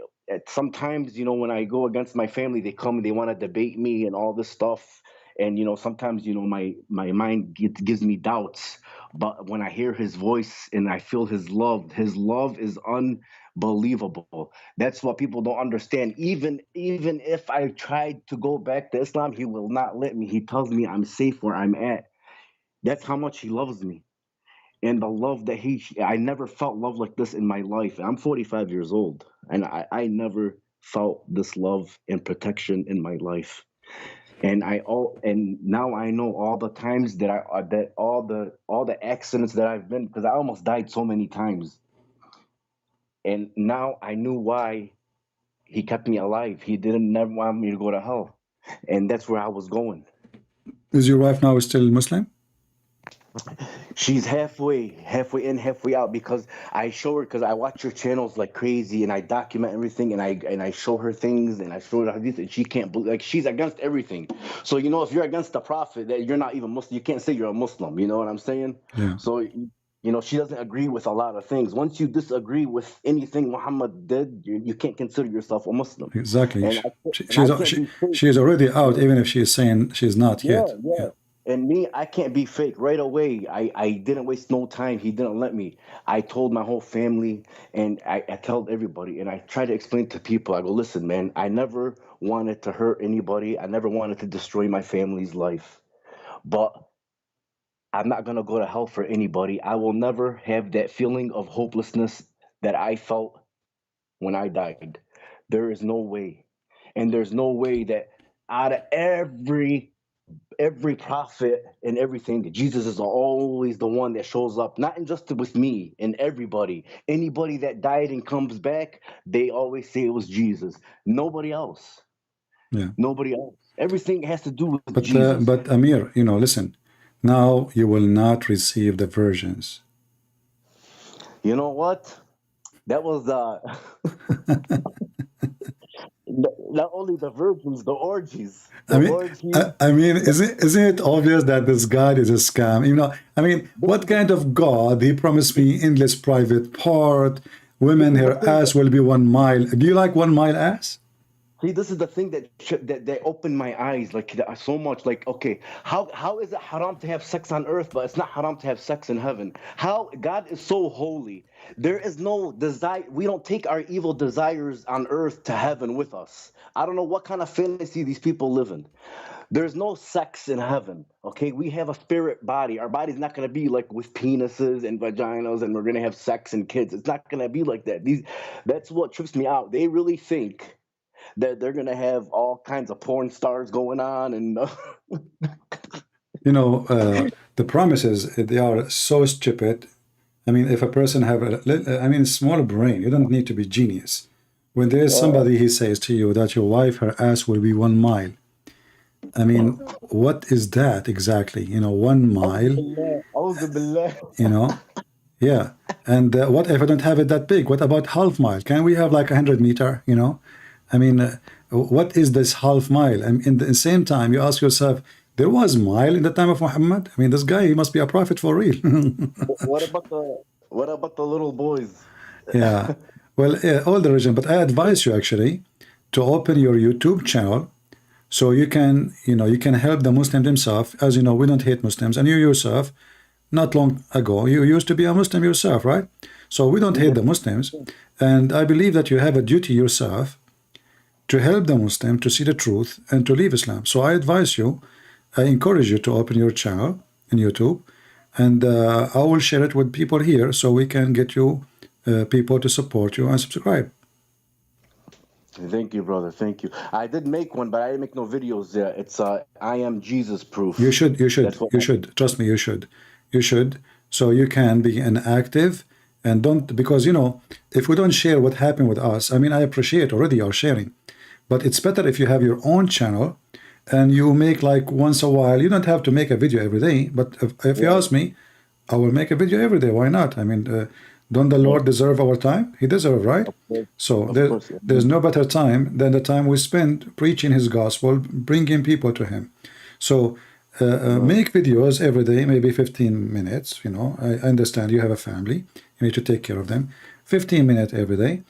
S: sometimes, you know, when I go against my family, they come and they want to debate me and all this stuff. And you know, sometimes, you know, my mind gives me doubts. But when I hear his voice and I feel his love is unbelievable. That's what people don't understand. Even if I tried to go back to Islam, he will not let me. He tells me I'm safe where I'm at. That's how much he loves me. And the love that I never felt love like this in my life. I'm 45 years old, and I never felt this love and protection in my life. And now I know all the times that all the accidents that I've been, because I almost died so many times. And now I knew why he kept me alive. He didn't never want me to go to hell. And that's where I was going.
A: Is your wife now still Muslim?
S: She's halfway in, halfway out, because I show her, because I watch her channels like crazy, and I document everything, and I show her things, and I show her hadith, and she can't believe, like, she's against everything. So you know, if you're against the Prophet, that you're not even Muslim. You can't say you're a Muslim. You know what I'm saying?
A: Yeah.
S: So you know, she doesn't agree with a lot of things. Once you disagree with anything Muhammad did, you can't consider yourself a Muslim.
A: Exactly.
S: And
A: She is already out, even if she is saying she's not yet.
S: yeah. And me, I can't be fake. Right away, I didn't waste no time. He didn't let me. I told my whole family, and I told everybody, and I try to explain to people. I go, listen, man, I never wanted to hurt anybody. I never wanted to destroy my family's life. But I'm not going to go to hell for anybody. I will never have that feeling of hopelessness that I felt when I died. There is no way. And there's no way that out of every prophet and everything, Jesus is always the one that shows up, not just with me and everybody. Anybody that died and comes back, they always say it was Jesus. Nobody else.
A: Yeah.
S: Nobody else. Everything has to do with Jesus.
A: But Amir, you know, listen. Now you will not receive the virgins.
S: You know what? That was not only the virgins, the orgies.
A: I mean, isn't it obvious that this God is a scam? You know, I mean, what kind of God? He promised me endless private part. Women, her ass will be 1 mile. Do you like 1 mile ass?
S: See, this is the thing that opened my eyes like so much. Like, okay, how is it haram to have sex on earth, but it's not haram to have sex in heaven? How God is so holy. There is no desire. We don't take our evil desires on earth to heaven with us. I don't know what kind of fantasy these people live in. There's no sex in heaven. Okay, we have a spirit body. Our body's not going to be like with penises and vaginas, and we're going to have sex and kids. It's not going to be like that. That's what trips me out. They really think that they're going to have all kinds of porn stars going on. And
A: you know, the promises, they are so stupid. I mean, if a person have a small brain, you don't need to be genius. When there is somebody, he says to you that your wife, her ass will be 1 mile. I mean, what is that exactly? You know, 1 mile. You know, yeah. And what if I don't have it that big? What about half mile? Can we have like 100 meter? You know, I mean, what is this half mile? And in the same time, you ask yourself, there was mile in the time of Muhammad. I mean, this guy, he must be a prophet for real.
S: what about the little boys?
A: Yeah. Well, all the religion, but I advise you actually to open your YouTube channel so you can, you can help the Muslim themselves. As you know, we don't hate Muslims, and you yourself, not long ago, you used to be a Muslim yourself, right? So we don't hate the Muslims, and I believe that you have a duty yourself to help the Muslim to see the truth and to leave Islam. So I advise you, I encourage you to open your channel in YouTube, and I will share it with people here so we can get you people to support you and subscribe.
S: Thank you, brother. Thank you. I did make one, but I didn't make no videos there. It's I am Jesus proof.
A: You should. Trust me, you should. So you can be an active and don't, because if we don't share what happened with us, I mean, I appreciate already your sharing, but it's better if you have your own channel and you make like once a while. You don't have to make a video every day, but if you ask me, I will make a video every day. Why not? I mean, don't the Lord deserve our time? He deserves, right? So there's no better time than the time we spend preaching his gospel, bringing people to him. So make videos every day, maybe 15 minutes. I understand you have a family, you need to take care of them. 15 minutes every day.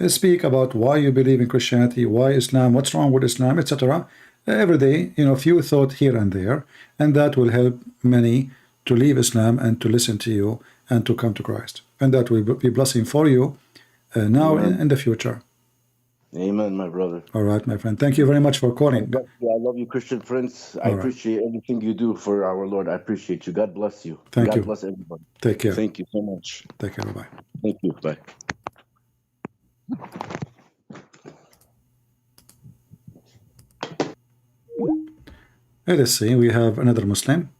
A: Speak about why you believe in Christianity, why Islam, what's wrong with Islam, etc. Every day, few thoughts here and there, and that will help many to leave Islam and to listen to you and to come to Christ. And that will be blessing for you now and in the future.
S: Amen, my brother.
A: All right, my friend. Thank you very much for calling.
S: I love you, Christian Prince. I appreciate everything you do for our Lord. I appreciate you. God bless you.
A: Thank you.
S: God bless everybody.
A: Take care.
S: Thank you so much.
A: Take care. Bye-bye.
S: Thank you. Bye.
A: Let us see. We have another Muslim.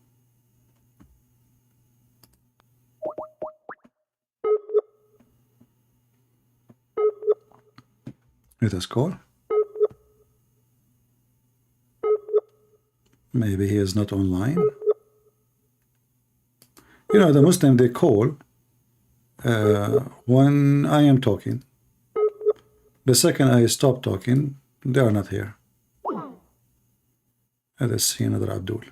A: Let us call. Maybe he is not online. The Muslim, they call when I am talking. The second I stop talking, they are not here. Let us see another Abdul.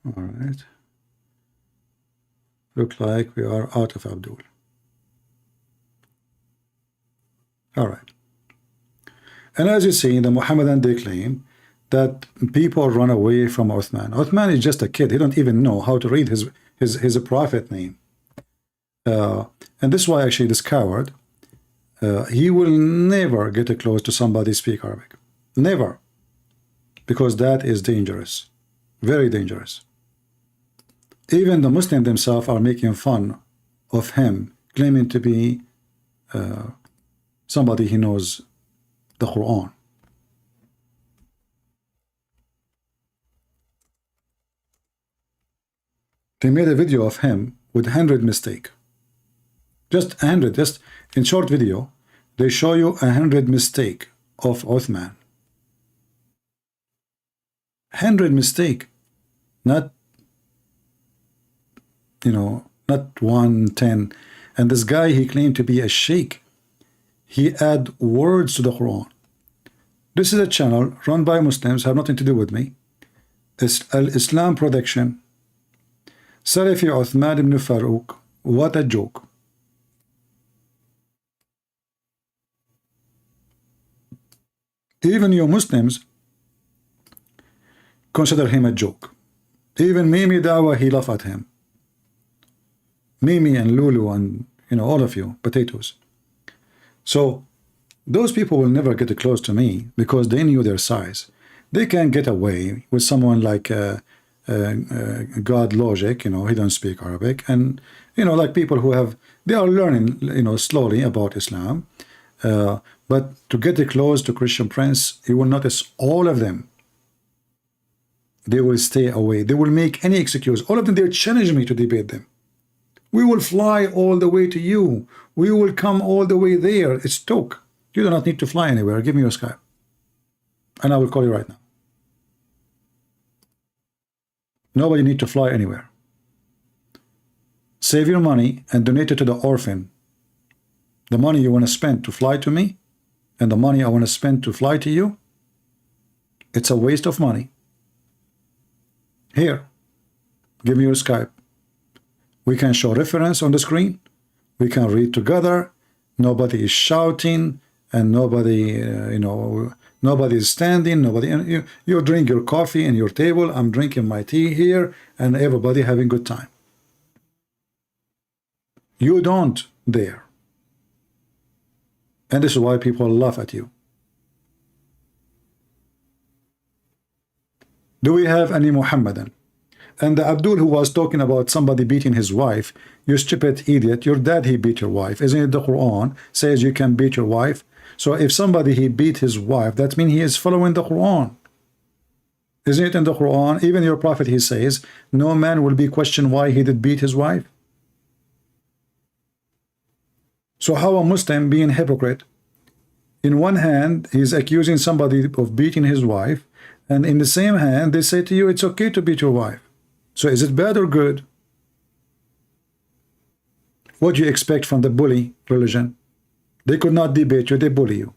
A: All right. Look like we are out of Abdul. All right. And as you see, the Muhammadan, they claim that people run away from Uthman. Uthman is just a kid. He don't even know how to read his prophet name. And this is why actually this coward, he will never get close to somebody speak Arabic. Never. Because that is dangerous. Very dangerous. Even the Muslims themselves are making fun of him, claiming to be somebody who knows the Quran. They made a video of him with 100 mistakes. Just 100, just in short video, they show you 100 mistakes of Uthman. 100 mistakes, not not 1, 10. And this guy, he claimed to be a sheikh. He add words to the Quran. This is a channel run by Muslims, have nothing to do with me. It's Islam Production. Salafi Uthman ibn Farouk. What a joke. Even you Muslims consider him a joke. Even Mimi Dawa, he laugh at him. Mimi and Lulu and all of you, potatoes. So those people will never get close to me because they knew their size. They can get away with someone like God Logic, he don't speak Arabic, and like people who they are learning, slowly about Islam. But to get close to Christian Prince, you will notice all of them, they will stay away. They will make any excuse. All of them, they challenge me to debate them. We will fly all the way to you. We will come all the way there. It's talk. You do not need to fly anywhere. Give me your Skype, and I will call you right now. Nobody need to fly anywhere. Save your money and donate it to the orphan. The money you want to spend to fly to me and the money I want to spend to fly to you, it's a waste of money. Here, give me your Skype. We can show reference on the screen. We can read together. Nobody is shouting, and nobody, nobody is standing. Nobody. You drink your coffee in your table. I'm drinking my tea here, and everybody having good time. You don't dare. And this is why people laugh at you. Do we have any Muhammadan? And the Abdul who was talking about somebody beating his wife, you stupid idiot, your dad, he beat your wife. Isn't it the Quran says you can beat your wife? So if somebody, he beat his wife, that means he is following the Quran. Isn't it in the Quran? Even your prophet, he says, no man will be questioned why he did beat his wife. So how a Muslim being hypocrite? In one hand, he's accusing somebody of beating his wife, and in the same hand, they say to you, it's okay to beat your wife. So is it bad or good? What do you expect from the bully religion? They could not debate you, they bully you.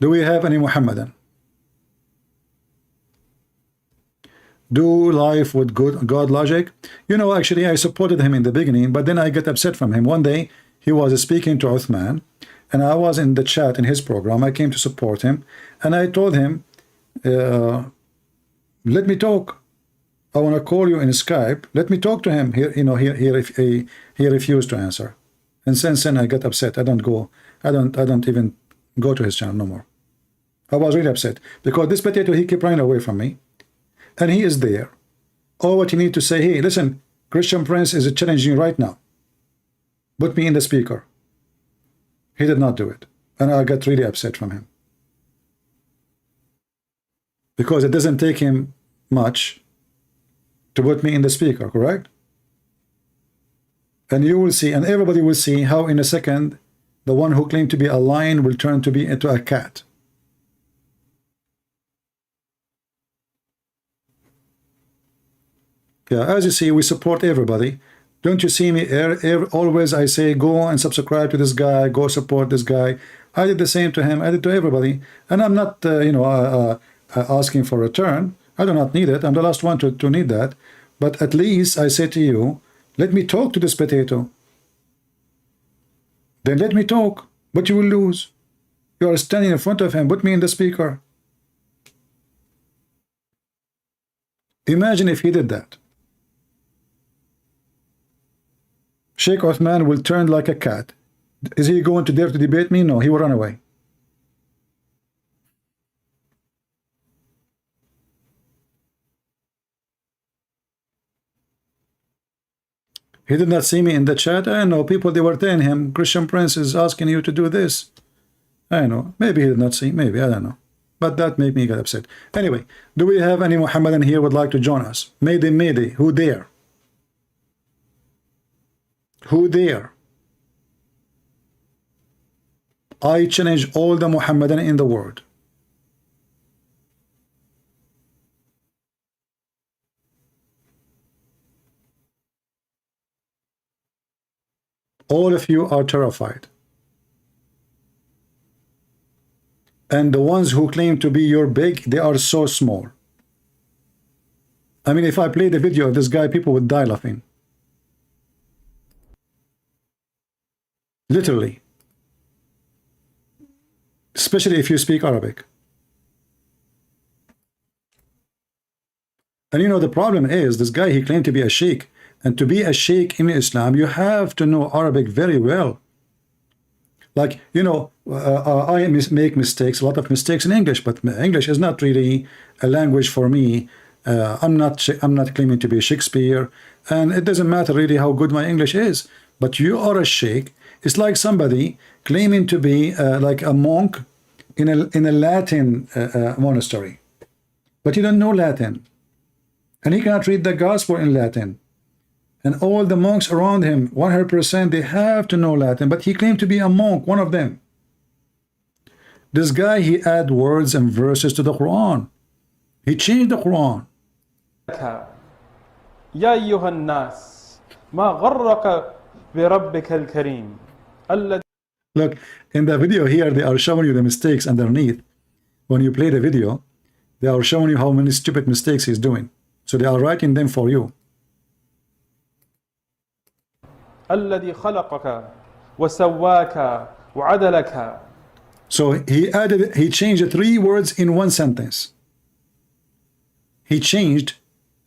A: Do we have any Muhammadan? Do life with good God logic? Actually, I supported him in the beginning, but then I get upset from him. One day, he was speaking to Uthman, and I was in the chat in his program. I came to support him, and I told him, let me talk. I want to call you in Skype. Let me talk to him. He refused to answer, and since then I get upset. I don't even go to his channel no more. I was really upset because this potato, he kept running away from me, and he is there. All what you need to say, hey, listen, Christian Prince is challenging you right now. Put me in the speaker. He did not do it, and I got really upset from him because it doesn't take him much to put me in the speaker, correct? And you will see, and everybody will see how in a second the one who claimed to be a lion will turn to be into a cat. Yeah, as you see, we support everybody. Don't you see me always I say go and subscribe to this guy, go support this guy. I did the same to him. I did to everybody, and I'm not asking for return. I do not need it. I'm the last one to need that. But at least I say to you, let me talk to this potato. Then let me talk, but you will lose. You are standing in front of him. Put me in the speaker. Imagine if he did that. Sheikh Uthman will turn like a cat. Is he going to dare to debate me? No, he will run away. He did not see me in the chat. I know people, they were telling him, Christian Prince is asking you to do this. I know. Maybe he did not see. Maybe. I don't know. But that made me get upset. Anyway, do we have any Muhammadan here would like to join us? Mayday, mayday. Who dare? Who dare? I challenge all the Muhammadan in the world. All of you are terrified. And the ones who claim to be your big, they are so small. I mean, if I play the video of this guy, people would die laughing. Literally. Especially if you speak Arabic. And the problem is, this guy, he claimed to be a sheikh. And to be a sheikh in Islam, you have to know Arabic very well. Like, I make mistakes, a lot of mistakes in English, but English is not really a language for me. I'm not claiming to be Shakespeare, and it doesn't matter really how good my English is. But you are a sheikh. It's like somebody claiming to be like a monk in a Latin monastery, but he don't know Latin, and he cannot read the gospel in Latin. And all the monks around him, 100%, they have to know Latin, but he claimed to be a monk, one of them. This guy, he add words and verses to the Quran. He changed the Quran.
K: يا أيها الناس ما غرك بربك الكريم.
A: Look, in the video here, they are showing you the mistakes underneath. When you play the video, They are showing you how many stupid mistakes he's doing. So they are writing them for you.
T: الذي خلقك وسواك وعدلك.
A: So he changed 3 words in one sentence. He changed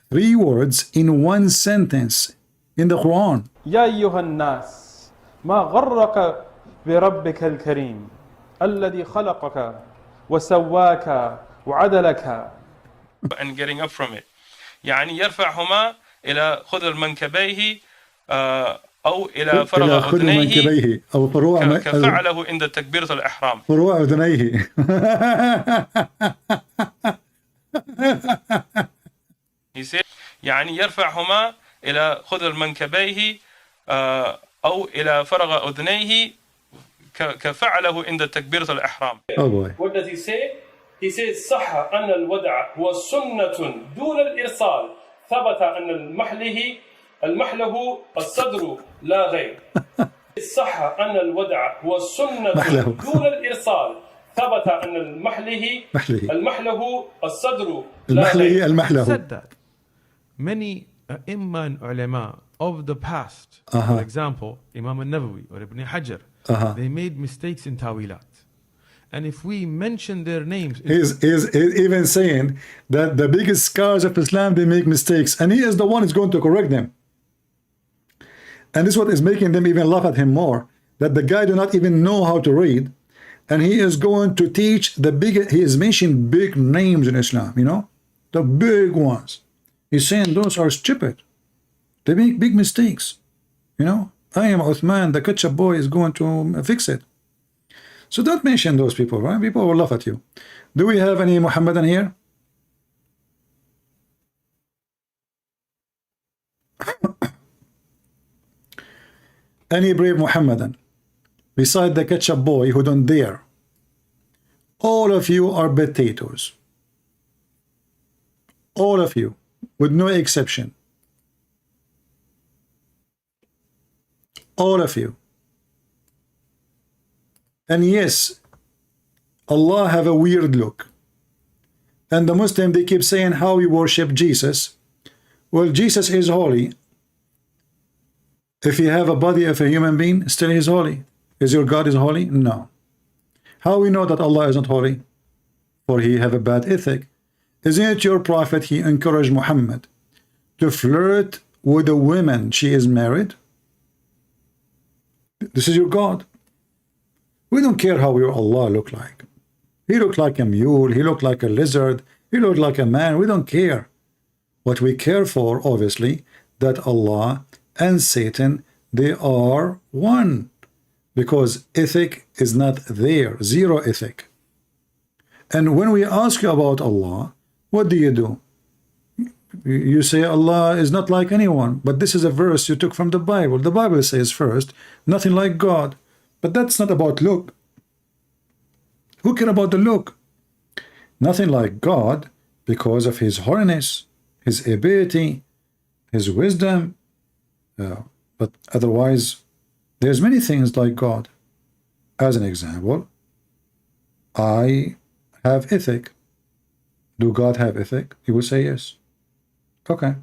A: 3 words in one sentence in the Quran.
T: يا أيها الناس ما غرك بربك الكريم الذي خلقك وسواك وعدلك.
U: And getting up from it. يعني يرفعهما إلى خضر منكبيه أو إلى فرغ أذنيه
A: أو فروع
U: كفعله عند تكبيرة الإحرام.
A: فروع أذنيه.
U: يعني يرفعهما إلى خضر منكبيه أو إلى فرغ أذنيه كفعله عند تكبيرة الإحرام.
A: Oh boy.
U: What does he say? He says صح أن الودع هو سنة دون الإرسال ثبت أن المحله الصدر لا غير. صح أن الودع هو سنة دون الإرسال ثبت أن المحله الصدر لا غير.
V: Said that many Imam and ulama of the past, for example, Imam al-Nawawi or Ibn Hajar, they made mistakes in tawilat. And if we mention their names...
A: He's even saying that the biggest scholars of Islam, they make mistakes. And he is the one who's going to correct them. And this is what is making them even laugh at him more. That the guy do not even know how to read. And he is going to teach the big... He is mentioning big names in Islam, you know? The big ones. He's saying those are stupid. They make big mistakes. You know? I am Uthman, the ketchup boy is going to fix it. So don't mention those people, right? People will laugh at you. Do we have any Muhammadan here? Any brave Muhammadan? Beside the ketchup boy who don't dare. All of you are potatoes. All of you, with no exception. All of you. And yes, Allah have a weird look. And the Muslim, they keep saying how we worship Jesus. Well, Jesus is holy. If you have a body of a human being, still he is holy. Is your God is holy? No. How we know that Allah is not holy? For he have a bad ethic. Isn't it your prophet, he encouraged Muhammad to flirt with a woman she is married? This is your God. We don't care how your Allah look like. He looked like a mule, he looked like a lizard, he looked like a man. We don't care. What we care for, obviously, that Allah and Satan, they are one. Because ethic is not there, zero ethic. And when we ask you about Allah, what do? You say Allah is not like anyone, but this is a verse you took from the Bible. The Bible says first, nothing like God. But that's not about look. Who care about the look? Nothing like God because of his holiness, his ability, his wisdom. But otherwise, there's many things like God. As an example, I have ethic. Do God have ethic? He will say yes. Okay.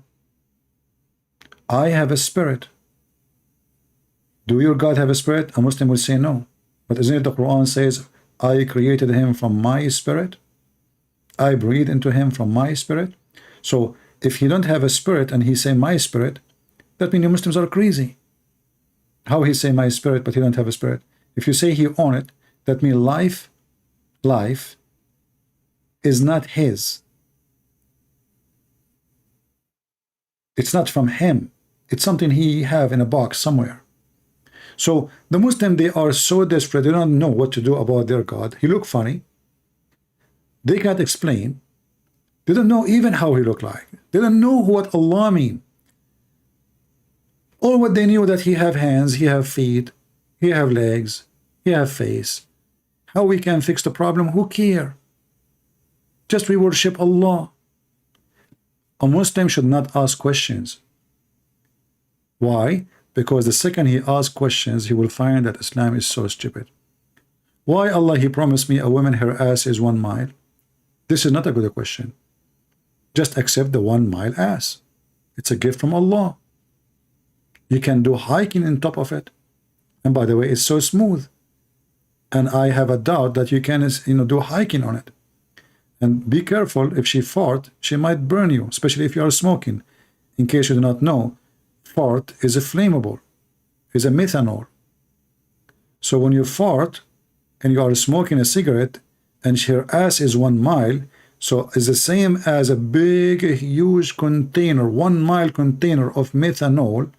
A: I have a spirit. Do your God have a spirit? A Muslim will say no. But isn't it the Quran says, I created him from my spirit? I breathe into him from my spirit. So if he don't have a spirit and he say my spirit, that means you Muslims are crazy. How he say my spirit but he don't have a spirit? If you say he own it, that means life is not his. It's not from him. It's something he have in a box somewhere. So the Muslim, they are so desperate, they don't know what to do about their God. He look funny. They can't explain. They don't know even how he look like. They don't know what Allah mean. All what they knew that he have hands, he have feet, he have legs, he have face. How we can fix the problem? Who care? Just we worship Allah. A Muslim should not ask questions. Why? Because the second he asks questions, he will find that Islam is so stupid. Why Allah, he promised me a woman, her ass is 1 mile? This is not a good question. Just accept the 1 mile ass. It's a gift from Allah. You can do hiking on top of it. And by the way, it's so smooth. And I have a doubt that you can, do hiking on it. And be careful, if she fart, she might burn you, especially if you are smoking. In case you do not know, fart is a flammable, is a methanol. So when you fart and you are smoking a cigarette and her ass is 1 mile, so it's the same as a big, huge container, 1 mile container of methanol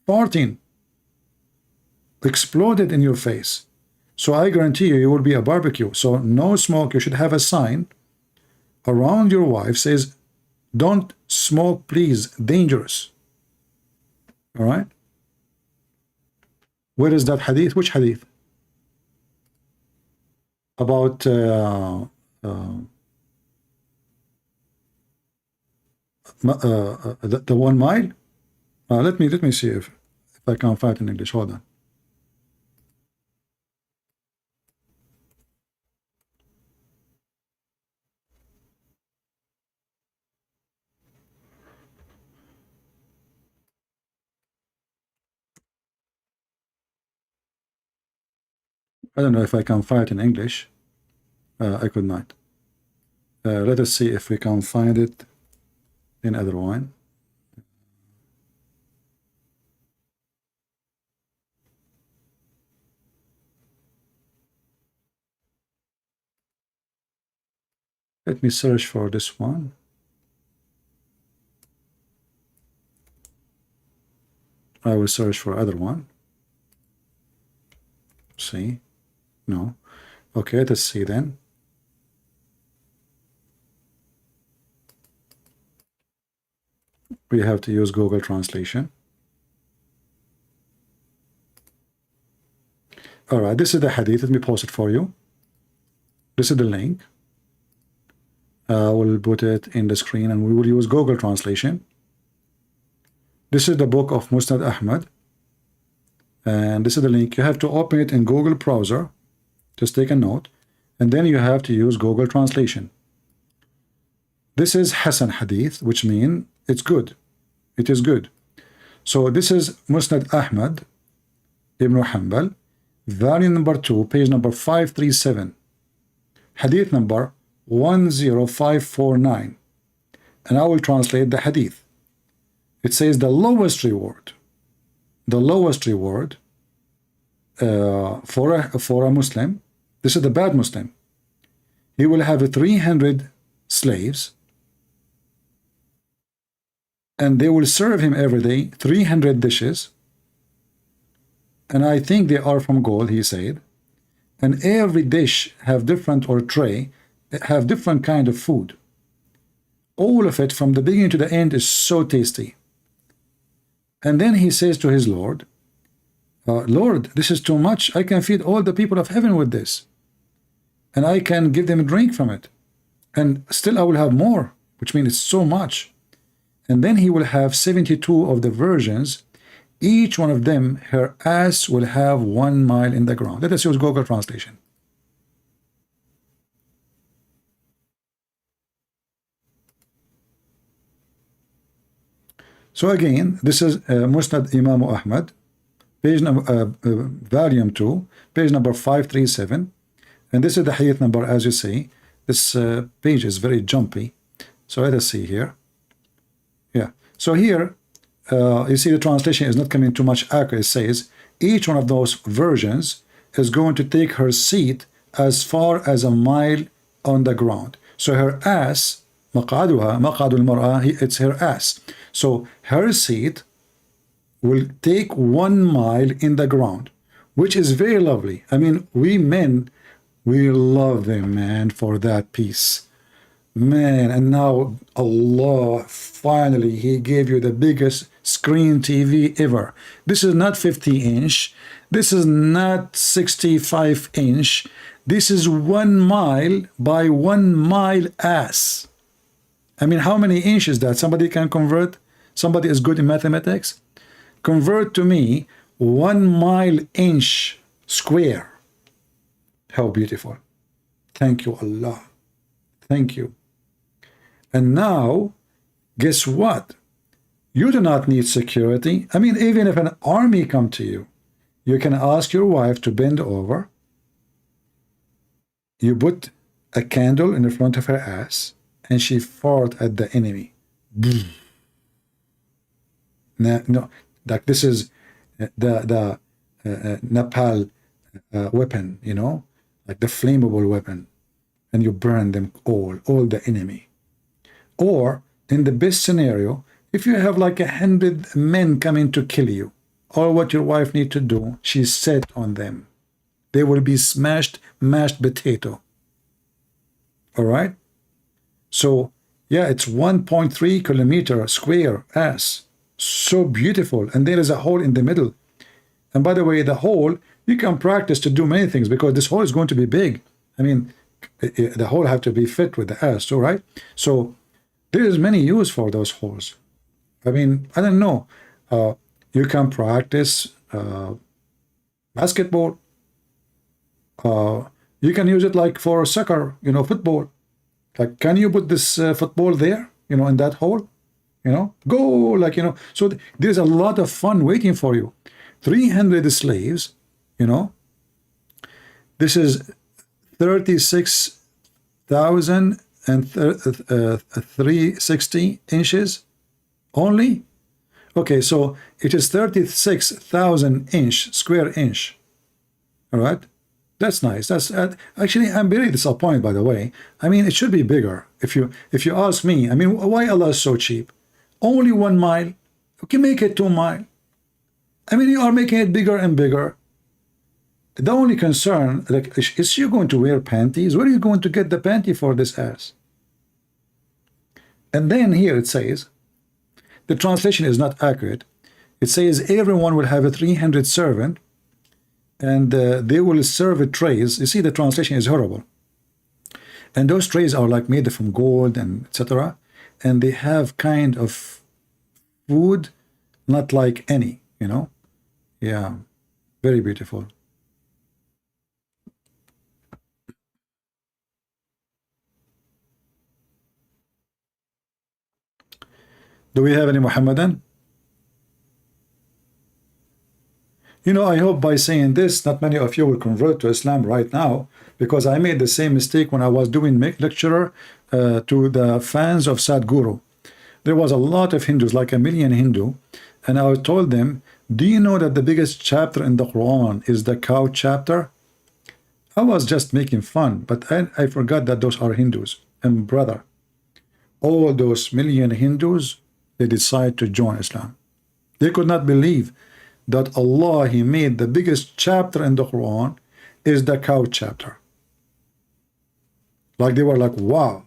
A: farting, exploded in your face. So I guarantee you, you will be a barbecue. So no smoke. You should have a sign around your wife says, don't smoke, please, dangerous. All right. Where is that hadith? Which hadith? About the 1 mile. Let me see if I can find it in English. Hold on. I don't know if I can find it in English. I could not. Let us see if we can find it in other one. Let me search for this one. I will search for other one. See? No. Okay, let us see then. We have to use Google Translation. All right, this is the hadith. Let me post it for you. This is the link. We'll put it in the screen and we will use Google Translation. This is the book of Musnad Ahmad. And this is the link. You have to open it in Google browser. Just take a note. And then you have to use Google Translation. This is Hasan Hadith, which means it's good. It is good. So this is Musnad Ahmad Ibn Hanbal, volume number 2, page number 537. Hadith number 10549. And I will translate the hadith. It says the lowest reward for a Muslim, this is the bad Muslim, he will have 300 slaves and they will serve him every day 300 dishes, and I think they are from gold, he said, and every dish have different, or tray have different kind of food. All of it from the beginning to the end is so tasty. And then he says to his Lord, Lord, this is too much. I can feed all the people of heaven with this. And I can give them a drink from it. And still I will have more, which means it's so much. And then he will have 72 of the virgins. Each one of them, her ass will have 1 mile in the ground. Let us use Google Translation. So again, this is Musnad Imam Ahmad, page number, volume 2, page number 537. And this is the hadith number, as you see. This page is very jumpy. So let us see here. Yeah. So here, you see the translation is not coming too much accurate. It says, each one of those virgins is going to take her seat as far as 1 mile on the ground. So her ass, مقعدها مقعد المرأة, it's her ass. So her seat will take 1 mile in the ground, which is very lovely. I mean, we men, we love them, man, for that piece. Man, and now Allah, finally, He gave you the biggest screen TV ever. This is not 50-inch. This is not 65-inch. This is 1 mile by 1 mile ass. I mean, how many inches that? Somebody can convert? Somebody is good in mathematics? Convert to me 1 mile inch square. How beautiful. Thank you, Allah. Thank you. And now, guess what? You do not need security. I mean, even if an army come to you, you can ask your wife to bend over. You put a candle in the front of her ass, and she fart at the enemy. No, like this is the napalm weapon, you know, like the flammable weapon, and you burn them all the enemy. Or in the best scenario, if you have like 100 men coming to kill you, all what your wife need to do, she's set on them. They will be smashed, mashed potato. All right. So yeah, it's 1.3 kilometer square ass. So beautiful. And there is a hole in the middle. And by the way, the hole, you can practice to do many things because this hole is going to be big. I mean, the hole have to be fit with the ass, all right? So there is many use for those holes. I mean, I don't know. You can practice basketball. You can use it like for soccer, you know, football. Like, can you put this football there, you know, in that hole? You know, go, like, you know. So there's a lot of fun waiting for you. 300 slaves, you know. This is 36,360 inches only. Okay, so it is 36,000 square inch. All right, that's nice. That's actually, I'm very disappointed, by the way. I mean, it should be bigger. If you ask me, I mean, why Allah is so cheap? Only 1 mile. You can make it 2 miles. I mean, you are making it bigger and bigger. The only concern, like, is she going to wear panties? Where are you going to get the panty for this ass? And then here it says, the translation is not accurate. It says everyone will have a 300 servant, and they will serve trays. You see, the translation is horrible. And those trays are like made from gold and etc. And they have kind of food, not like any, you know. Yeah, very beautiful. Do we have any Muhammadan? You know, I hope by saying this, not many of you will convert to Islam right now, because I made the same mistake when I was doing lecturer to the fans of Sadhguru. There was a lot of Hindus, like 1 million Hindu, and I told them, do you know that the biggest chapter in the Quran is the cow chapter? I was just making fun, but I forgot that those are Hindus. And brother, all those million Hindus, they decide to join Islam. They could not believe that Allah, He made the biggest chapter in the Quran is the cow chapter. Like they were like, wow.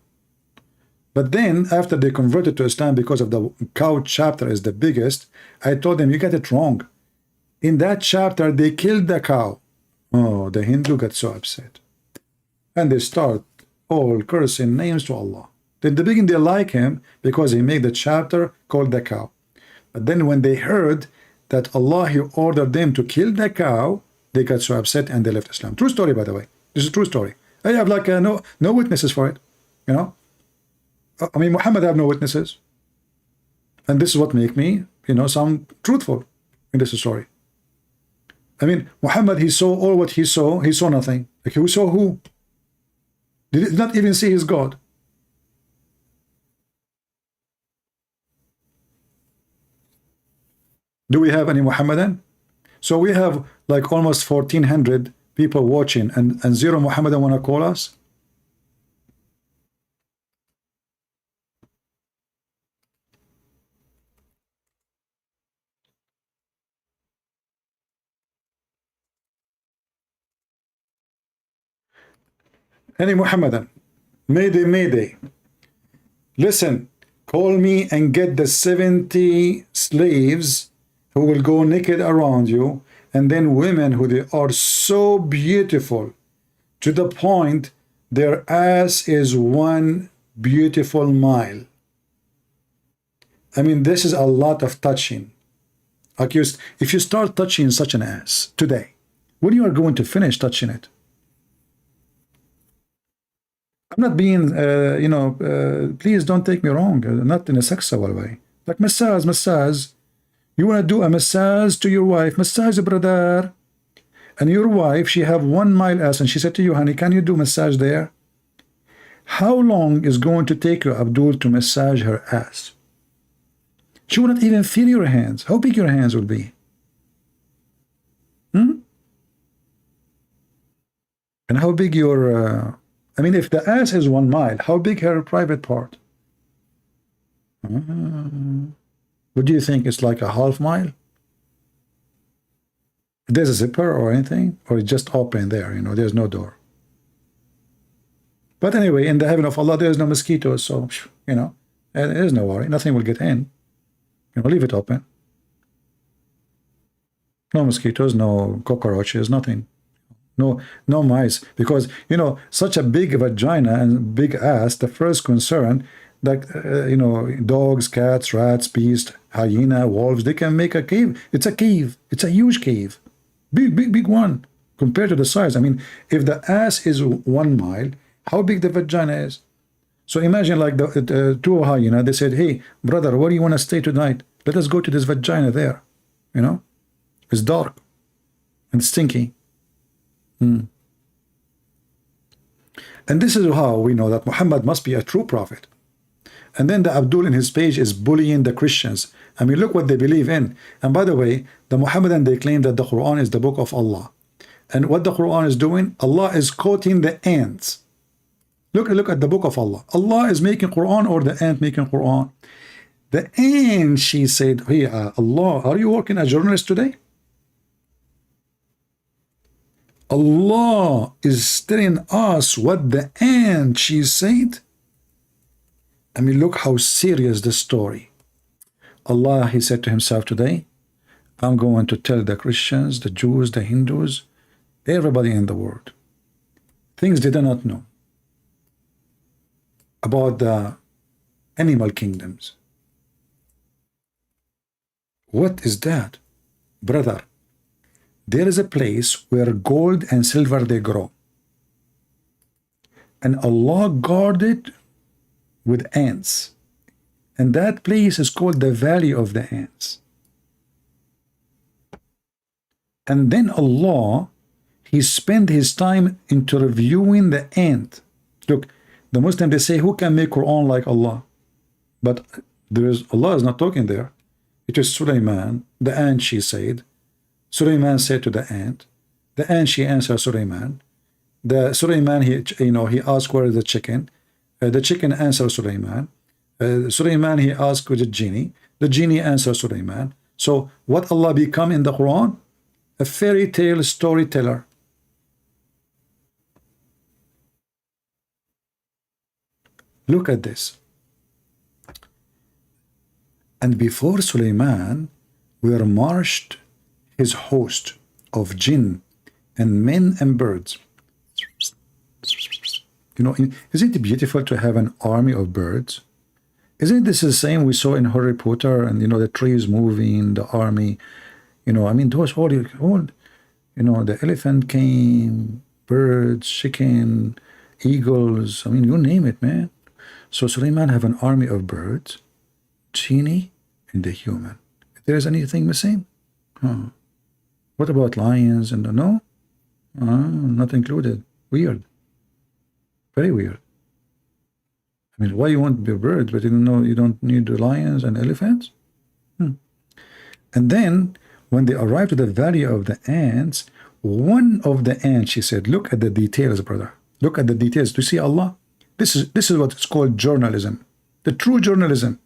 A: But then after they converted to Islam because of the cow chapter is the biggest, I told them, you get it wrong. In that chapter, they killed the cow. Oh, the Hindu got so upset. And they start all cursing names to Allah. In the beginning, they like him because he made the chapter called the cow. But then when they heard that Allah, He ordered them to kill the cow, they got so upset and they left Islam. True story, by the way. This is a true story. I have like no witnesses for it, you know. I mean, Muhammad have no witnesses. And this is what make me, you know, sound truthful in this story. I mean, Muhammad, he saw all what he saw nothing. Like, he saw who? Did not even see his God. Do we have any Muhammadan? So we have like almost 1,400 people watching, and zero Muhammadan want to call us? Any Muhammadan? Mayday, mayday. Listen, call me and get the 70 slaves who will go naked around you, and then women who they are so beautiful to the point their ass is 1 beautiful mile. I mean, this is a lot of touching. Like, if you start touching such an ass today, when you are going to finish touching it? I'm not being, please don't take me wrong, not in a sexual way. Like massage. You want to do a massage to your wife, massage brother. And your wife, she have 1 mile ass, and she said to you, honey, can you do massage there? How long is going to take you, Abdul, to massage her ass? She will not even feel your hands. How big your hands will be? And how big your, if the ass is 1 mile, how big her private part? What do you think? It's like a half mile? There's a zipper or anything? Or it's just open there, there's no door. But anyway, in the heaven of Allah, there's no mosquitoes, so, there's no worry. Nothing will get in. Leave it open. No mosquitoes, no cockroaches, nothing. No mice. Because, such a big vagina and big ass, the first concern, like, dogs, cats, rats, beasts, hyena, wolves, they can make a cave. It's a cave. It's a huge cave. Big one. Compared to the size. If the ass is 1 mile, how big the vagina is? So imagine like the two hyena, they said, hey, brother, where do you want to stay tonight? Let us go to this vagina there. It's dark and stinky. And this is how we know that Muhammad must be a true prophet. And then the Abdul in his page is bullying the Christians. Look what they believe in. And by the way, the Muhammadan, they claim that the Quran is the book of Allah. And what the Quran is doing, Allah is quoting the ants. Look at the book of Allah. Allah is making Quran, or the ant making Quran? The ant, she said, hey, Allah, are you working as a journalist today? Allah is telling us what the ant, she said. Look how serious the story. Allah, he said to himself today, I'm going to tell the Christians, the Jews, the Hindus, everybody in the world, things they do not know about the animal kingdoms. What is that? Brother, there is a place where gold and silver they grow. And Allah guarded with ants. And that place is called the Valley of the Ants. And then Allah, he spent his time into reviewing the ant. Look, the Muslims, they say, who can make Quran like Allah? But Allah is not talking there. It is Sulaiman, the ant, she said. Sulaiman said to the ant, she answered Sulaiman. Sulaiman, he asked, where is the chicken? The chicken answered Sulaiman. Sulaiman, he asked with the genie. The genie answered Sulaiman. So what Allah become in the Quran? A fairy tale storyteller. Look at this. And before Sulaiman were marched his host of jinn and men and birds. Isn't it beautiful to have an army of birds? Isn't this the same we saw in Harry Potter, and the trees moving, the army, those all, the elephant came, birds, chicken, eagles, you name it, man. So Sulaiman have an army of birds, genie, and the human. If there is anything missing, what about lions and no? Not included. Weird. Very weird. Why you want the birds, but you don't need the lions and elephants? And then, when they arrived to the Valley of the Ants, one of the ants, she said, look at the details, brother. Look at the details. Do you see Allah? This is what is called journalism. The true journalism.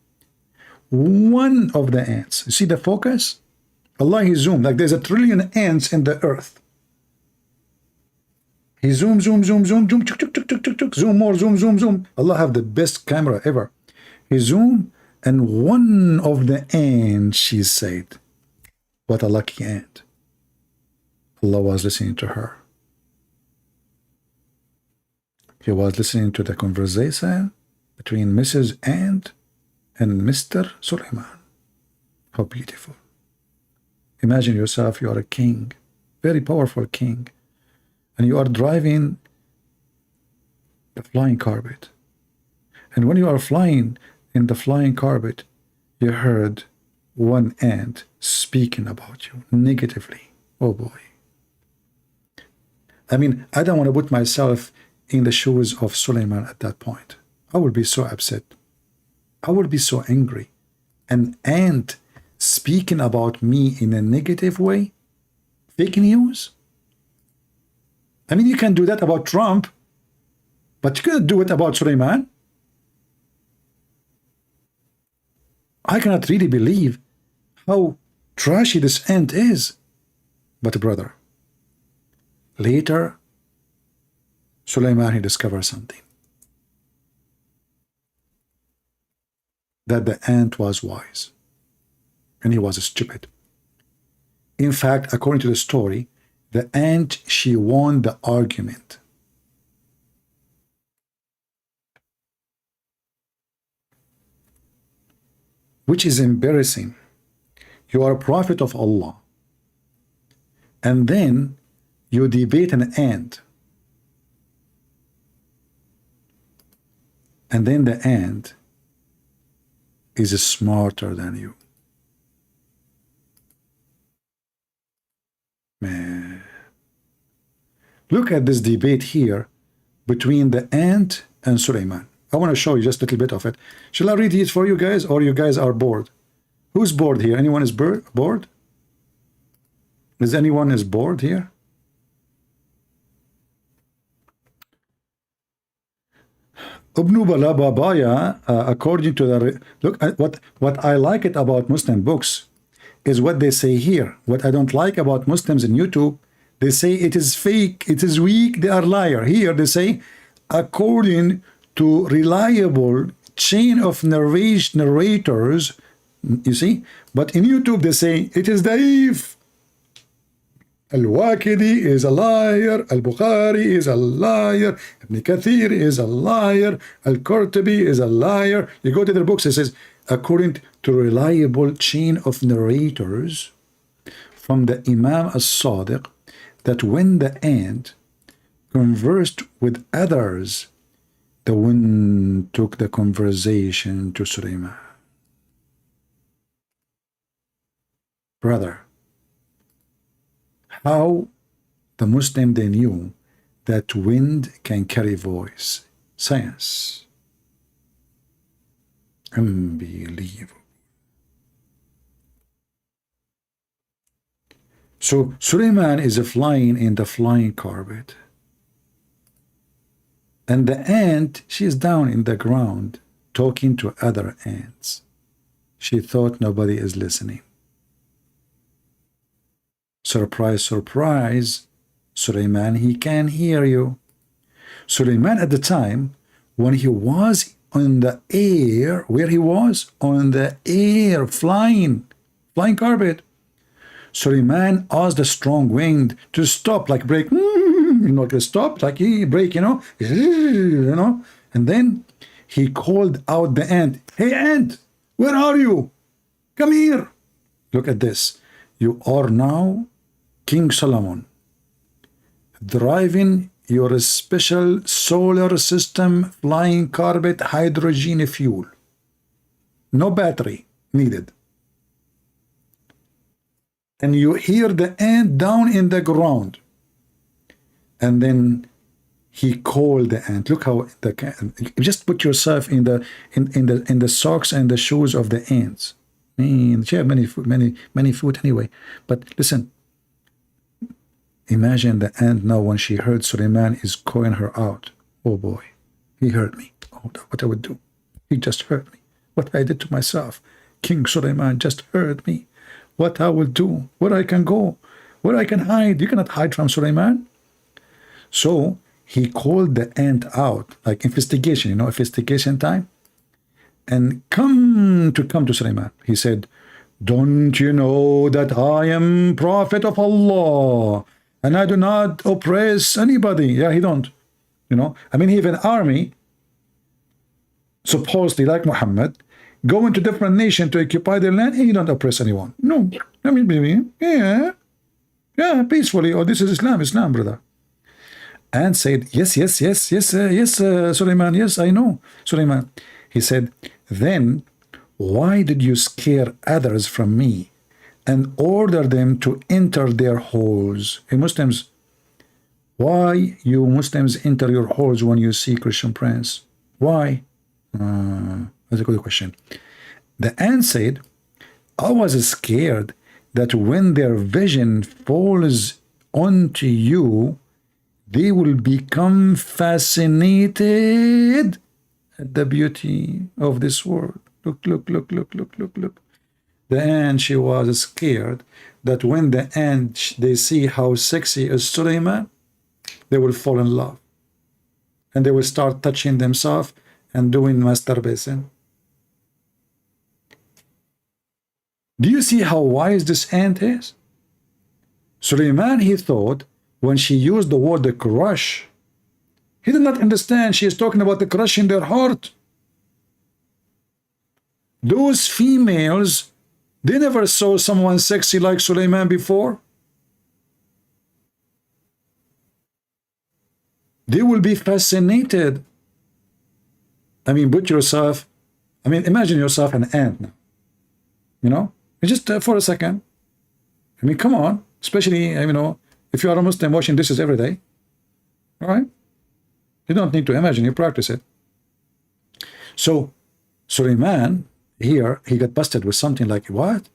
A: One of the ants. You see the focus? Allah, he zoomed. Like there's 1 trillion ants in the earth. He zoom, zoom, zoom, zoom, zoom, chuk, chuk, chuk, chuk, chuk, chuk, zoom more, zoom, zoom, zoom. Allah have the best camera ever. He zoomed, and one of the ants, she said, what a lucky ant. Allah was listening to her. He was listening to the conversation between Mrs. Ant and Mr. Sulaiman. How beautiful. Imagine yourself, you are a king, very powerful king, and you are driving The flying carpet. And when you are flying in the flying carpet, you heard one ant speaking about you negatively. Oh boy. I mean, I don't want to put myself in the shoes of Suleiman at that point. I would be so upset. I would be so angry. An ant speaking about me in a negative way? Fake news? I mean, you can do that about Trump, but you cannot do it about Suleiman. I cannot really believe how trashy this ant is. But brother, later, Suleiman, he discovered something. That the ant was wise. And he was stupid. In fact, according to the story, the ant, she won the argument. Which is embarrassing. You are a prophet of Allah. And then you debate an ant. And then the ant is smarter than you. Man. Look at this debate here between the ant and Suleiman. I want to show you just a little bit of it. Shall I read it for you guys, or you guys are bored? Who's bored here? Anyone is bored? Is anyone is bored here? Ibn Balababaya, according to the look at what I like it about Muslim books is what they say here. What I don't like about Muslims in YouTube, they say it is fake, it is weak, they are liar. Here they say, according to reliable chain of narrators, you see, but in YouTube they say it is daif. Al-Waqidi is a liar, Al-Bukhari is a liar, Ibn Kathir is a liar, Al-Qurtubi is a liar. You go to their books, it says, according to reliable chain of narrators from the Imam as-Sadiq, that when the ant conversed with others, the wind took the conversation to Suleiman. Brother, how the Muslim, they knew that wind can carry voice. Science. Unbelievable. So Suleiman is flying in the flying carpet. And the ant, she is down in the ground talking to other ants. She thought nobody is listening. Surprise, surprise, Suleiman, he can hear you. Suleiman at the time, when he was on the air, where he was? On the air, flying carpet. Suleiman asked the strong wind to stop, like break, to stop, like he break, and then he called out the ant, hey ant, where are you? Come here. Look at this. You are now King Solomon, driving your special solar system flying carpet hydrogen fuel. No battery needed. And you hear the ant down in the ground. And then he called the ant. Look how just put yourself in the socks and the shoes of the ants. Man, she have many food anyway. But listen, imagine the ant now when she heard Suleiman is calling her out. Oh boy, he heard me. Oh, what I would do? He just heard me. What I did to myself. King Suleiman just heard me. What I will do? Where I can go? Where I can hide? You cannot hide from Suleiman. So he called the ant out, like investigation, investigation time. And come to Suleiman. He said, don't you know that I am prophet of Allah and I do not oppress anybody? Yeah, he don't. I mean, he have an army, supposedly like Muhammad, go into different nation to occupy their land, and he don't oppress anyone. No, I mean, yeah, peacefully. Oh, this is Islam, brother. ant said, yes, yes, yes, yes, yes, Suleiman, yes, I know, Suleiman. He said, then why did you scare others from me and order them to enter their holes? Hey, Muslims, why you Muslims enter your holes when you see Christian prince? Why? That's a good question. The ant said, I was scared that when their vision falls onto you, they will become fascinated at the beauty of this world. Look, look, look, look, look, look, look. The ant, she was scared that when the ant, they see how sexy is Suleiman, they will fall in love. And they will start touching themselves and doing masturbation. Do you see how wise this ant is? Suleiman, he thought, when she used the word the crush, he did not understand she is talking about the crush in their heart. Those females, they never saw someone sexy like Suleiman before. They will be fascinated. I mean, put yourself, I mean, imagine yourself an ant now. You know, just for a second. I mean, come on. Especially, you know, if you are a Muslim washing dishes every day. All right? You don't need to imagine, you practice it. So, Suleiman, here, he got busted with something like, what?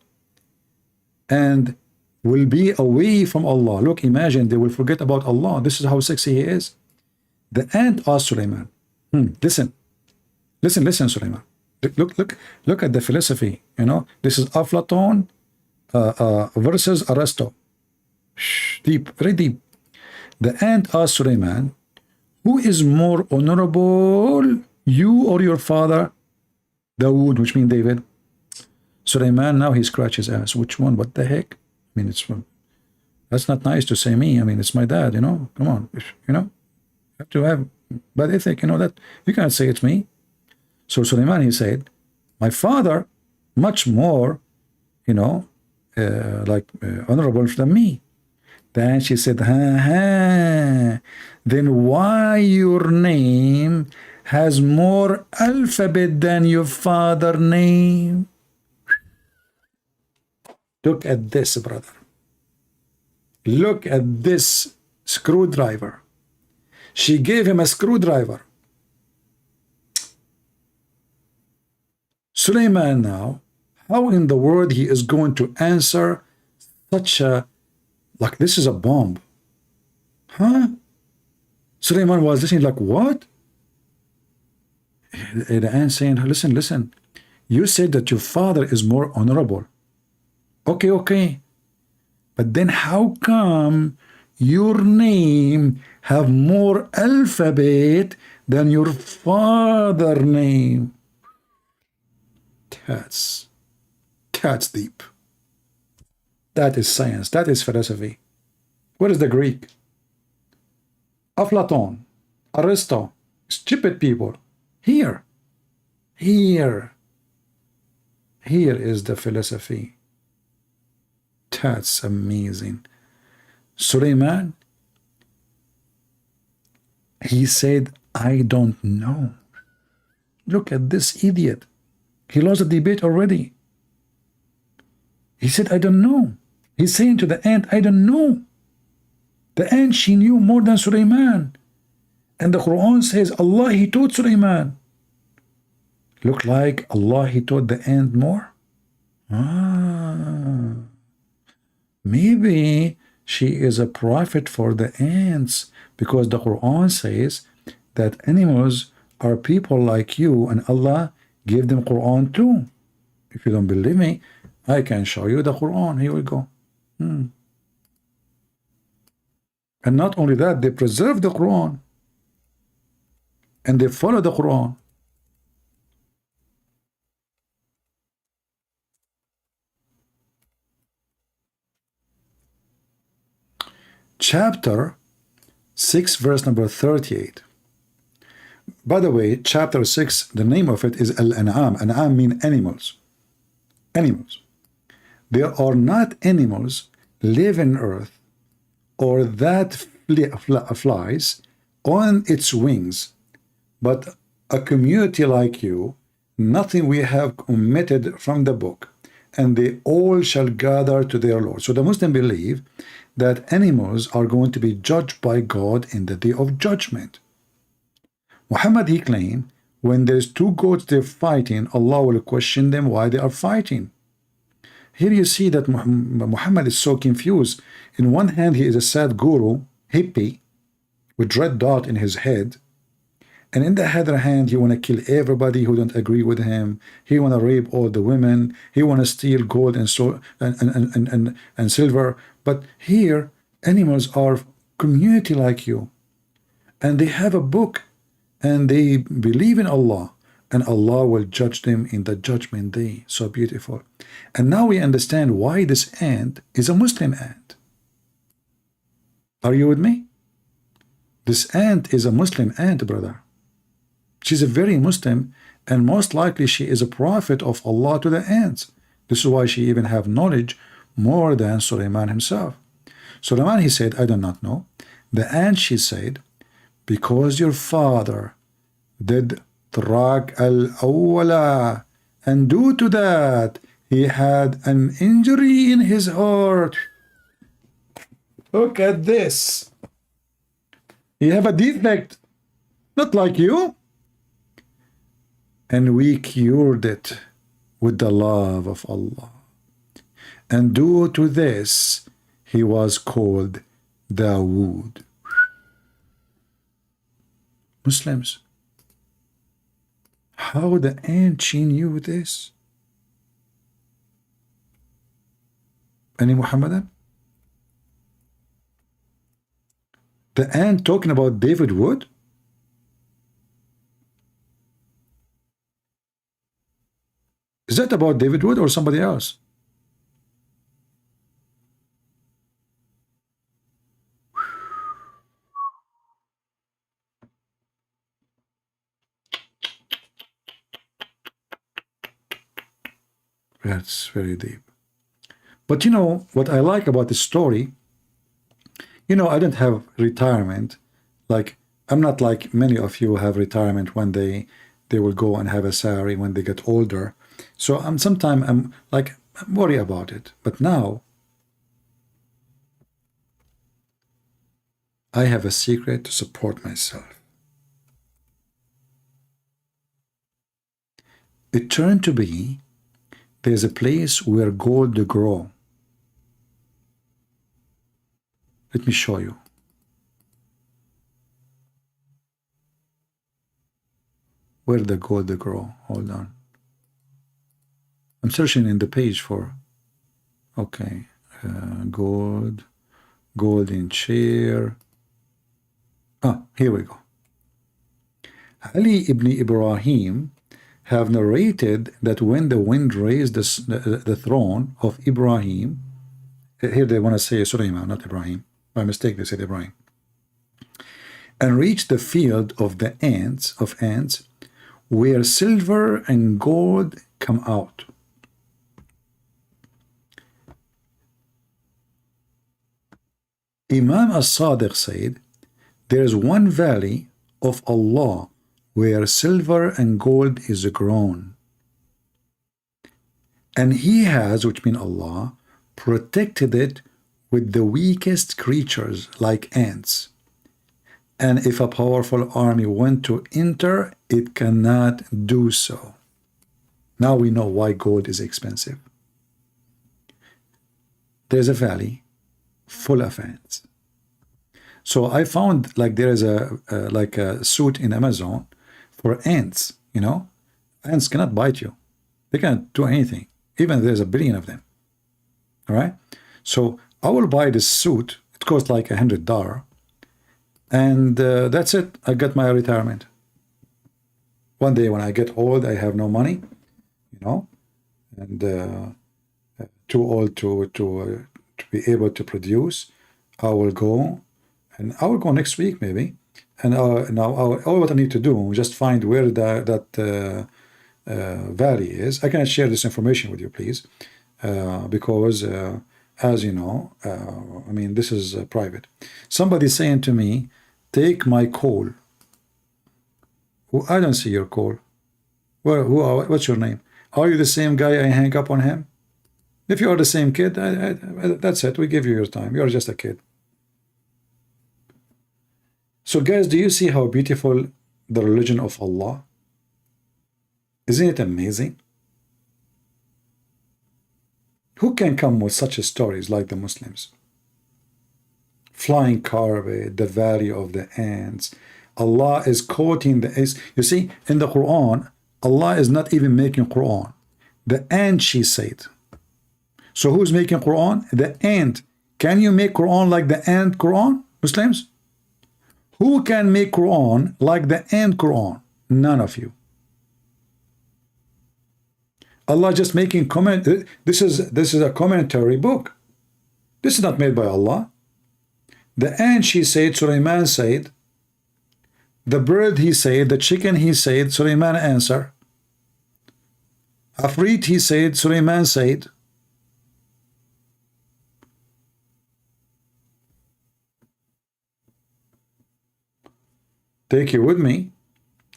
A: And will be away from Allah. Look, imagine they will forget about Allah. This is how sexy he is. The ant asked Suleiman, listen, Suleiman. Look at the philosophy. You know, this is Aflaton versus Aristo. Deep, very deep. The ant asked Suleiman, who is more honorable, you or your father Dawood, which means David? Suleiman, now he scratches his ass. Which one? What the heck? I mean, that's not nice to say me. I mean, it's my dad, you know. Come on, you know. You have to have bad ethic, you know, that you can't say it's me. So Suleiman, he said, my father, much more, you know, honorable than me. Then she said, then why your name has more alphabet than your father's name? Look at this, brother. Look at this screwdriver. She gave him a screwdriver. Suleiman now, how in the world he is going to answer such a, like this is a bomb? Huh? Suleiman was listening like, what? The ant saying, listen, you said that your father is more honorable. Okay. But then how come your name have more alphabet than your father's name? That's deep. That is science. That is philosophy. What is the Greek? Aflaton, Aristo, stupid people. Here is the philosophy. That's amazing. Suleiman, he said, I don't know. Look at this idiot. He lost the debate already. He said, I don't know. He's saying to the ant, I don't know. The ant, she knew more than Suleiman. And the Quran says, Allah, he taught Suleiman. Look like Allah, he taught the ant more? Maybe she is a prophet for the ants, because the Quran says that animals are people like you, and Allah gave them Quran too. If you don't believe me, I can show you the Quran. Here we go. And not only that, they preserve the Quran and they follow the Quran. Chapter 6, verse number 38. By the way, chapter 6, the name of it is Al-An'am. An'am mean animals. Animals. There are not animals live in earth or that flies on its wings, but a community like you, nothing we have omitted from the book, and they all shall gather to their Lord. So the Muslims believe that animals are going to be judged by God in the day of judgment. Muhammad, he claimed, when there's two goats they're fighting, Allah will question them why they are fighting. Here you see that Muhammad is so confused. In one hand, he is a sad guru, hippie, with red dot in his head. And in the other hand, he want to kill everybody who don't agree with him. He want to rape all the women. He want to steal gold and silver. But here, animals are community like you. And they have a book. And they believe in Allah. And Allah will judge them in the judgment day. So beautiful. And now we understand why this ant is a Muslim ant. Are you with me? This ant is a Muslim ant, brother. She's a very Muslim, and most likely she is a prophet of Allah to the ants. This is why she even have knowledge more than Sulaiman himself. Sulaiman, he said, I do not know. The ant, she said, because your father did Trak al-awwala, and due to that, he had an injury in his heart. Look at this. You have a defect, not like you. And we cured it with the love of Allah. And due to this, he was called Dawood. Muslims, how the ant she knew this? Any Muhammadan? The ant talking about David Wood? Is that about David Wood or somebody else? That's very deep. But you know, what I like about this story, you know, I don't have retirement. Like, I'm not like many of you have retirement when they will go and have a salary when they get older. So sometimes I'm worried about it. But now, I have a secret to support myself. It turned to be, there's a place where gold grow. Let me show you. Where the gold grow? Hold on. I'm searching in the page for, okay, gold, golden chair. Ah, here we go. Ali ibn Ibrahim have narrated that when the wind raised the throne of Ibrahim, here they want to say Sulaiman, not Ibrahim. By mistake, they said Ibrahim. And reached the field of the ants, where silver and gold come out. Imam as-Sadiq said, there is one valley of Allah where silver and gold is grown. And he has, which means Allah, protected it with the weakest creatures like ants. And if a powerful army went to enter, it cannot do so. Now we know why gold is expensive. There's a valley full of ants. So I found like there is a suit in Amazon for ants, you know. Ants cannot bite you. They cannot do anything, even if there's a billion of them. All right? So I will buy this suit. It costs like $100. And that's it. I got my retirement. One day when I get old, I have no money, you know, and too old to be able to produce. I will go, and I will go next week maybe. And now all what I need to do is just find where that valley is. I cannot share this information with you, please, because as you know, I mean, this is private. Somebody saying to me, take my call. Well, I don't see your call. Well, what's your name? Are you the same guy I hang up on him? If you are the same kid, that's it. We give you your time. You're just a kid. So guys, do you see how beautiful the religion of Allah? Isn't it amazing? Who can come with such stories like the Muslims? Flying carpet, the value of the ants. Allah is quoting the... You see, in the Quran, Allah is not even making Quran. The ant, she said. So who's making Quran? The ant. Can you make Quran like the ant Quran, Muslims? Who can make Quran like the ant Quran? None of you. Allah just making comment. This is a commentary book. This is not made by Allah. The ant, she said, Sulaiman said. The bird, he said. The chicken, he said. Sulaiman answered. Afrit, he said. Sulaiman said. Take you with me?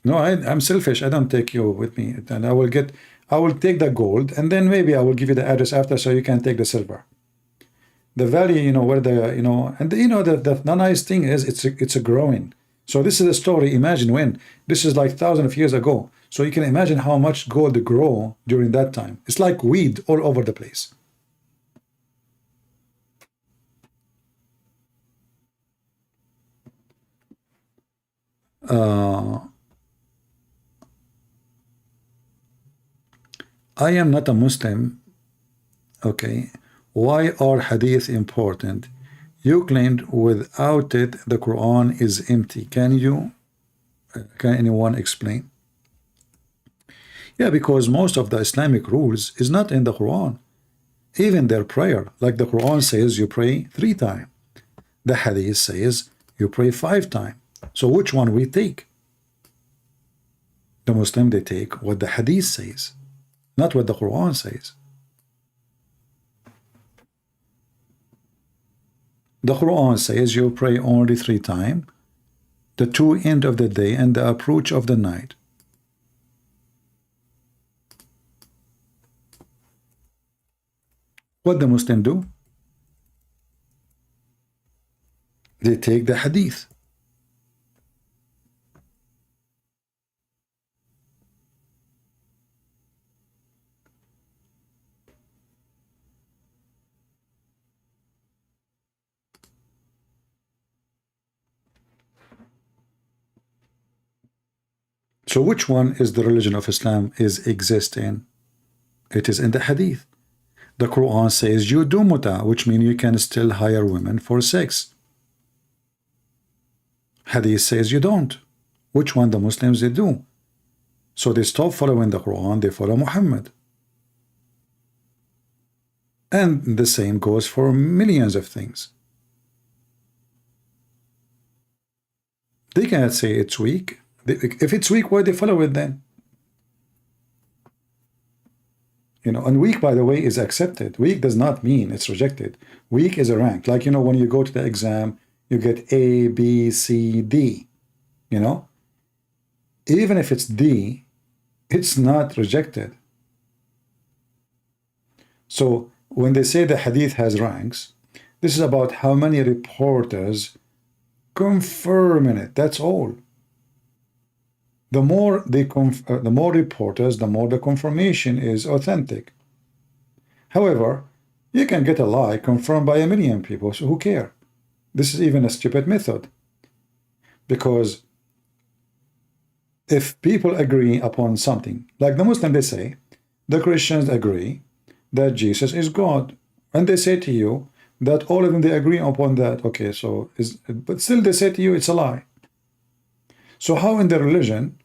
A: No, I'm selfish. I don't take you with me, and I will take the gold, and then maybe I will give you the address after, so you can take the silver. The value, you know, where the, you know, and you know, the nice thing is it's a growing. So this is a story. Imagine when this is like thousands of years ago. So you can imagine how much gold grow during that time. It's like weed all over the place. I am not a Muslim. Okay. Why are hadith important? You claimed without it the Quran is empty. Can anyone explain? Yeah, because most of the Islamic rules is not in the Quran. Even their prayer, like the Quran says you pray 3 times. The hadith says you pray 5 times. So which one we take? The Muslim, they take what the hadith says, not what the Quran says. The Quran says you pray only 3 times, the 2 end of the day and the approach of the night. What the Muslim do? They take the hadith. So which one is the religion of Islam is exist in? It is in the hadith. The Quran says you do muta, which means you can still hire women for sex. Hadith says you don't. Which one the Muslims they do? So they stop following the Quran, they follow Muhammad. And the same goes for millions of things. They cannot say it's weak. If it's weak, why they follow it then? You know, and weak, by the way, is accepted. Weak does not mean it's rejected. Weak is a rank. Like, you know, when you go to the exam, you get A, B, C, D. You know? Even if it's D, it's not rejected. So when they say the hadith has ranks, this is about how many reporters confirm in it. That's all. The more the more reporters, the more the confirmation is authentic. However, you can get a lie confirmed by 1 million people, so who care? This is even a stupid method. Because if people agree upon something, like the Muslim, they say, the Christians agree that Jesus is God. And they say to you that all of them, they agree upon that. Okay, so, but still they say to you it's a lie. So how in their religion,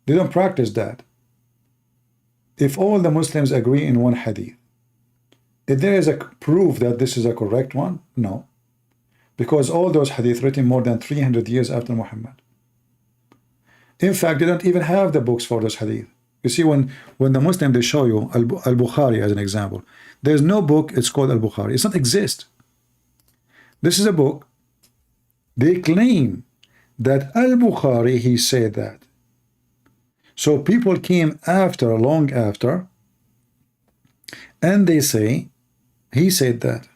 A: they don't practice that? If all the Muslims agree in one hadith, if there is a proof that this is a correct one, no. Because all those hadith written more than 300 years after Muhammad. In fact, they don't even have the books for those hadith. You see, when the Muslim, they show you Al-Bukhari as an example. There's no book, it's called Al-Bukhari. It's not exist. This is a book. They claim that Al-Bukhari, he said that. So people came after, long after, and they say, he said that.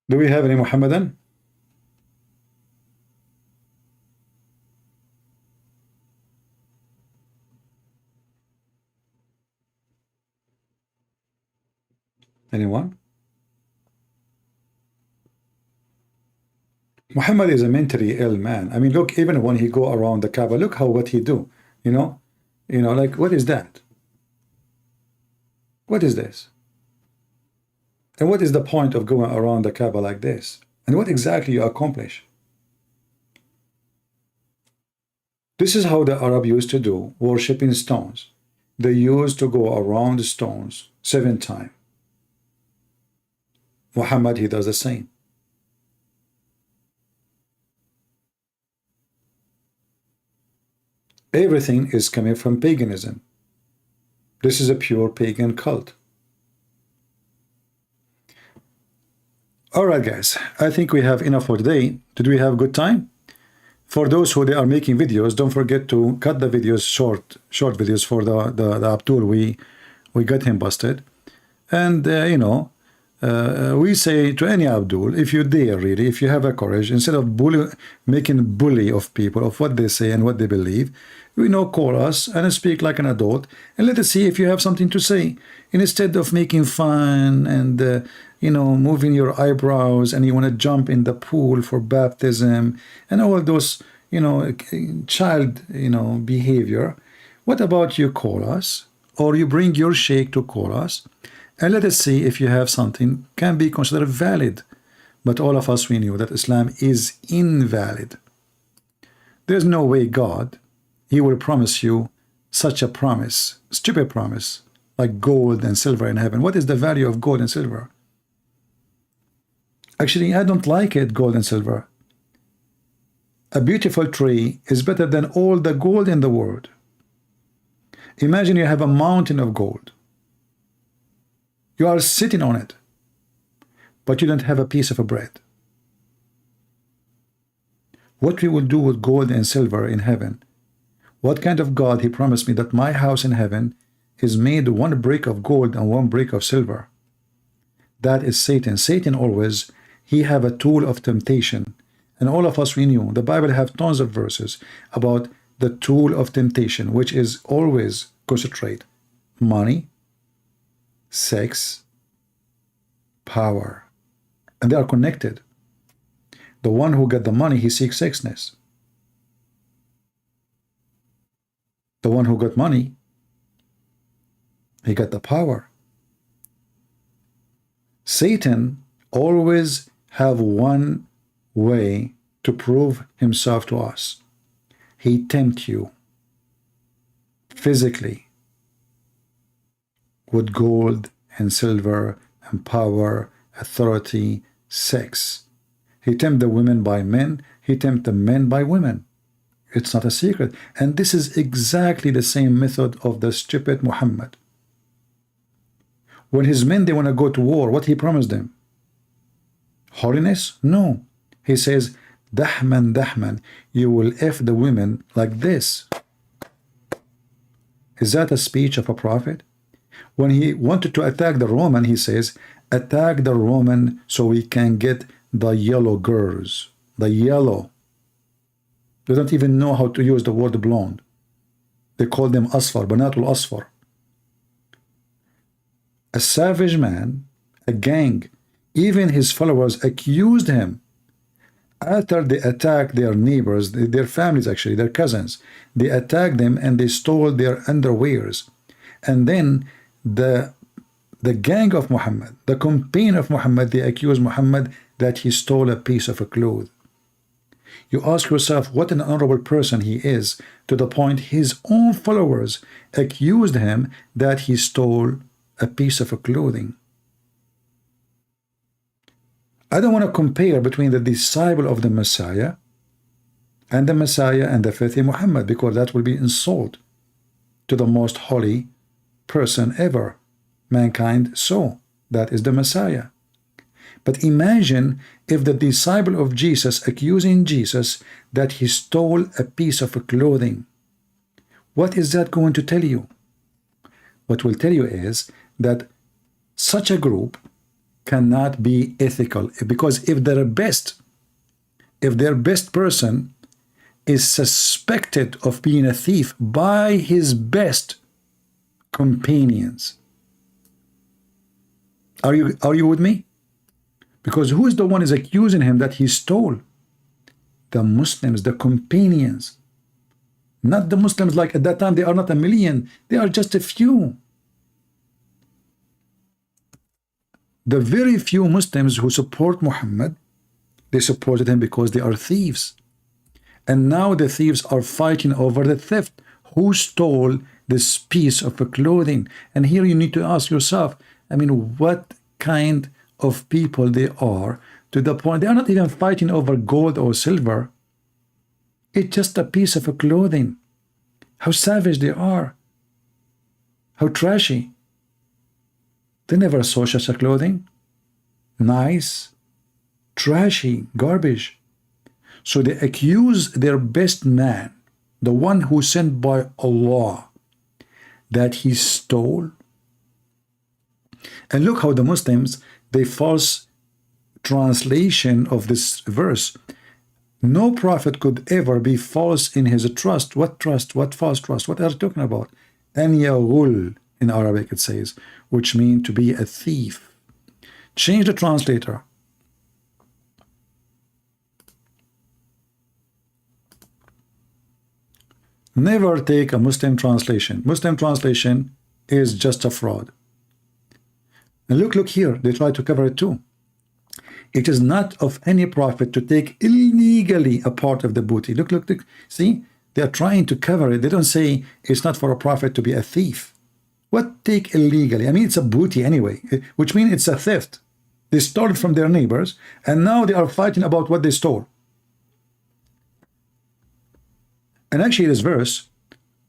A: Do we have any Muhammadan? Anyone? Muhammad is a mentally ill man. I mean, look, even when he go around the Kaaba, look how what he do. You know, like, what is that? What is this? And what is the point of going around the Kaaba like this? And what exactly you accomplish? This is how the Arab used to do, worshiping stones. They used to go around the stones 7 times. Muhammad, he does the same. Everything is coming from paganism. This is a pure pagan cult. All right, guys, I think we have enough for today. Did we have a good time? For those who they are making videos, don't forget to cut the videos short videos for the Abdul. We got him busted. And, we say to any Abdul, if you dare really, if you have a courage, instead of making bully of people, of what they say and what they believe, call us and speak like an adult, and let us see if you have something to say. And instead of making fun and, moving your eyebrows, and you want to jump in the pool for baptism and all those, child, behavior, what about you call us, or you bring your sheikh to call us, and let us see if you have something can be considered valid. But all of us, we knew that Islam is invalid. There's no way God, he will promise you such a promise, stupid promise, like gold and silver in heaven. What is the value of gold and silver? Actually, I don't like it, gold and silver. A beautiful tree is better than all the gold in the world. Imagine you have a mountain of gold. You are sitting on it, but you don't have a piece of a bread. What we will do with gold and silver in heaven? What kind of God he promised me that my house in heaven is made 1 brick of gold and 1 brick of silver? That is Satan. Satan always, he have a tool of temptation. And all of us, we knew, the Bible have tons of verses about the tool of temptation, which is always concentrate money, sex, power, and they are connected. The one who got the money, he seeks sexness. The one who got money, he got the power. Satan always have one way to prove himself to us. He tempt you physically with gold and silver and power, authority, sex. He tempt the women by men. He tempt the men by women. It's not a secret. And this is exactly the same method of the stupid Muhammad. When his men, they want to go to war, what he promised them? Holiness? No. He says, Dahman, Dahman, you will F the women like this. Is that a speech of a prophet? When he wanted to attack the Roman, he says, attack the Roman so we can get the yellow girls. The yellow. They don't even know how to use the word blonde. They call them Asfar, Banatul Asfar. A savage man, a gang, even his followers accused him. After they attacked their neighbors, their families actually, their cousins, they attacked them and they stole their underwears. And then the gang of Muhammad, the companion of Muhammad, they accused Muhammad that he stole a piece of a cloth. You ask yourself what an honorable person he is, to the point his own followers accused him that he stole a piece of clothing. I don't want to compare between the disciple of the Messiah and the faith in Muhammad, because that will be insult to the most holy person ever mankind saw. That is the Messiah. But imagine if the disciple of Jesus accusing Jesus that he stole a piece of clothing. What is that going to tell you? What will tell you is that such a group cannot be ethical, because if their best person is suspected of being a thief by his best companions, are you with me? Because who is the one is accusing him that he stole? The Muslims, the companions. Not the Muslims, like at that time they are not a million, they are just a few. The very few Muslims who support Muhammad, they supported him because they are thieves. And now the thieves are fighting over the theft. Who stole this piece of clothing? And here you need to ask yourself, I mean, what kind of people they are, to the point they are not even fighting over gold or silver. It's just a piece of clothing. How savage they are. How trashy. They never saw such a clothing. Nice, trashy, garbage. So they accuse their best man, the one who sent by Allah, that he stole. And look how the Muslims, they false translation of this verse. No prophet could ever be false in his trust. What trust? What false trust? What are you talking about? An yaghul, in Arabic it says, which means to be a thief. Change the translator. Never take a Muslim translation. Muslim translation is just a fraud. And look here, they try to cover it too. It is not of any prophet to take illegally a part of the booty. Look, see, they are trying to cover it. They don't say it's not for a prophet to be a thief. What take illegally? I mean, it's a booty anyway, which means it's a theft. They stole it from their neighbors, and now they are fighting about what they stole. And actually, this verse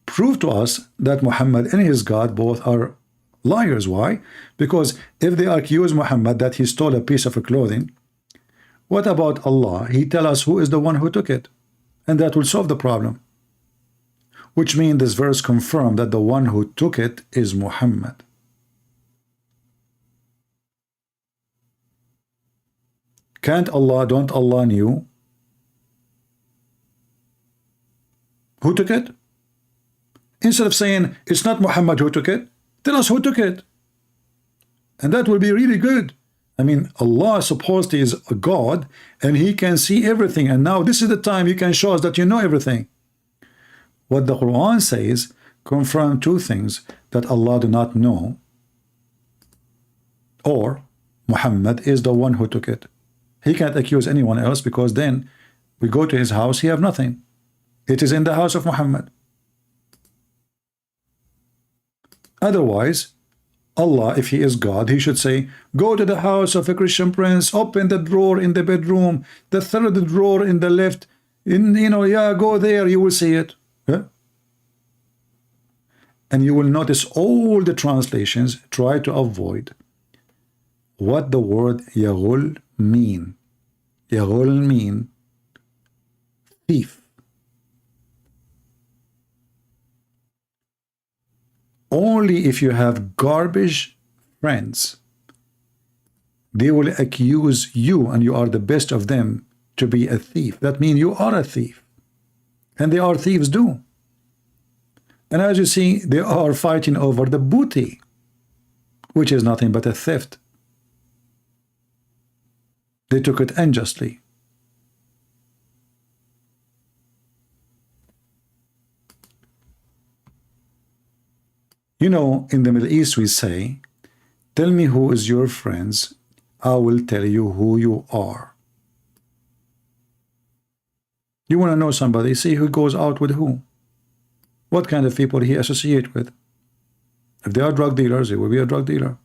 A: proved to us that Muhammad and his God both are liars. Why? Because if they accuse Muhammad that he stole a piece of clothing, what about Allah? He tell us who is the one who took it, and that will solve the problem. Which means this verse confirmed that the one who took it is Muhammad. Don't Allah knew who took it? Instead of saying it's not Muhammad who took it, tell us who took it. And that will be really good. I mean, Allah supposedly is a God, and he can see everything. And now this is the time you can show us that you know everything. What the Quran says confirm two things: that Allah do not know, or Muhammad is the one who took it. He can't accuse anyone else, because then we go to his house, he have nothing. It is in the house of Muhammad. Otherwise, Allah, if he is God, he should say, go to the house of a Christian prince, open the drawer in the bedroom, the third drawer in the left, go there, you will see it. Yeah? And you will notice all the translations try to avoid what the word yaghul mean. Yaghul mean thief. Only if you have garbage friends, they will accuse you, and you are the best of them, to be a thief. That means you are a thief. And they are thieves too. And as you see, they are fighting over the booty, which is nothing but a theft. They took it unjustly. You know, in the Middle East we say, tell me who is your friends, I will tell you who you are. You want to know somebody, see who goes out with who. What kind of people he associate with. If they are drug dealers, he will be a drug dealer.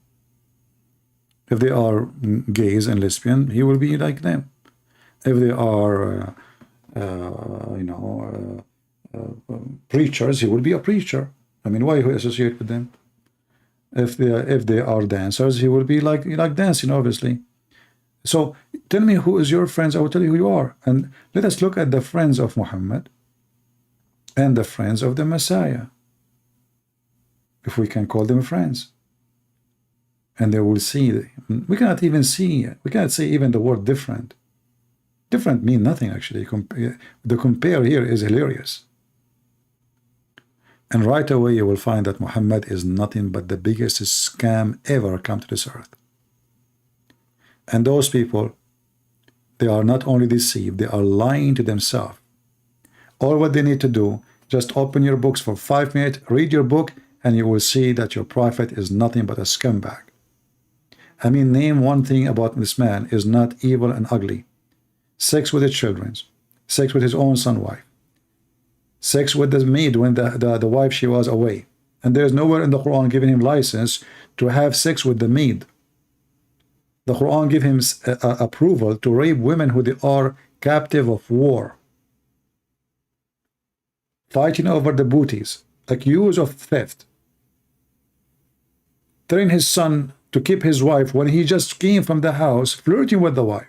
A: If they are gays and lesbian, he will be like them. If they are, preachers, he will be a preacher. I mean, why you associate with them? If they are dancers, he will be like dancing, obviously. So tell me who is your friends. I will tell you who you are. And let us look at the friends of Muhammad and the friends of the Messiah, if we can call them friends. And they will see. We cannot even see. We cannot say even the word different. Different mean nothing, actually. The compare here is hilarious. And right away you will find that Muhammad is nothing but the biggest scam ever come to this earth. And those people, they are not only deceived, they are lying to themselves. All what they need to do, just open your books for 5 minutes, read your book, and you will see that your prophet is nothing but a scumbag. I mean, name one thing about this man is not evil and ugly. Sex with his children, sex with his own son wife, sex with the maid when the wife she was away. And there's nowhere in the Quran giving him license to have sex with the maid. The Quran gives him approval to rape women who they are captive of war, fighting over the booties, accused of theft, telling his son to keep his wife when he just came from the house, flirting with the wife.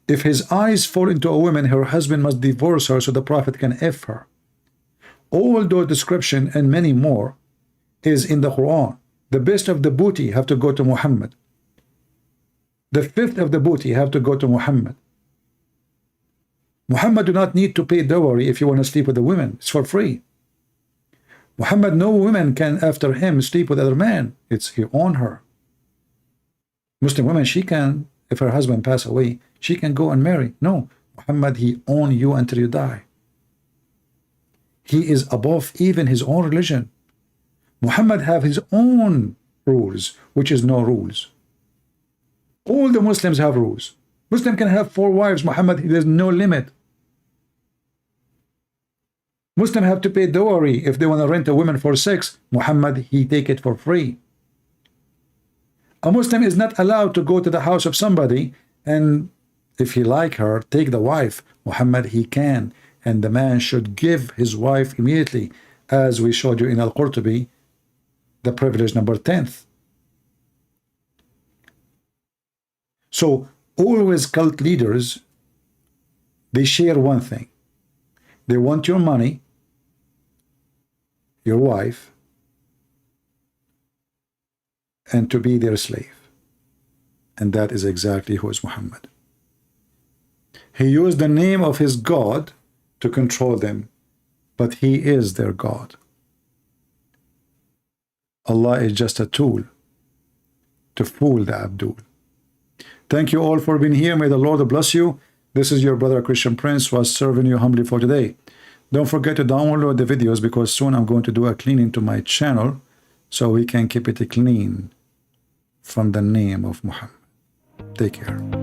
A: If his eyes fall into a woman, her husband must divorce her so the prophet can F her. All those description and many more is in the Quran. The best of the booty have to go to Muhammad. The fifth of the booty have to go to Muhammad. Muhammad do not need to pay dowry if you want to sleep with a woman. It's for free. Muhammad, no woman can after him sleep with other man. It's he own her. Muslim woman, she can, if her husband pass away, she can go and marry. No, Muhammad, he own you until you die. He is above even his own religion. Muhammad have his own rules, which is no rules. All the Muslims have rules. Muslim can have 4 wives. Muhammad, there's no limit. Muslim have to pay dowry if they want to rent a woman for sex. Muhammad, he take it for free. A Muslim is not allowed to go to the house of somebody and if he like her, take the wife. Muhammad, he can. And the man should give his wife immediately, as we showed you in Al-Qurtubi, the privilege number 10th. So always cult leaders, they share one thing. They want your money, your wife, and to be their slave. And that is exactly who is Muhammad. He used the name of his God to control them, but he is their God. Allah is just a tool to fool the Abdul. Thank you all for being here. May the Lord bless you. This is your brother Christian Prince, was serving you humbly for today. Don't forget to download the videos, because soon I'm going to do a cleaning to my channel so we can keep it clean from the name of Muhammad. Take care.